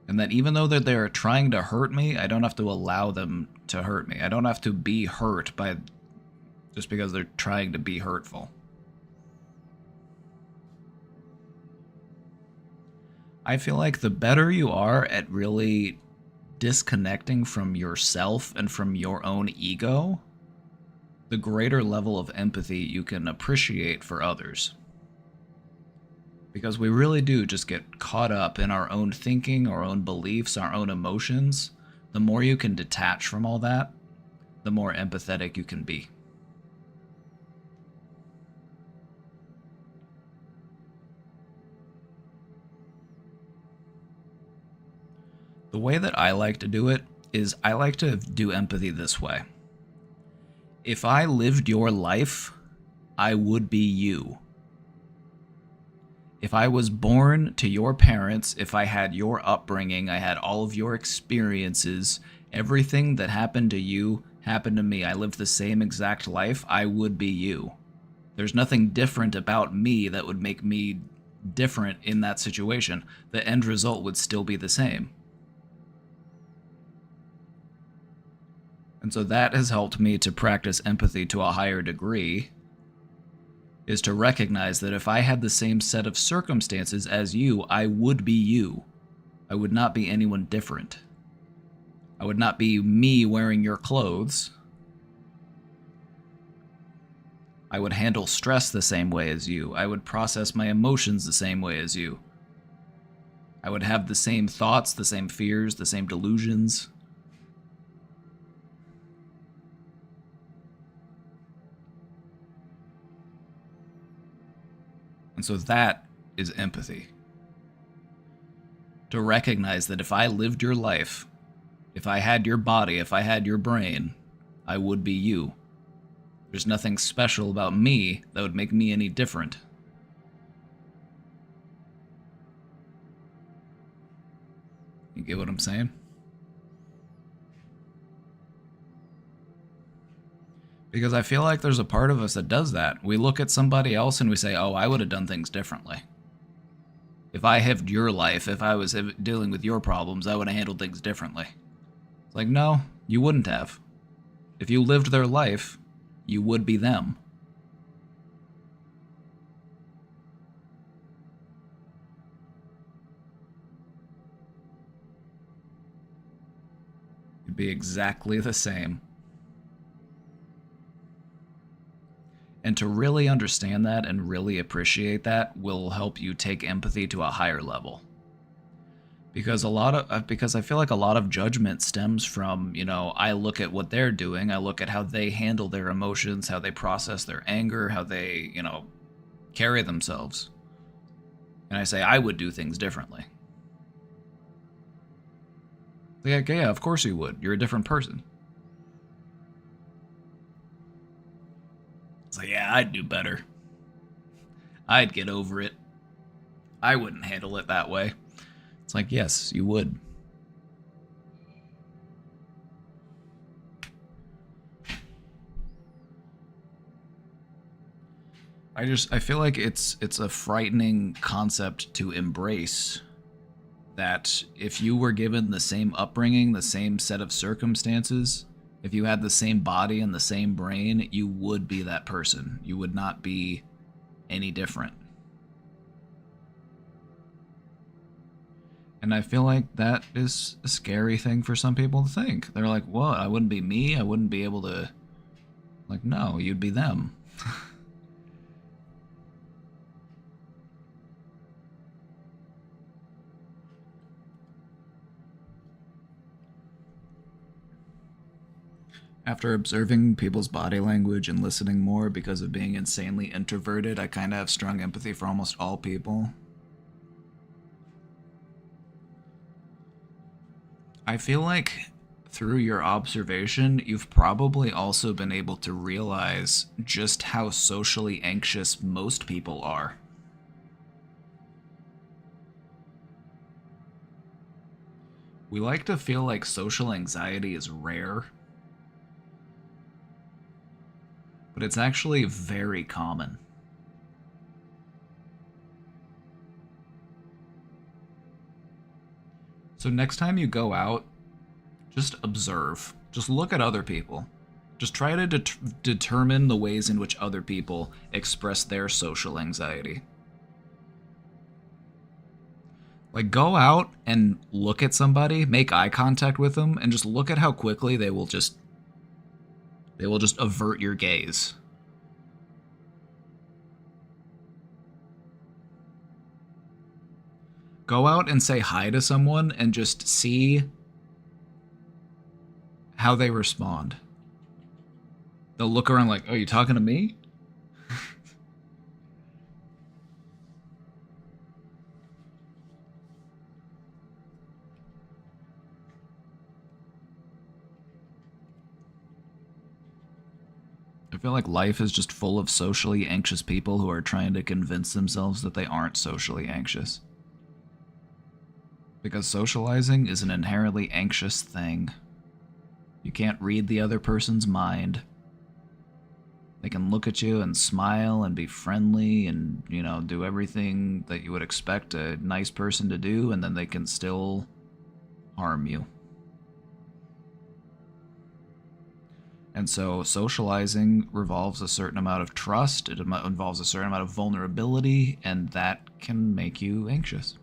Speaker 1: And that even though that they're trying to hurt me, I don't have to allow them to hurt me. I don't have to be hurt by just because they're trying to be hurtful. I feel like the better you are at really disconnecting from yourself and from your own ego, the greater level of empathy you can appreciate for others. Because we really do just get caught up in our own thinking, our own beliefs, our own emotions. The more you can detach from all that, the more empathetic you can be. The way that I like to do it is I like to do empathy this way. If I lived your life, I would be you. If I was born to your parents, if I had your upbringing, I had all of your experiences, everything that happened to you happened to me, I lived the same exact life, I would be you. There's nothing different about me that would make me different in that situation. The end result would still be the same. And so that has helped me to practice empathy to a higher degree, is to recognize that if I had the same set of circumstances as you, I would be you. I would not be anyone different. I would not be me wearing your clothes. I would handle stress the same way as you. I would process my emotions the same way as you. I would have the same thoughts, the same fears, the same delusions. And so that is empathy. To recognize that if I lived your life, if I had your body, if I had your brain, I would be you. There's nothing special about me that would make me any different. get what I'm saying? Because I feel like there's a part of us that does that. We look at somebody else and we say, oh, I would have done things differently. If I had your life, if I was dealing with your problems, I would have handled things differently. It's like, no, you wouldn't have. If you lived their life, you would be them. You'd be exactly the same. And to really understand that and really appreciate that will help you take empathy to a higher level. Because I feel like a lot of judgment stems from, I look at what they're doing, I look at how they handle their emotions, how they process their anger, how they, carry themselves. And I say, I would do things differently. Like, yeah, of course you would. You're a different person. It's like, yeah, I'd do better. I'd get over it. I wouldn't handle it that way. It's like, yes, you would. I feel like it's a frightening concept to embrace, that if you were given the same upbringing, the same set of circumstances, if you had the same body and the same brain, you would be that person. You would not be any different. And I feel like that is a scary thing for some people to think. They're like, well, I wouldn't be me. I wouldn't be able to... Like, no, you'd be them. After observing people's body language and listening more because of being insanely introverted, I kind of have strong empathy for almost all people. I feel like through your observation, you've probably also been able to realize just how socially anxious most people are. We like to feel like social anxiety is rare, but it's actually very common. So next time you go out, just observe. Just look at other people. Just try to determine the ways in which other people express their social anxiety. Like, go out and look at somebody, make eye contact with them, and just look at how quickly they will just avert your gaze. Go out and say hi to someone and just see how they respond. They'll look around like, oh, you talking to me? I feel like life is just full of socially anxious people who are trying to convince themselves that they aren't socially anxious. Because socializing is an inherently anxious thing. You can't read the other person's mind. They can look at you and smile and be friendly and, do everything that you would expect a nice person to do, and then they can still harm you. And so socializing revolves a certain amount of trust, it involves a certain amount of vulnerability, and that can make you anxious.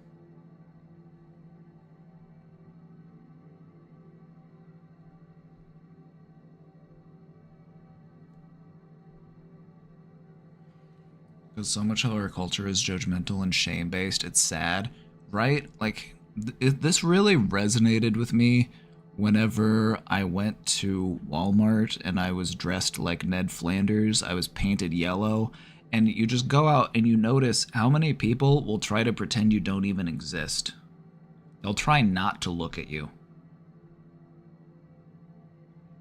Speaker 1: Because so much of our culture is judgmental and shame-based, it's sad, right? Like, this really resonated with me whenever I went to Walmart and I was dressed like Ned Flanders. I was painted yellow, and you just go out and you notice how many people will try to pretend you don't even exist. They'll try not to look at you.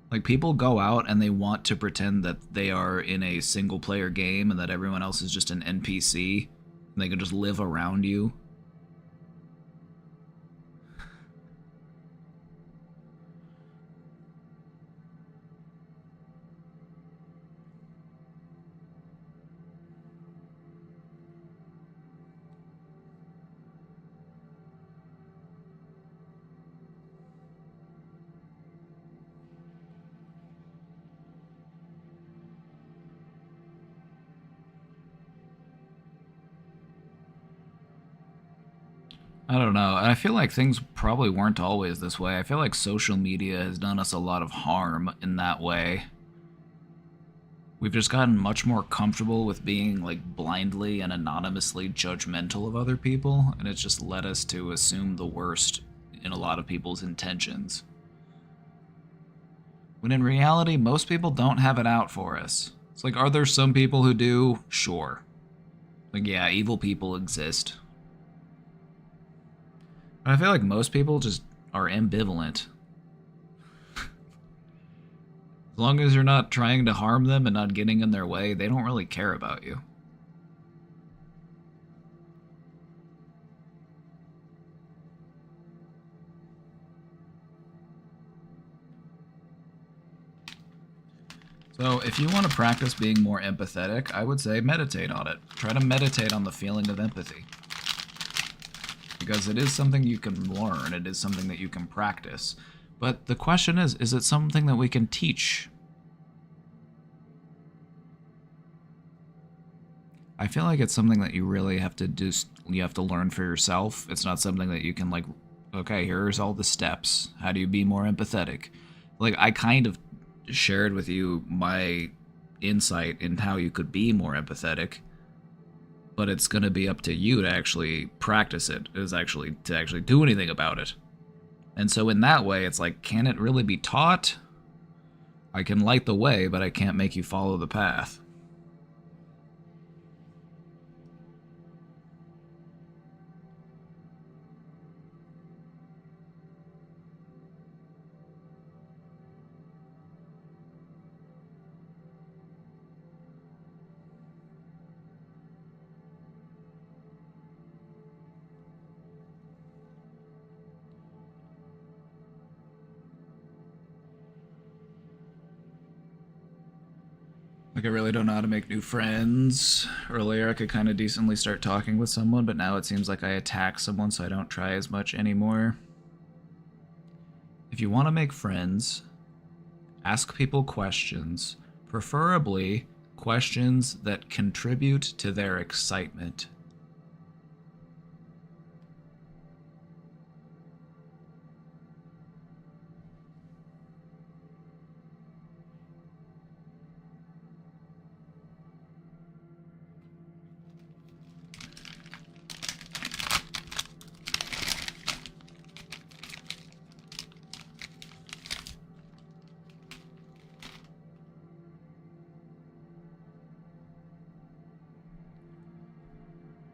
Speaker 1: Like, people go out and they want to pretend that they are in a single-player game and that everyone else is just an NPC, and they can just live around you. I don't know. I feel like things probably weren't always this way. I feel like social media has done us a lot of harm in that way. We've just gotten much more comfortable with being like blindly and anonymously judgmental of other people, and it's just led us to assume the worst in a lot of people's intentions. When in reality, most people don't have it out for us. It's like, are there some people who do? Sure. Like, yeah, evil people exist. But I feel like most people just are ambivalent. As long as you're not trying to harm them and not getting in their way, they don't really care about you. So if you want to practice being more empathetic, I would say meditate on it. Try to meditate on the feeling of empathy. Because it is something you can learn, it is something that you can practice. But the question is it something that we can teach? I feel like it's something that you really have to do, you have to learn for yourself. It's not something that you can like, okay, here's all the steps. How do you be more empathetic? Like, I kind of shared with you my insight in how you could be more empathetic, but it's going to be up to you to actually practice it, to actually do anything about it. And so in that way, it's like, can it really be taught? I can light the way, but I can't make you follow the path. Like, I really don't know how to make new friends. Earlier, I could kind of decently start talking with someone, but now it seems like I attack someone, so I don't try as much anymore. If you want to make friends, ask people questions, preferably questions that contribute to their excitement.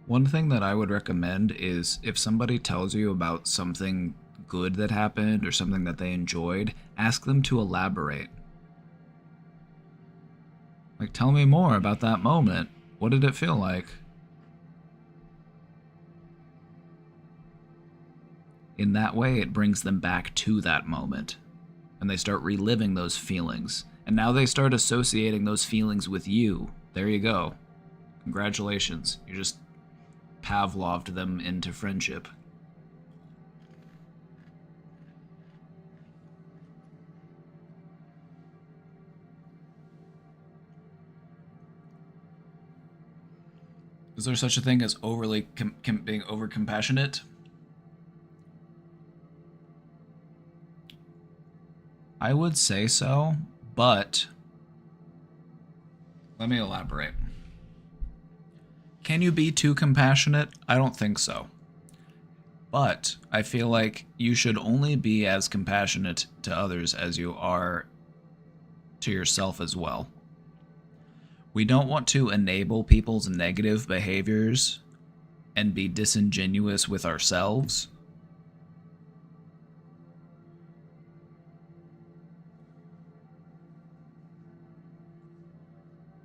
Speaker 1: One thing that I would recommend is if somebody tells you about something good that happened or something that they enjoyed, ask them to elaborate. Like, tell me more about that moment. What did it feel like? In that way, it brings them back to that moment, and they start reliving those feelings. And now they start associating those feelings with you. There you go. Congratulations. You just Pavloved them into friendship. Is there such a thing as overly being over compassionate? I would say so, but let me elaborate. Can you be too compassionate? I don't think so. But I feel like you should only be as compassionate to others as you are to yourself as well. We don't want to enable people's negative behaviors and be disingenuous with ourselves.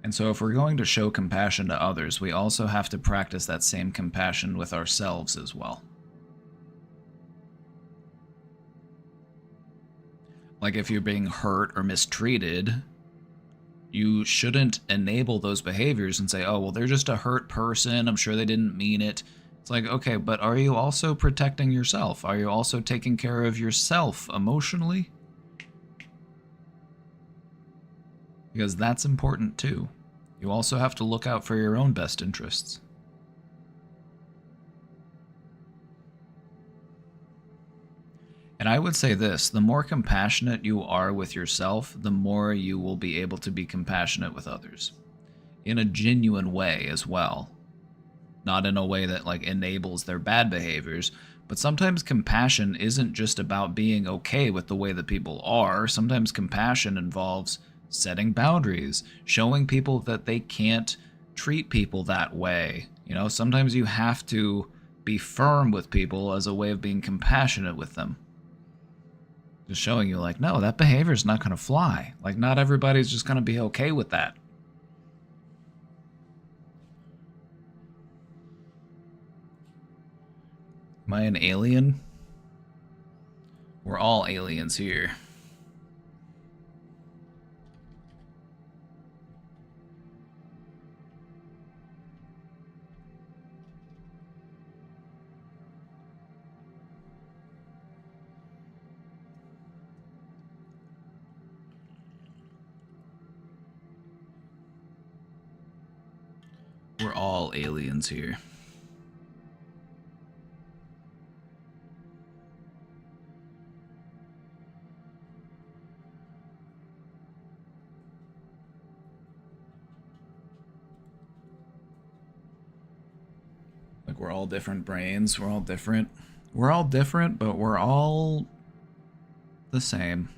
Speaker 1: And so if we're going to show compassion to others, we also have to practice that same compassion with ourselves as well. Like if you're being hurt or mistreated, you shouldn't enable those behaviors and say, oh, well, they're just a hurt person. I'm sure they didn't mean it. It's like, okay, but are you also protecting yourself? Are you also taking care of yourself emotionally? Because that's important too. You also have to look out for your own best interests. And I would say this, the more compassionate you are with yourself, the more you will be able to be compassionate with others. In a genuine way as well. Not in a way that like enables their bad behaviors, but sometimes compassion isn't just about being okay with the way that people are. Sometimes compassion involves setting boundaries, showing people that they can't treat people that way. You know, sometimes you have to be firm with people as a way of being compassionate with them. Just showing you like, no, that behavior is not going to fly. Like, not everybody's just going to be okay with that. Am I an alien? We're all aliens here. We're all aliens here. Like, we're all different brains. We're all different. We're all different, but we're all the same.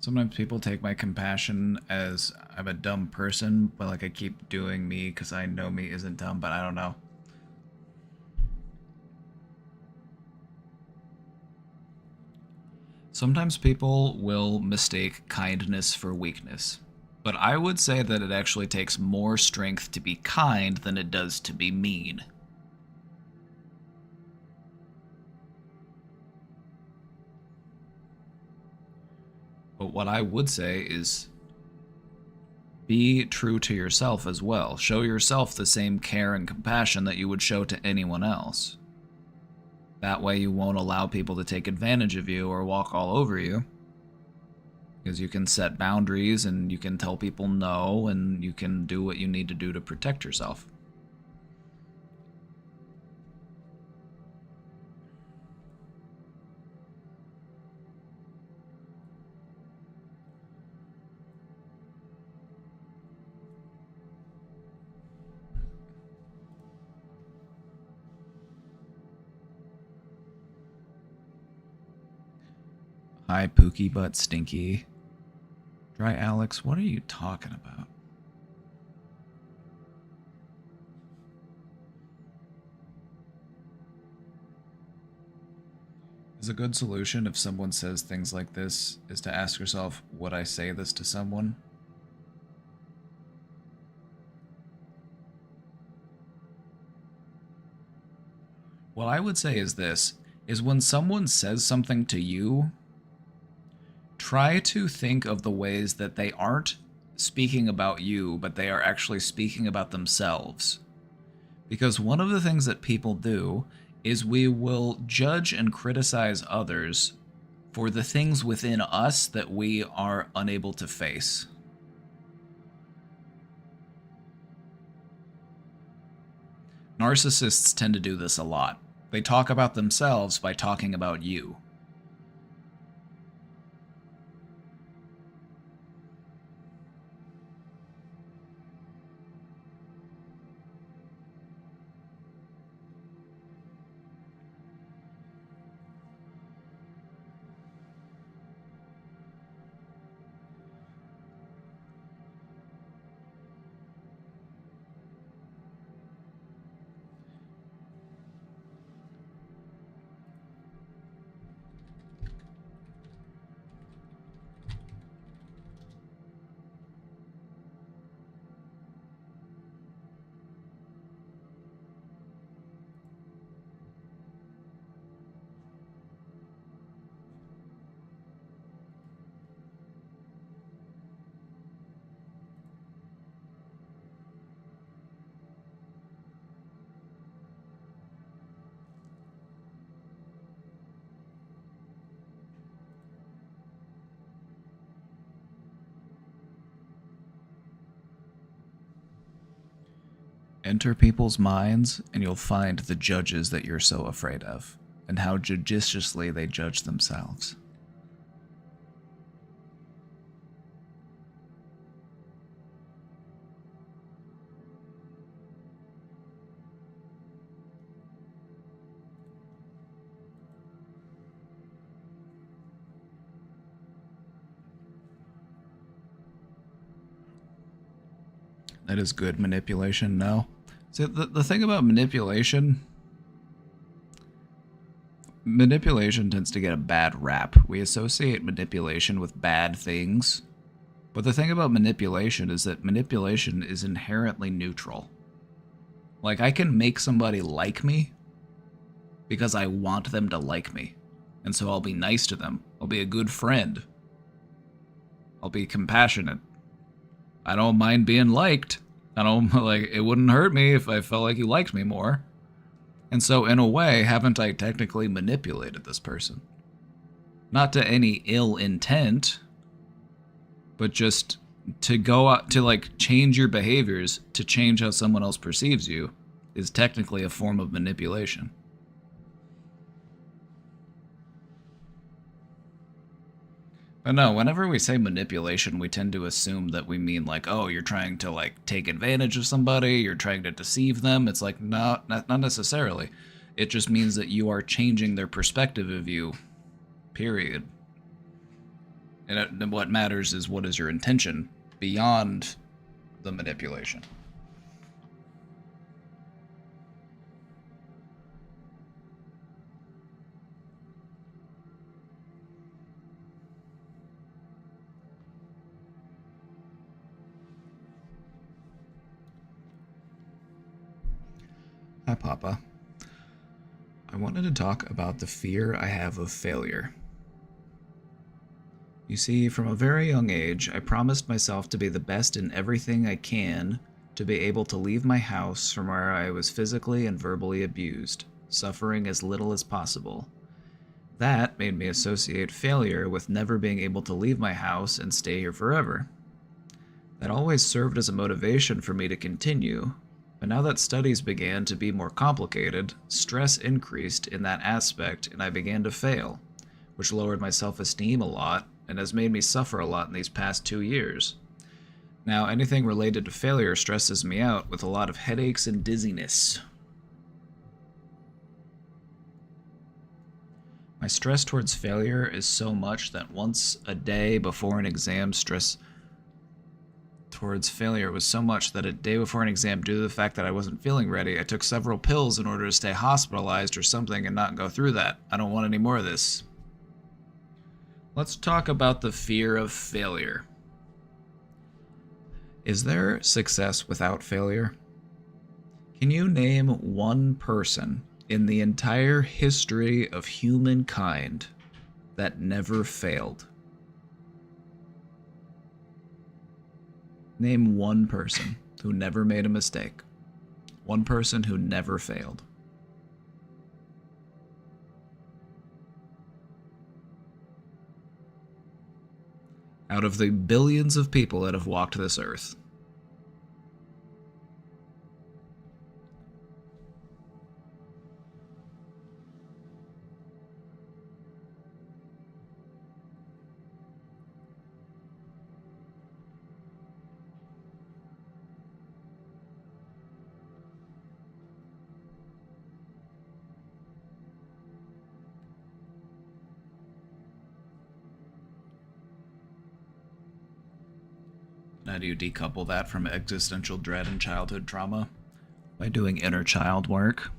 Speaker 1: Sometimes people take my compassion as I'm a dumb person, but like I keep doing me because I know me isn't dumb, but I don't know. Sometimes people will mistake kindness for weakness, but I would say that it actually takes more strength to be kind than it does to be mean. But what I would say is be true to yourself as well. Show yourself the same care and compassion that you would show to anyone else. That way you won't allow people to take advantage of you or walk all over you. Because you can set boundaries and you can tell people no and you can do what you need to do to protect yourself. Hi, Pookie Butt Stinky. Dry Alex, what are you talking about? Is a good solution if someone says things like this is to ask yourself, would I say this to someone? What I would say is this, is when someone says something to you, try to think of the ways that they aren't speaking about you, but they are actually speaking about themselves. Because one of the things that people do is we will judge and criticize others for the things within us that we are unable to face. Narcissists tend to do this a lot. They talk about themselves by talking about you. Enter people's minds, and you'll find the judges that you're so afraid of, and how judiciously they judge themselves. That is good manipulation, no? So the thing about manipulation tends to get a bad rap. We associate manipulation with bad things. But the thing about manipulation is that manipulation is inherently neutral. Like, I can make somebody like me because I want them to like me. And so I'll be nice to them. I'll be a good friend. I'll be compassionate. I don't mind being liked. I don't, like, it wouldn't hurt me if I felt like you liked me more. And so, in a way, haven't I technically manipulated this person? Not to any ill intent, but just to go out, to, like, change your behaviors, to change how someone else perceives you, is technically a form of manipulation. But no, whenever we say manipulation, we tend to assume that we mean like, oh, you're trying to like take advantage of somebody, you're trying to deceive them. It's like, not necessarily. It just means that you are changing their perspective of you, period. And what matters is what is your intention beyond the manipulation. Hi, Papa. I wanted to talk about the fear I have of failure. You see, from a very young age, I promised myself to be the best in everything I can, to be able to leave my house from where I was physically and verbally abused, suffering as little as possible. That made me associate failure with never being able to leave my house and stay here forever. That always served as a motivation for me to continue. But now that studies began to be more complicated, stress increased in that aspect and I began to fail, which lowered my self-esteem a lot and has made me suffer a lot in these past 2 years. Now, anything related to failure stresses me out with a lot of headaches and dizziness. My stress towards failure is so much that once a day before an exam, stress towards failure was so much that a day before an exam, due to the fact that I wasn't feeling ready, I took several pills in order to stay hospitalized or something and not go through that. I don't want any more of this. Let's talk about the fear of failure. Is there success without failure? Can you name one person in the entire history of humankind that never failed? Name one person who never made a mistake. One person who never failed. Out of the billions of people that have walked this earth. How do you decouple that from existential dread and childhood trauma? By doing inner child work.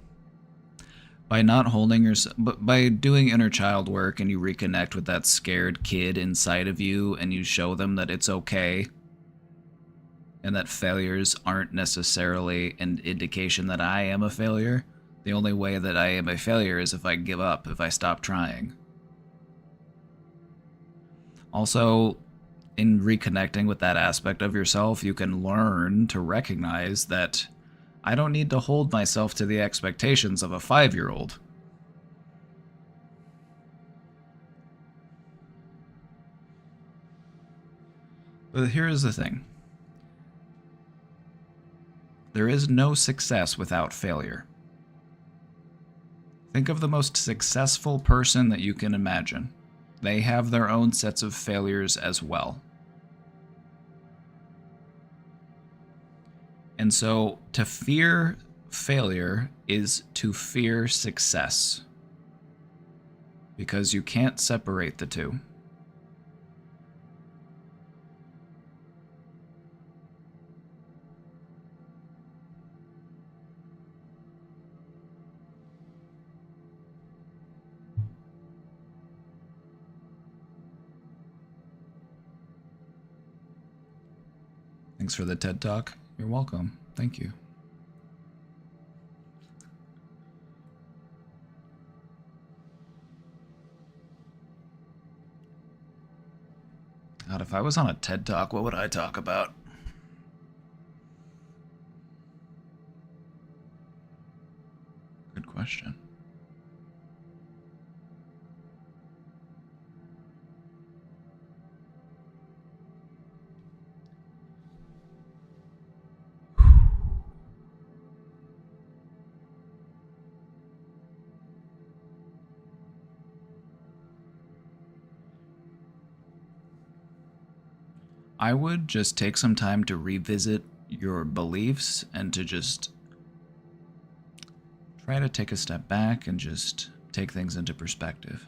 Speaker 1: By not holding yourself, but by doing inner child work and you reconnect with that scared kid inside of you and you show them that it's okay and that failures aren't necessarily an indication that I am a failure. The only way that I am a failure is if I give up, if I stop trying. Also, in reconnecting with that aspect of yourself, you can learn to recognize that I don't need to hold myself to the expectations of a 5-year-old. But here's the thing. There is no success without failure. Think of the most successful person that you can imagine. They have their own sets of failures as well. And so, to fear failure is to fear success. Because you can't separate the two. Thanks for the TED Talk. You're welcome. Thank you. God, if I was on a TED Talk, what would I talk about? Good question. I would just take some time to revisit your beliefs and to just try to take a step back and just take things into perspective.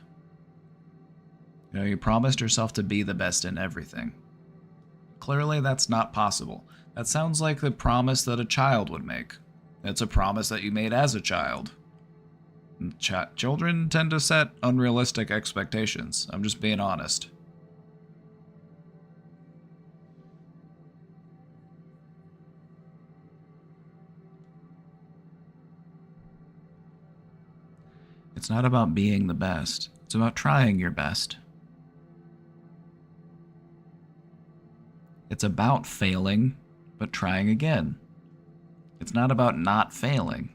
Speaker 1: You know, you promised yourself to be the best in everything. Clearly, that's not possible. That sounds like the promise that a child would make. It's a promise that you made as a child. Children tend to set unrealistic expectations. I'm just being honest. It's not about being the best. It's about trying your best. It's about failing, but trying again. It's not about not failing.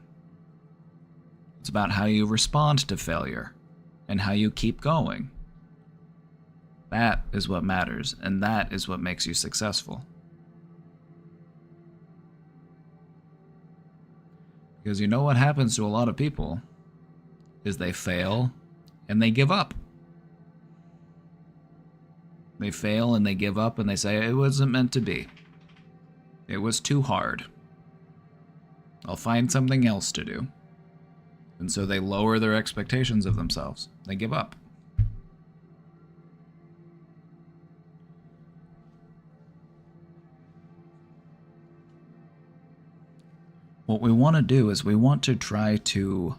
Speaker 1: It's about how you respond to failure and how you keep going. That is what matters, and that is what makes you successful. Because you know what happens to a lot of people is they fail and they give up. They fail and they give up and they say, it wasn't meant to be. It was too hard. I'll find something else to do. And so they lower their expectations of themselves. They give up. What we want to do is we want to try to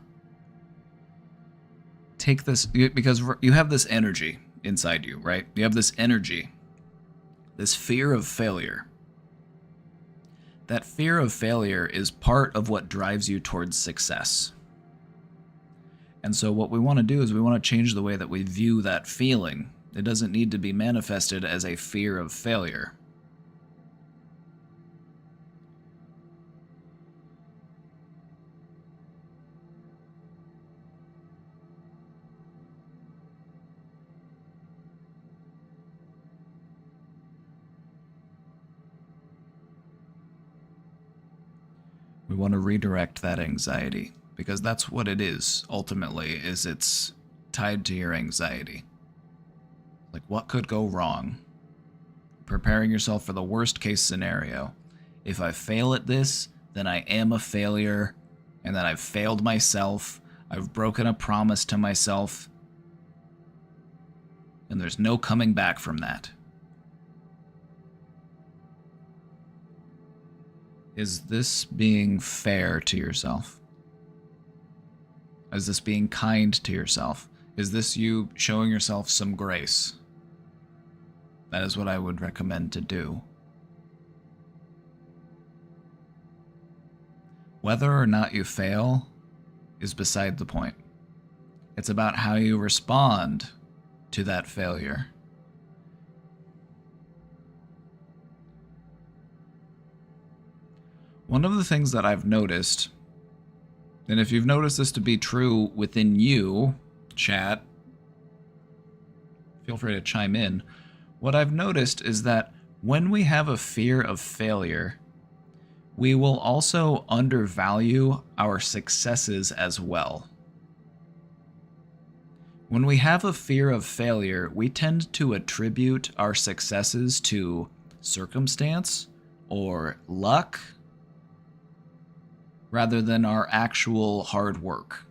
Speaker 1: take this, because you have this energy inside you, right? You have this energy, this fear of failure. That fear of failure is part of what drives you towards success. And so what we want to do is we want to change the way that we view that feeling. It doesn't need to be manifested as a fear of failure. We want to redirect that anxiety, because that's what it is, ultimately, is it's tied to your anxiety. Like, what could go wrong? Preparing yourself for the worst case scenario. If I fail at this, then I am a failure, and then I've failed myself, I've broken a promise to myself, and there's no coming back from that. Is this being fair to yourself? Is this being kind to yourself? Is this you showing yourself some grace? That is what I would recommend to do. Whether or not you fail is beside the point. It's about how you respond to that failure. One of the things that I've noticed, and if you've noticed this to be true within you, chat, feel free to chime in. What I've noticed is that when we have a fear of failure, we will also undervalue our successes as well. When we have a fear of failure, we tend to attribute our successes to circumstance or luck rather than our actual hard work.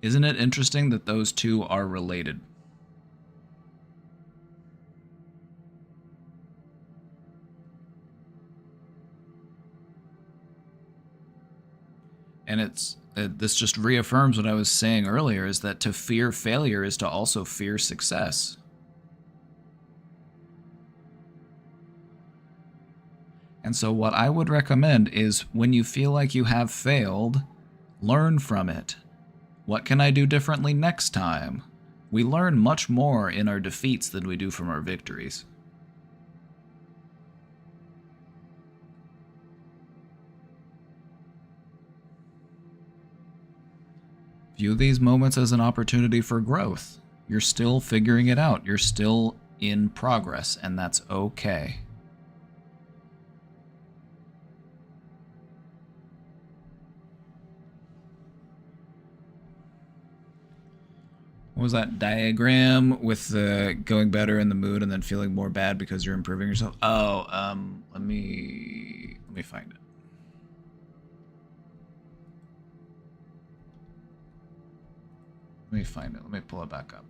Speaker 1: Isn't it interesting that those two are related? And this just reaffirms what I was saying earlier, is that to fear failure is to also fear success. And so what I would recommend is when you feel like you have failed, learn from it. What can I do differently next time? We learn much more in our defeats than we do from our victories. View these moments as an opportunity for growth. You're still figuring it out. You're still in progress, and that's okay. What was that diagram with the going better in the mood and then feeling more bad because you're improving yourself? Oh, let me find it. Let me find it. Let me pull it back up.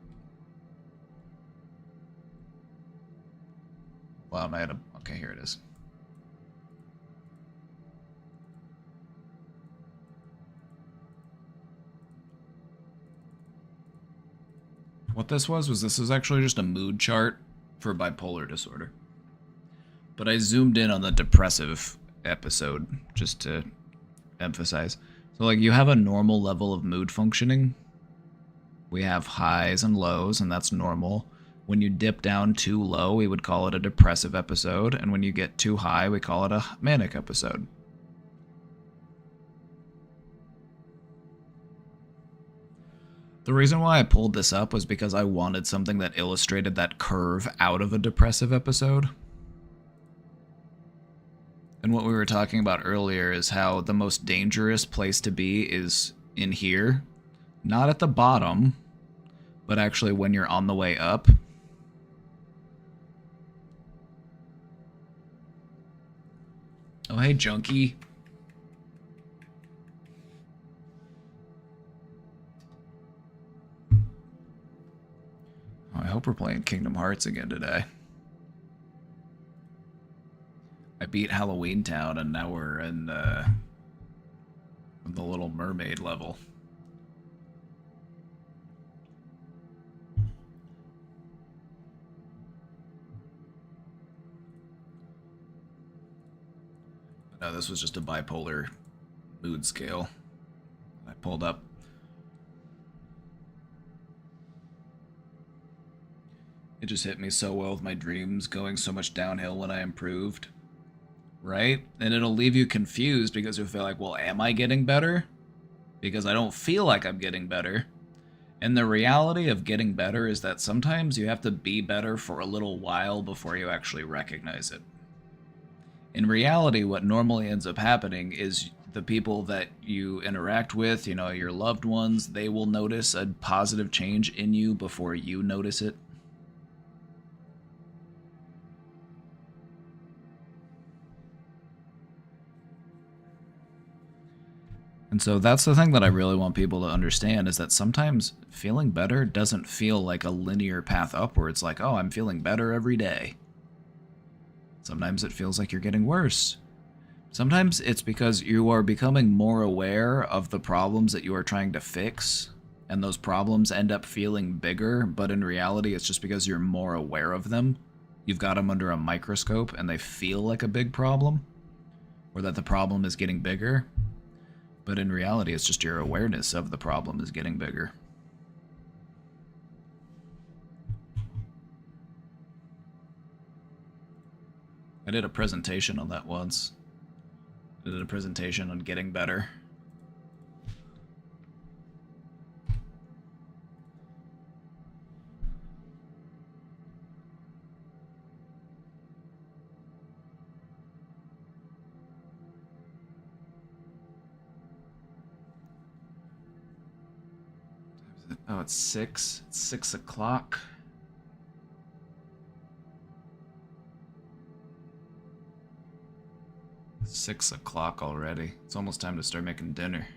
Speaker 1: Wow, I had a... Okay, here it is. What this was actually just a mood chart for bipolar disorder. But I zoomed in on the depressive episode just to emphasize. So, like, you have a normal level of mood functioning. We have highs and lows, and that's normal. When you dip down too low, we would call it a depressive episode. And when you get too high, we call it a manic episode. The reason why I pulled this up was because I wanted something that illustrated that curve out of a depressive episode. And what we were talking about earlier is how the most dangerous place to be is in here. Not at the bottom, but actually when you're on the way up. Oh, hey, Junkie. I hope we're playing Kingdom Hearts again today. I beat Halloween Town, and now we're in the Little Mermaid level. No, this was just a bipolar mood scale I pulled up. It just hit me so well with my dreams going so much downhill when I improved. Right? And it'll leave you confused because you'll feel like, well, am I getting better? Because I don't feel like I'm getting better. And the reality of getting better is that sometimes you have to be better for a little while before you actually recognize it. In reality, what normally ends up happening is the people that you interact with, you know, your loved ones, they will notice a positive change in you before you notice it. And so that's the thing that I really want people to understand, is that sometimes feeling better doesn't feel like a linear path upwards, like, oh, I'm feeling better every day. Sometimes it feels like you're getting worse. Sometimes it's because you are becoming more aware of the problems that you are trying to fix, and those problems end up feeling bigger, but in reality it's just because you're more aware of them. You've got them under a microscope and they feel like a big problem, or that the problem is getting bigger. But in reality, it's just your awareness of the problem is getting bigger. I did a presentation on that once. I did a presentation on getting better. Oh, it's 6. It's 6 o'clock. It's 6 o'clock already. It's almost time to start making dinner.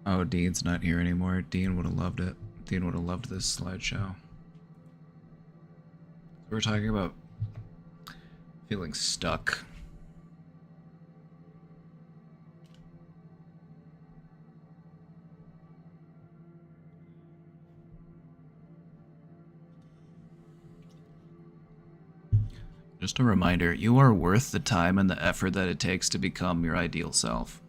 Speaker 1: Oh, Dean's not here anymore. Dean would have loved it. Dean would have loved this slideshow. We're talking about feeling stuck. Just a reminder, you are worth the time and the effort that it takes to become your ideal self.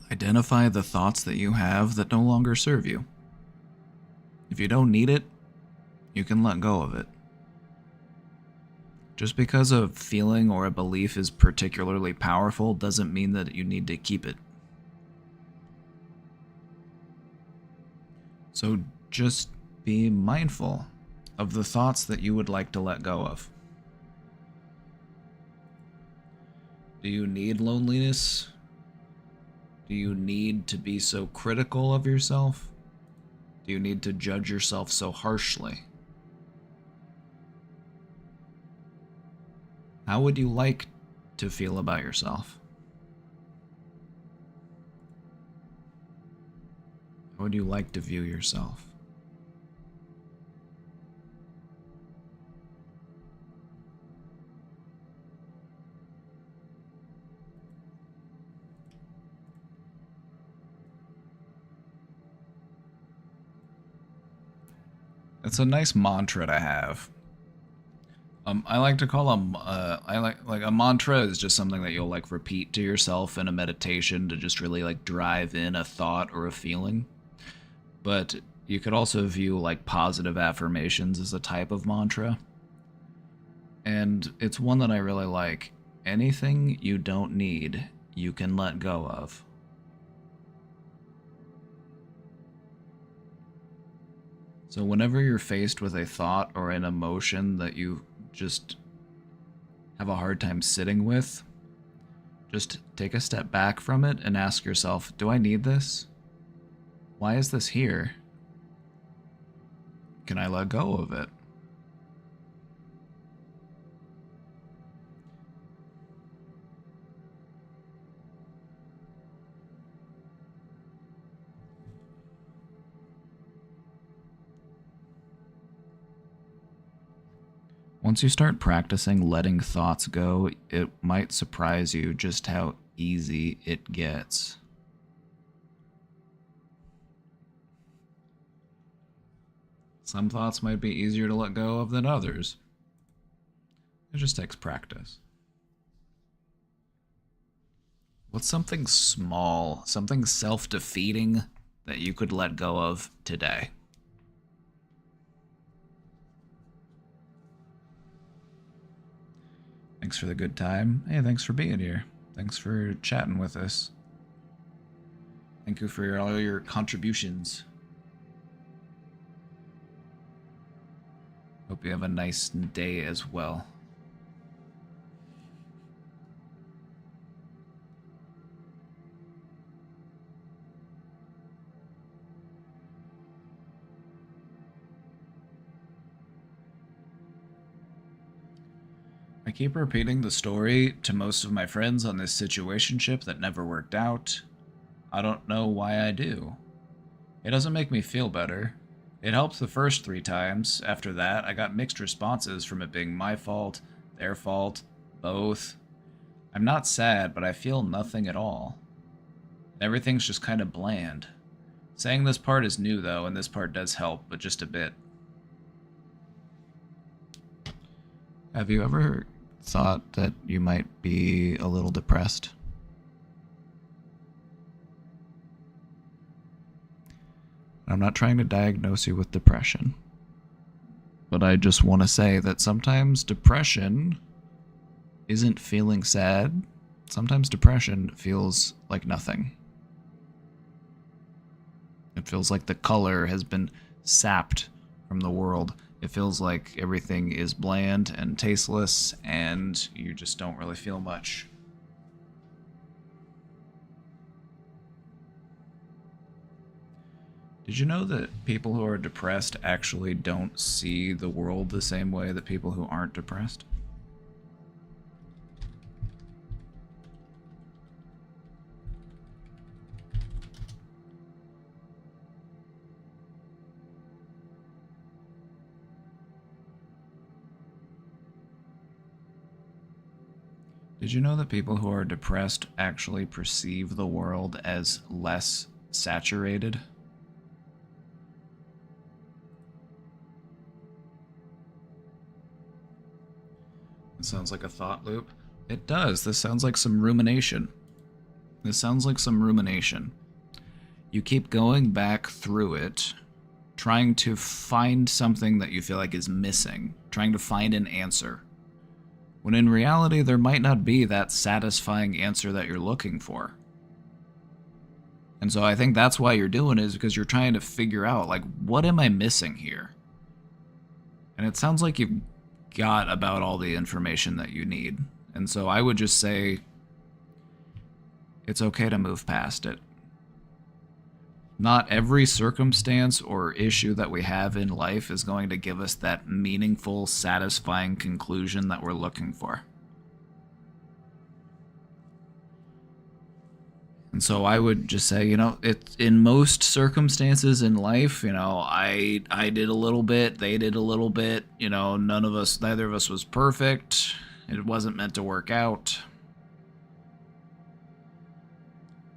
Speaker 1: Identify the thoughts that you have that no longer serve you. If you don't need it, you can let go of it. Just because a feeling or a belief is particularly powerful doesn't mean that you need to keep it. So just be mindful of the thoughts that you would like to let go of. Do you need loneliness? Do you need to be so critical of yourself? Do you need to judge yourself so harshly? How would you like to feel about yourself? How would you like to view yourself? It's a nice mantra to have. I like to call them. I like a mantra is just something that you'll like repeat to yourself in a meditation to just really like drive in a thought or a feeling. But you could also view like positive affirmations as a type of mantra. And it's one that I really like. Anything you don't need, you can let go of. So whenever you're faced with a thought or an emotion that you just have a hard time sitting with, just take a step back from it and ask yourself, do I need this? Why is this here? Can I let go of it? Once you start practicing letting thoughts go, it might surprise you just how easy it gets. Some thoughts might be easier to let go of than others. It just takes practice. What's something small, something self-defeating that you could let go of today? Thanks for the good time. Hey, thanks for being here. Thanks for chatting with us. Thank you for all your contributions. Hope you have a nice day as well. I keep repeating the story to most of my friends on this situationship that never worked out. I don't know why I do. It doesn't make me feel better. It helped the first 3 times. After that, I got mixed responses from it being my fault, their fault, both. I'm not sad, but I feel nothing at all. Everything's just kind of bland. Saying this part is new, though, and this part does help, but just a bit. Have you ever thought that you might be a little depressed? I'm not trying to diagnose you with depression, but I just want to say that sometimes depression isn't feeling sad. Sometimes depression feels like nothing. It feels like the color has been sapped from the world. It feels like everything is bland and tasteless, and you just don't really feel much. Did you know that people who are depressed actually don't see the world the same way that people who aren't depressed? Did you know that people who are depressed actually perceive the world as less saturated? It sounds like a thought loop. It does. This sounds like some rumination. This sounds like some rumination. You keep going back through it, trying to find something that you feel like is missing, trying to find an answer. When in reality, there might not be that satisfying answer that you're looking for. And so I think that's why you're doing it, is because you're trying to figure out, like, what am I missing here? And it sounds like you've got about all the information that you need. And so I would just say it's okay to move past it. Not every circumstance or issue that we have in life is going to give us that meaningful, satisfying conclusion that we're looking for. And so I would just say, it's in most circumstances in life, I did a little bit, they did a little bit, neither of us was perfect. It wasn't meant to work out.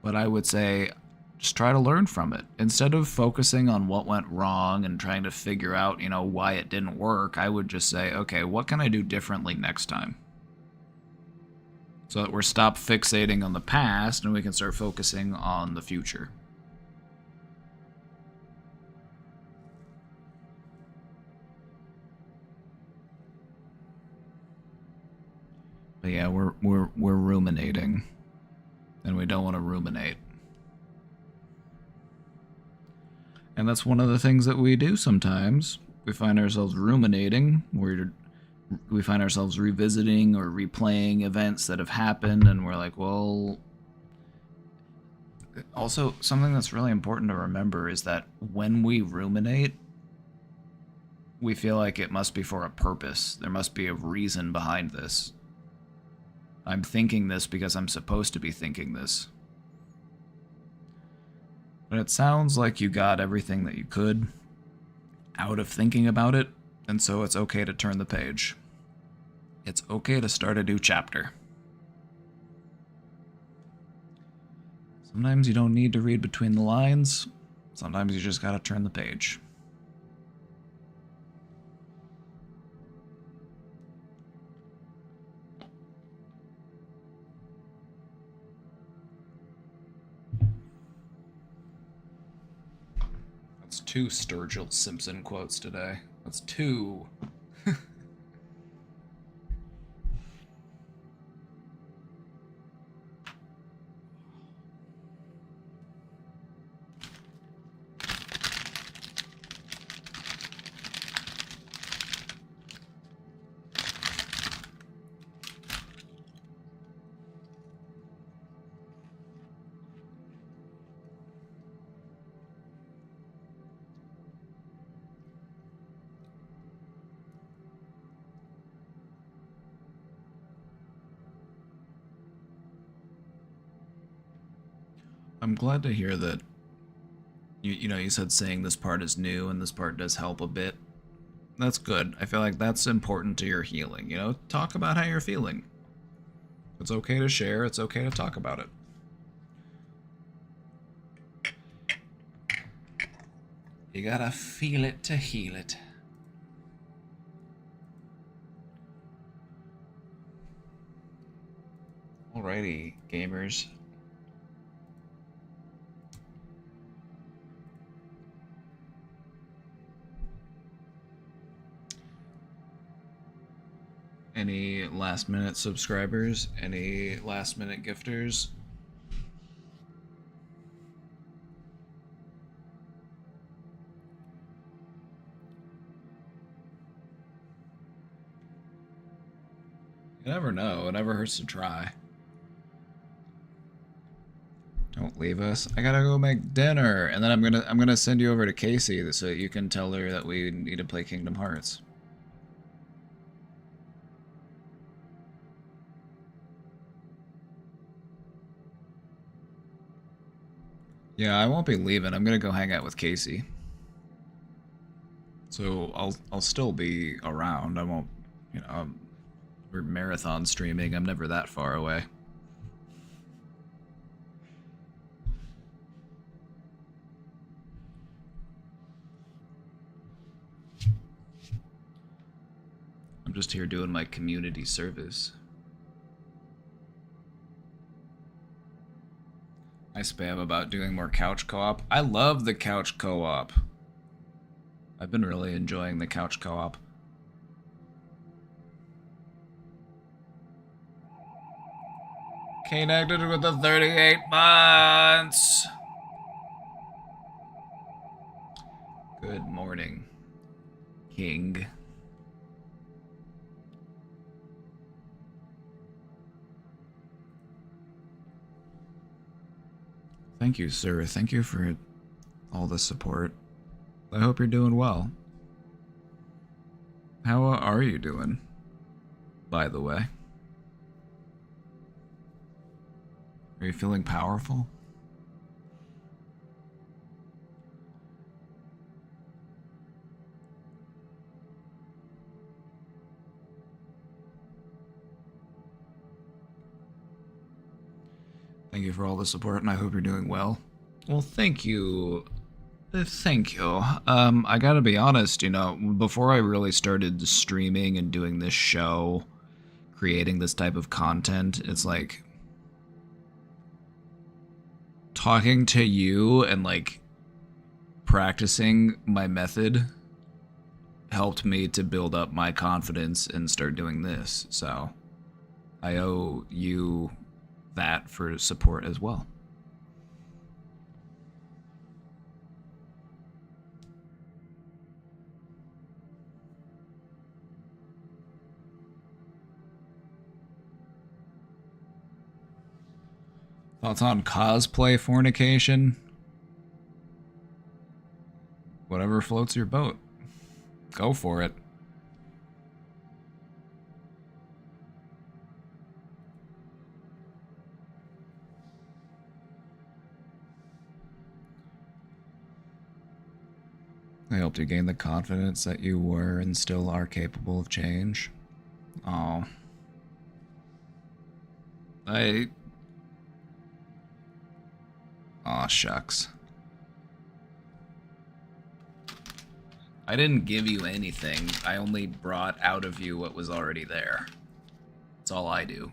Speaker 1: But I would say, just try to learn from it. Instead of focusing on what went wrong and trying to figure out, why it didn't work, I would just say, okay, what can I do differently next time? So that we're stop fixating on the past and we can start focusing on the future. But yeah, we're ruminating, and we don't want to ruminate. And that's one of the things that we do sometimes. We find ourselves ruminating, we find ourselves revisiting or replaying events that have happened, and we're like, well... Also, something that's really important to remember is that when we ruminate, we feel like it must be for a purpose. There must be a reason behind this. I'm thinking this because I'm supposed to be thinking this. But it sounds like you got everything that you could out of thinking about it, and so it's okay to turn the page. It's okay to start a new chapter. Sometimes you don't need to read between the lines. Sometimes you just gotta turn the page. That's 2 Sturgill Simpson quotes today. That's 2. I'm glad to hear that You know, you said saying this part is new and this part does help a bit. That's good. I feel like that's important to your healing. You know, talk about how you're feeling. It's okay to share. It's okay to talk about it. You gotta feel it to heal it. Alrighty, gamers. Any last minute subscribers? Any last minute gifters? You never know. It never hurts to try. Don't leave us. I gotta go make dinner, and then I'm gonna send you over to Casey so that you can tell her that we need to play Kingdom Hearts. Yeah, I won't be leaving. I'm gonna go hang out with Casey. So I'll still be around. I won't, you know, we're marathon streaming. I'm never that far away. I'm just here doing my community service. I spam about doing more couch co-op. I love the couch co-op. I've been really enjoying the couch co-op. Connected with the 38 months. Good morning, King. Thank you, sir. Thank you for all the support. I hope you're doing well. How are you doing, by the way? Are you feeling powerful? Thank you for all the support, and I hope you're doing well. Well, thank you. Thank you. I gotta be honest, you know, before I really started streaming and doing this show, creating this type of content, it's like talking to you and like practicing my method helped me to build up my confidence and start doing this. So I owe you that for support as well. Thoughts on cosplay fornication? Whatever floats your boat. Go for it. I helped you gain the confidence that you were and still are capable of change. Oh. Aw, shucks. I didn't give you anything. I only brought out of you what was already there. That's all I do.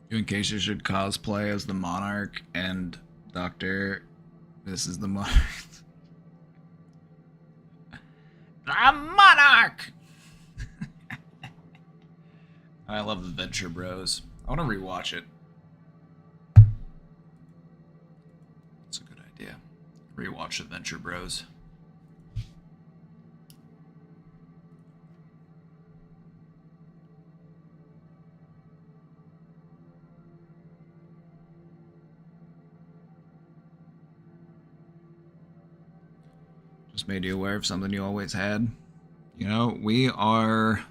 Speaker 1: In case you should cosplay as the Monarch and Doctor. This is the Monarch. The Monarch! I love the Venture Bros. I want to rewatch it. That's a good idea. Rewatch Adventure Bros. just made you aware of something you always had. You know, we are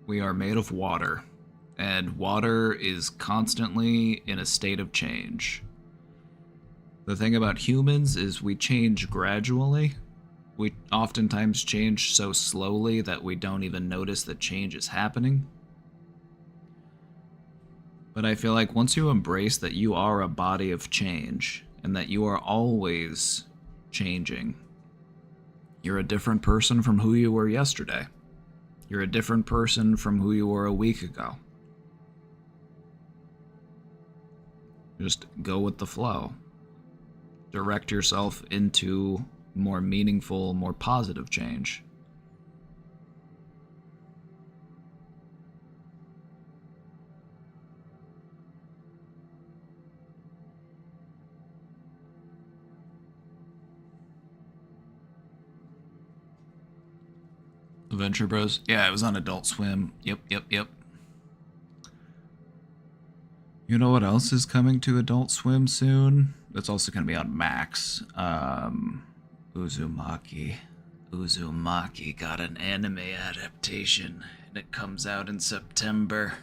Speaker 1: made of water, and water is constantly in a state of change. The thing about humans is we change gradually. We oftentimes change so slowly that we don't even notice that change is happening. But I feel like once you embrace that you are a body of change, and that you are always changing, you're a different person from who you were yesterday. You're a different person from who you were a week ago. Just go with the flow. Direct yourself into more meaningful, more positive change. Adventure Bros? Yeah, it was on Adult Swim. Yep. You know what else is coming to Adult Swim soon? That's also going to be on Max. Uzumaki. Uzumaki got an anime adaptation, and it comes out in September.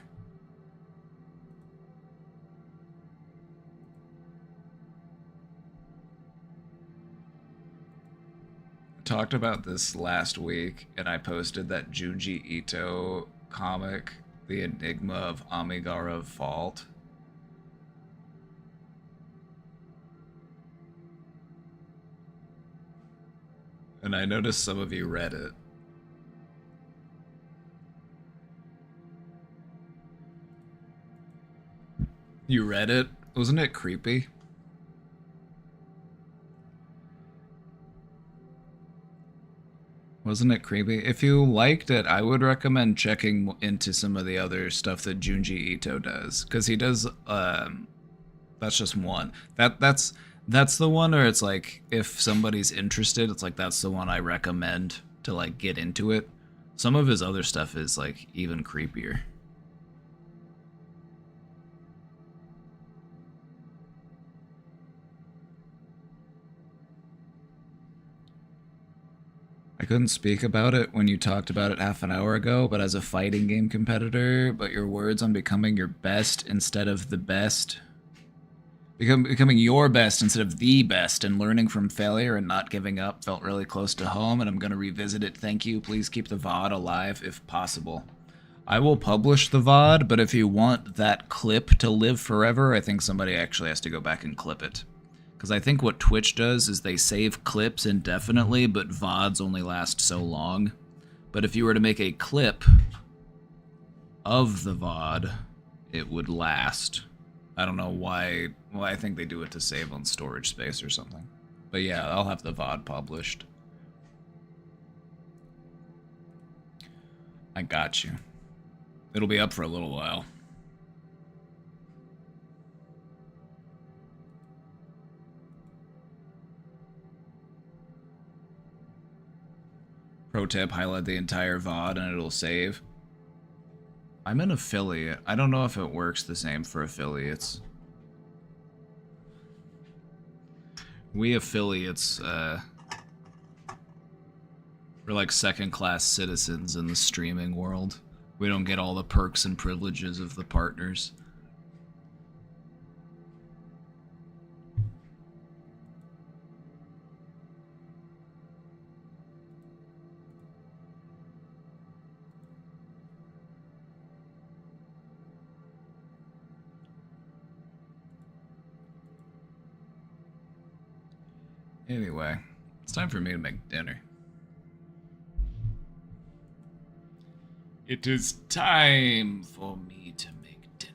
Speaker 1: Talked about this last week, and I posted that Junji Ito comic, The Enigma of Amigara Vault. And I noticed some of you read it. You read it? Wasn't it creepy? Wasn't it creepy? If you liked it, I would recommend checking into some of the other stuff that Junji Ito does, because he does. That's just one. That's the one where it's like, if somebody's interested, it's like that's the one I recommend to like get into it. Some of his other stuff is like even creepier. I couldn't speak about it when you talked about it half an hour ago, but as a fighting game competitor, but your words on becoming your best instead of the best, becoming your best instead of the best, and learning from failure and not giving up felt really close to home, and I'm going to revisit it. Thank you. Please keep the VOD alive if possible. I will publish the VOD, but if you want that clip to live forever, I think somebody actually has to go back and clip it. Because I think what Twitch does is they save clips indefinitely, but VODs only last so long. But if you were to make a clip of the VOD, it would last. I don't know why. Well, I think they do it to save on storage space or something. But yeah, I'll have the VOD published. I got you. It'll be up for a little while. Pro tip, highlight the entire VOD and it'll save. I'm an affiliate. I don't know if it works the same for affiliates. We affiliates, we're like second-class citizens in the streaming world. We don't get all the perks and privileges of the partners. Anyway, it's time for me to make dinner. It is time for me to make dinner.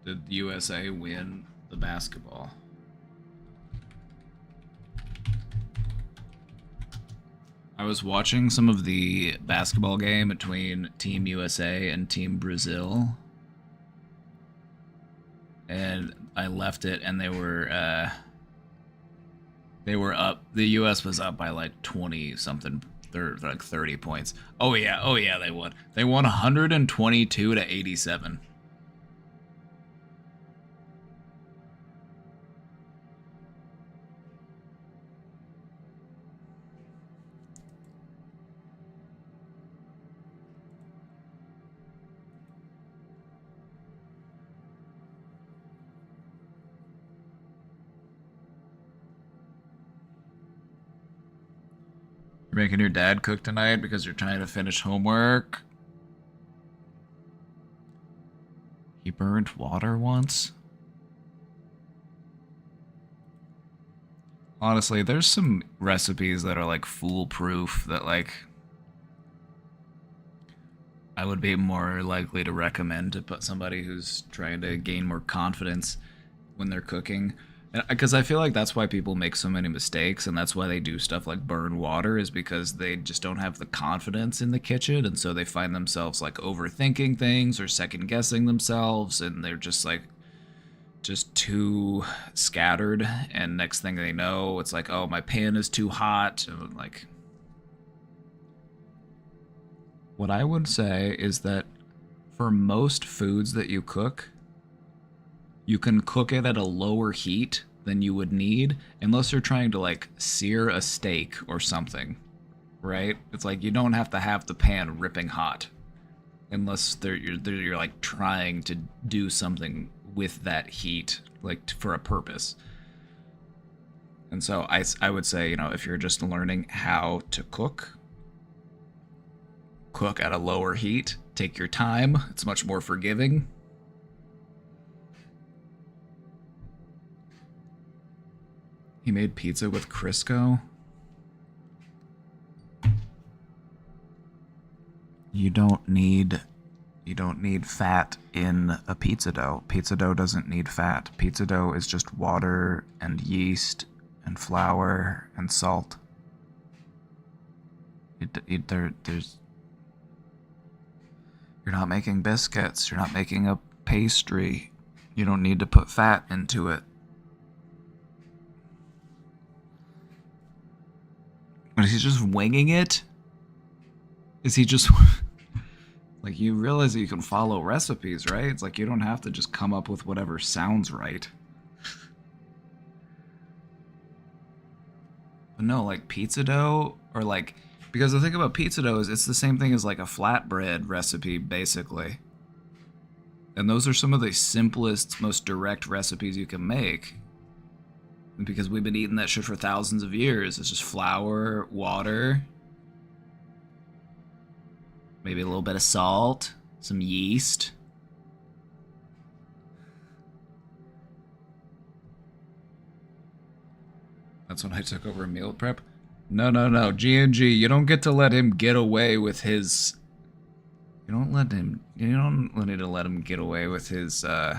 Speaker 1: Did the USA win the basketball? I was watching some of the basketball game between Team USA and Team Brazil. And I left it, and they were up. The U.S. was up by like 20-something, like 30 points. Oh yeah, they won. They won 122 to 87. making your dad cook tonight because you're trying to finish homework. He burned water once? Honestly, there's some recipes that are like foolproof that like I would be more likely to recommend to put somebody who's trying to gain more confidence when they're cooking. Because I feel like that's why people make so many mistakes, and that's why they do stuff like burn water, is because they just don't have the confidence in the kitchen, and so they find themselves like overthinking things or second guessing themselves, and they're just like just too scattered, and next thing they know, it's like, oh, my pan is too hot. And like, what I would say is that for most foods that you cook, you can cook it at a lower heat than you would need, unless you're trying to like sear a steak or something, right? It's like you don't have to have the pan ripping hot, unless you're like trying to do something with that heat, like for a purpose. And so I would say, you know, if you're just learning how to cook at a lower heat, take your time. It's much more forgiving. He made pizza with Crisco. You don't need fat in a pizza dough. Pizza dough doesn't need fat. Pizza dough is just water and yeast and flour and salt. There's you're not making biscuits. You're not making a pastry. You don't need to put fat into it. But is he just winging it? Is he just... Like, you realize that you can follow recipes, right? It's like you don't have to just come up with whatever sounds right. But no, like pizza dough, or like... Because the thing about pizza dough is it's the same thing as like a flatbread recipe, basically. And those are some of the simplest, most direct recipes you can make. And because we've been eating that shit for thousands of years. It's just flour, water... Maybe a little bit of salt, some yeast. That's when I took over meal prep. No, G&G, you don't get to let him get away with his... You don't need to let him get away with his, Oh,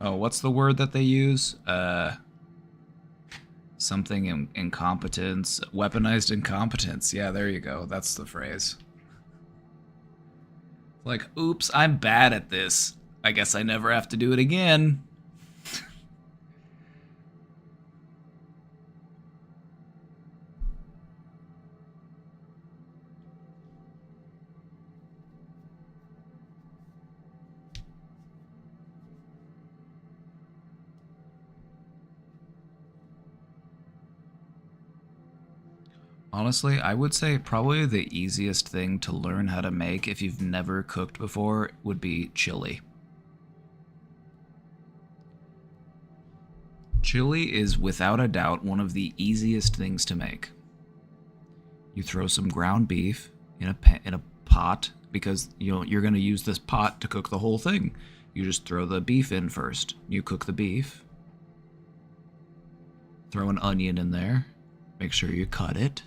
Speaker 1: what's the word that they use? Something incompetence. Weaponized incompetence. Yeah, there you go. That's the phrase. Like, oops, I'm bad at this. I guess I never have to do it again. Honestly, I would say probably the easiest thing to learn how to make if you've never cooked before would be chili. Chili is without a doubt one of the easiest things to make. You throw some ground beef in a pot, because you're going to use this pot to cook the whole thing. You just throw the beef in first. You cook the beef. Throw an onion in there. Make sure you cut it.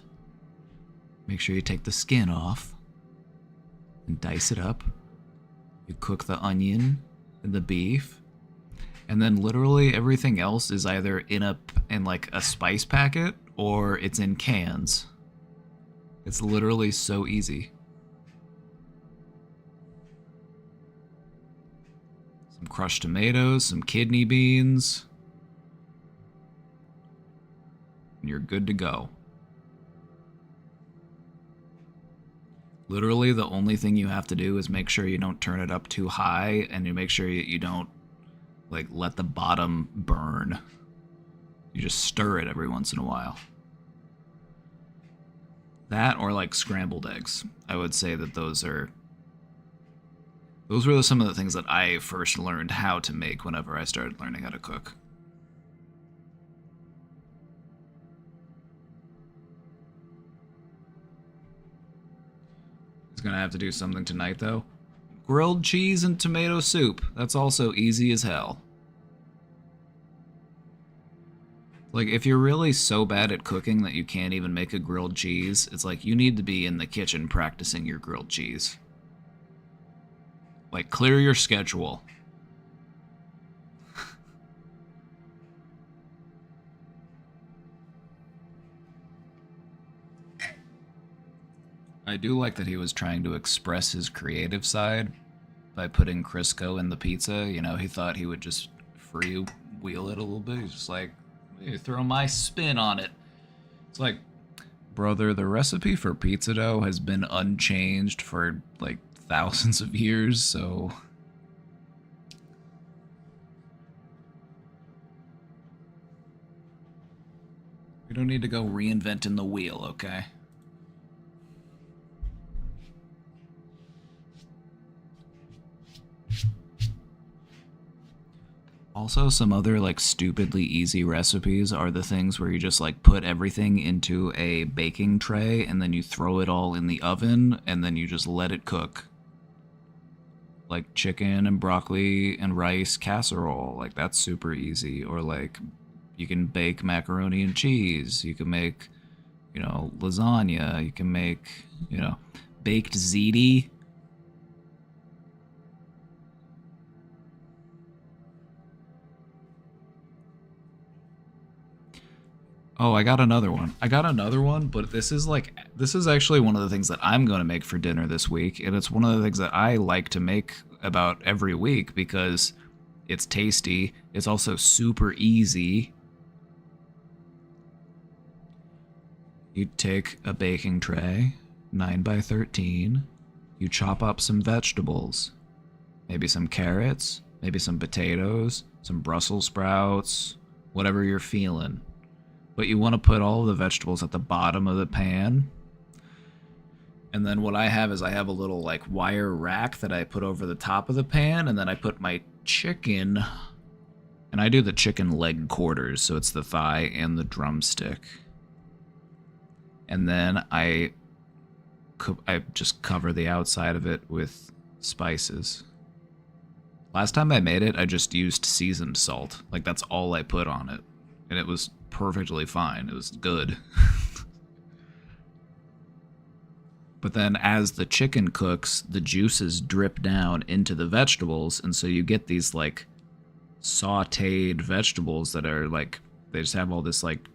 Speaker 1: Make sure you take the skin off and dice it up. You cook the onion and the beef, and then literally everything else is either in like a spice packet or it's in cans. It's literally so easy. Some crushed tomatoes, some kidney beans, and you're good to go. Literally, the only thing you have to do is make sure you don't turn it up too high, and you make sure you don't, like, let the bottom burn. You just stir it every once in a while. That, or like scrambled eggs. I would say that those were some of the things that I first learned how to make whenever I started learning how to cook. He's gonna have to do something tonight, though. Grilled cheese and tomato soup. That's also easy as hell. Like, if you're really so bad at cooking that you can't even make a grilled cheese, it's like you need to be in the kitchen practicing your grilled cheese. Like, clear your schedule. I do like that he was trying to express his creative side by putting Crisco in the pizza. You know, he thought he would just freewheel it a little bit. He's just like, throw my spin on it. It's like, brother, the recipe for pizza dough has been unchanged for like thousands of years, so we don't need to go reinventing the wheel, okay? Also, some other like stupidly easy recipes are the things where you just like put everything into a baking tray and then you throw it all in the oven and then you just let it cook. Like chicken and broccoli and rice casserole, like that's super easy. Or like you can bake macaroni and cheese. You can make, you know, lasagna. You can make, you know, baked ziti. Oh, I got another one. But this is actually one of the things that I'm going to make for dinner this week, and it's one of the things that I like to make about every week because it's tasty. It's also super easy. You take a baking tray, 9 by 13. You chop up some vegetables, maybe some carrots, maybe some potatoes, some Brussels sprouts, whatever you're feeling. But you want to put all of the vegetables at the bottom of the pan. And then what I have is I have a little like wire rack that I put over the top of the pan, and then I put my chicken, and I do the chicken leg quarters, so it's the thigh and the drumstick. And then I just cover the outside of it with spices. Last time I made it, I just used seasoned salt. Like that's all I put on it. And it was perfectly fine. It was good. But then as the chicken cooks, the juices drip down into the vegetables, and so you get these like sautéed vegetables that are like, they just have all this like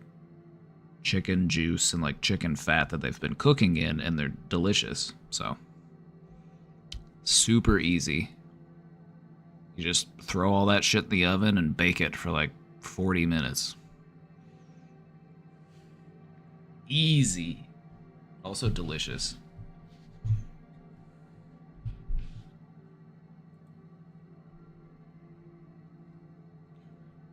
Speaker 1: chicken juice and like chicken fat that they've been cooking in, and they're delicious. So super easy. You just throw all that shit in the oven and bake it for like 40 minutes. Easy. Also delicious.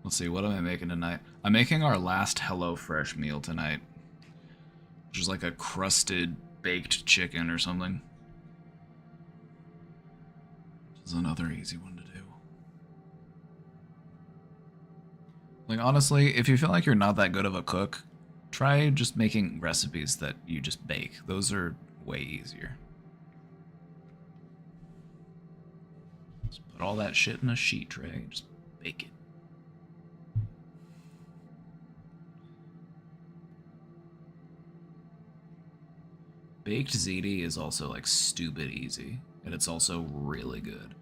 Speaker 1: Let's see, what am I making tonight? I'm making our last HelloFresh meal tonight, which is like a crusted baked chicken or something. Which is another easy one to do. Like, honestly, if you feel like you're not that good of a cook, try just making recipes that you just bake. Those are way easier. Just put all that shit in a sheet tray and just bake it. Baked ziti is also like stupid easy, and it's also really good.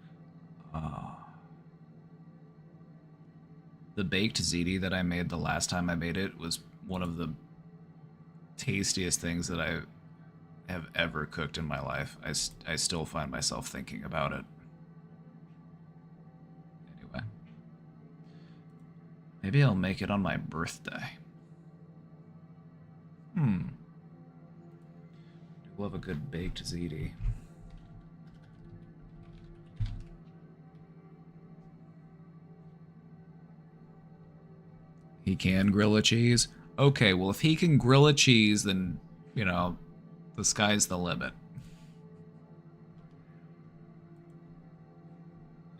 Speaker 1: The baked ziti that I made the last time I made it was one of the tastiest things that I have ever cooked in my life. I still find myself thinking about it. Anyway. Maybe I'll make it on my birthday. Love a good baked ziti. He can grill a cheese? Okay, well, if he can grill a cheese, then, you know, the sky's the limit.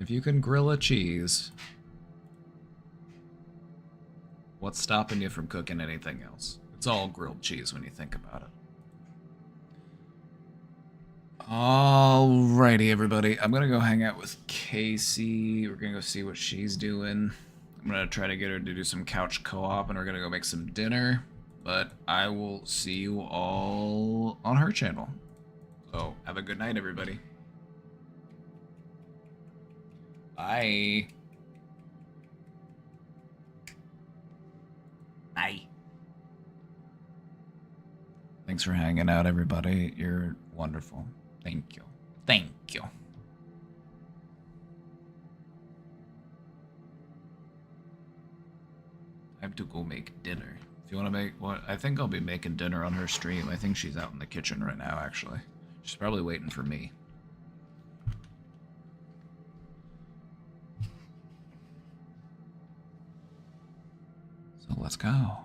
Speaker 1: If you can grill a cheese, what's stopping you from cooking anything else? It's all grilled cheese when you think about it. Alrighty, everybody. I'm gonna go hang out with Casey. We're gonna go see what she's doing. I'm gonna try to get her to do some couch co-op, and we're gonna go make some dinner. But I will see you all on her channel. So have a good night, everybody. Bye. Bye. Thanks for hanging out, everybody. You're wonderful. Thank you. Thank you. Time to go make dinner. If you want to make what? I think I'll be making dinner on her stream. I think she's out in the kitchen right now, actually. She's probably waiting for me. So let's go.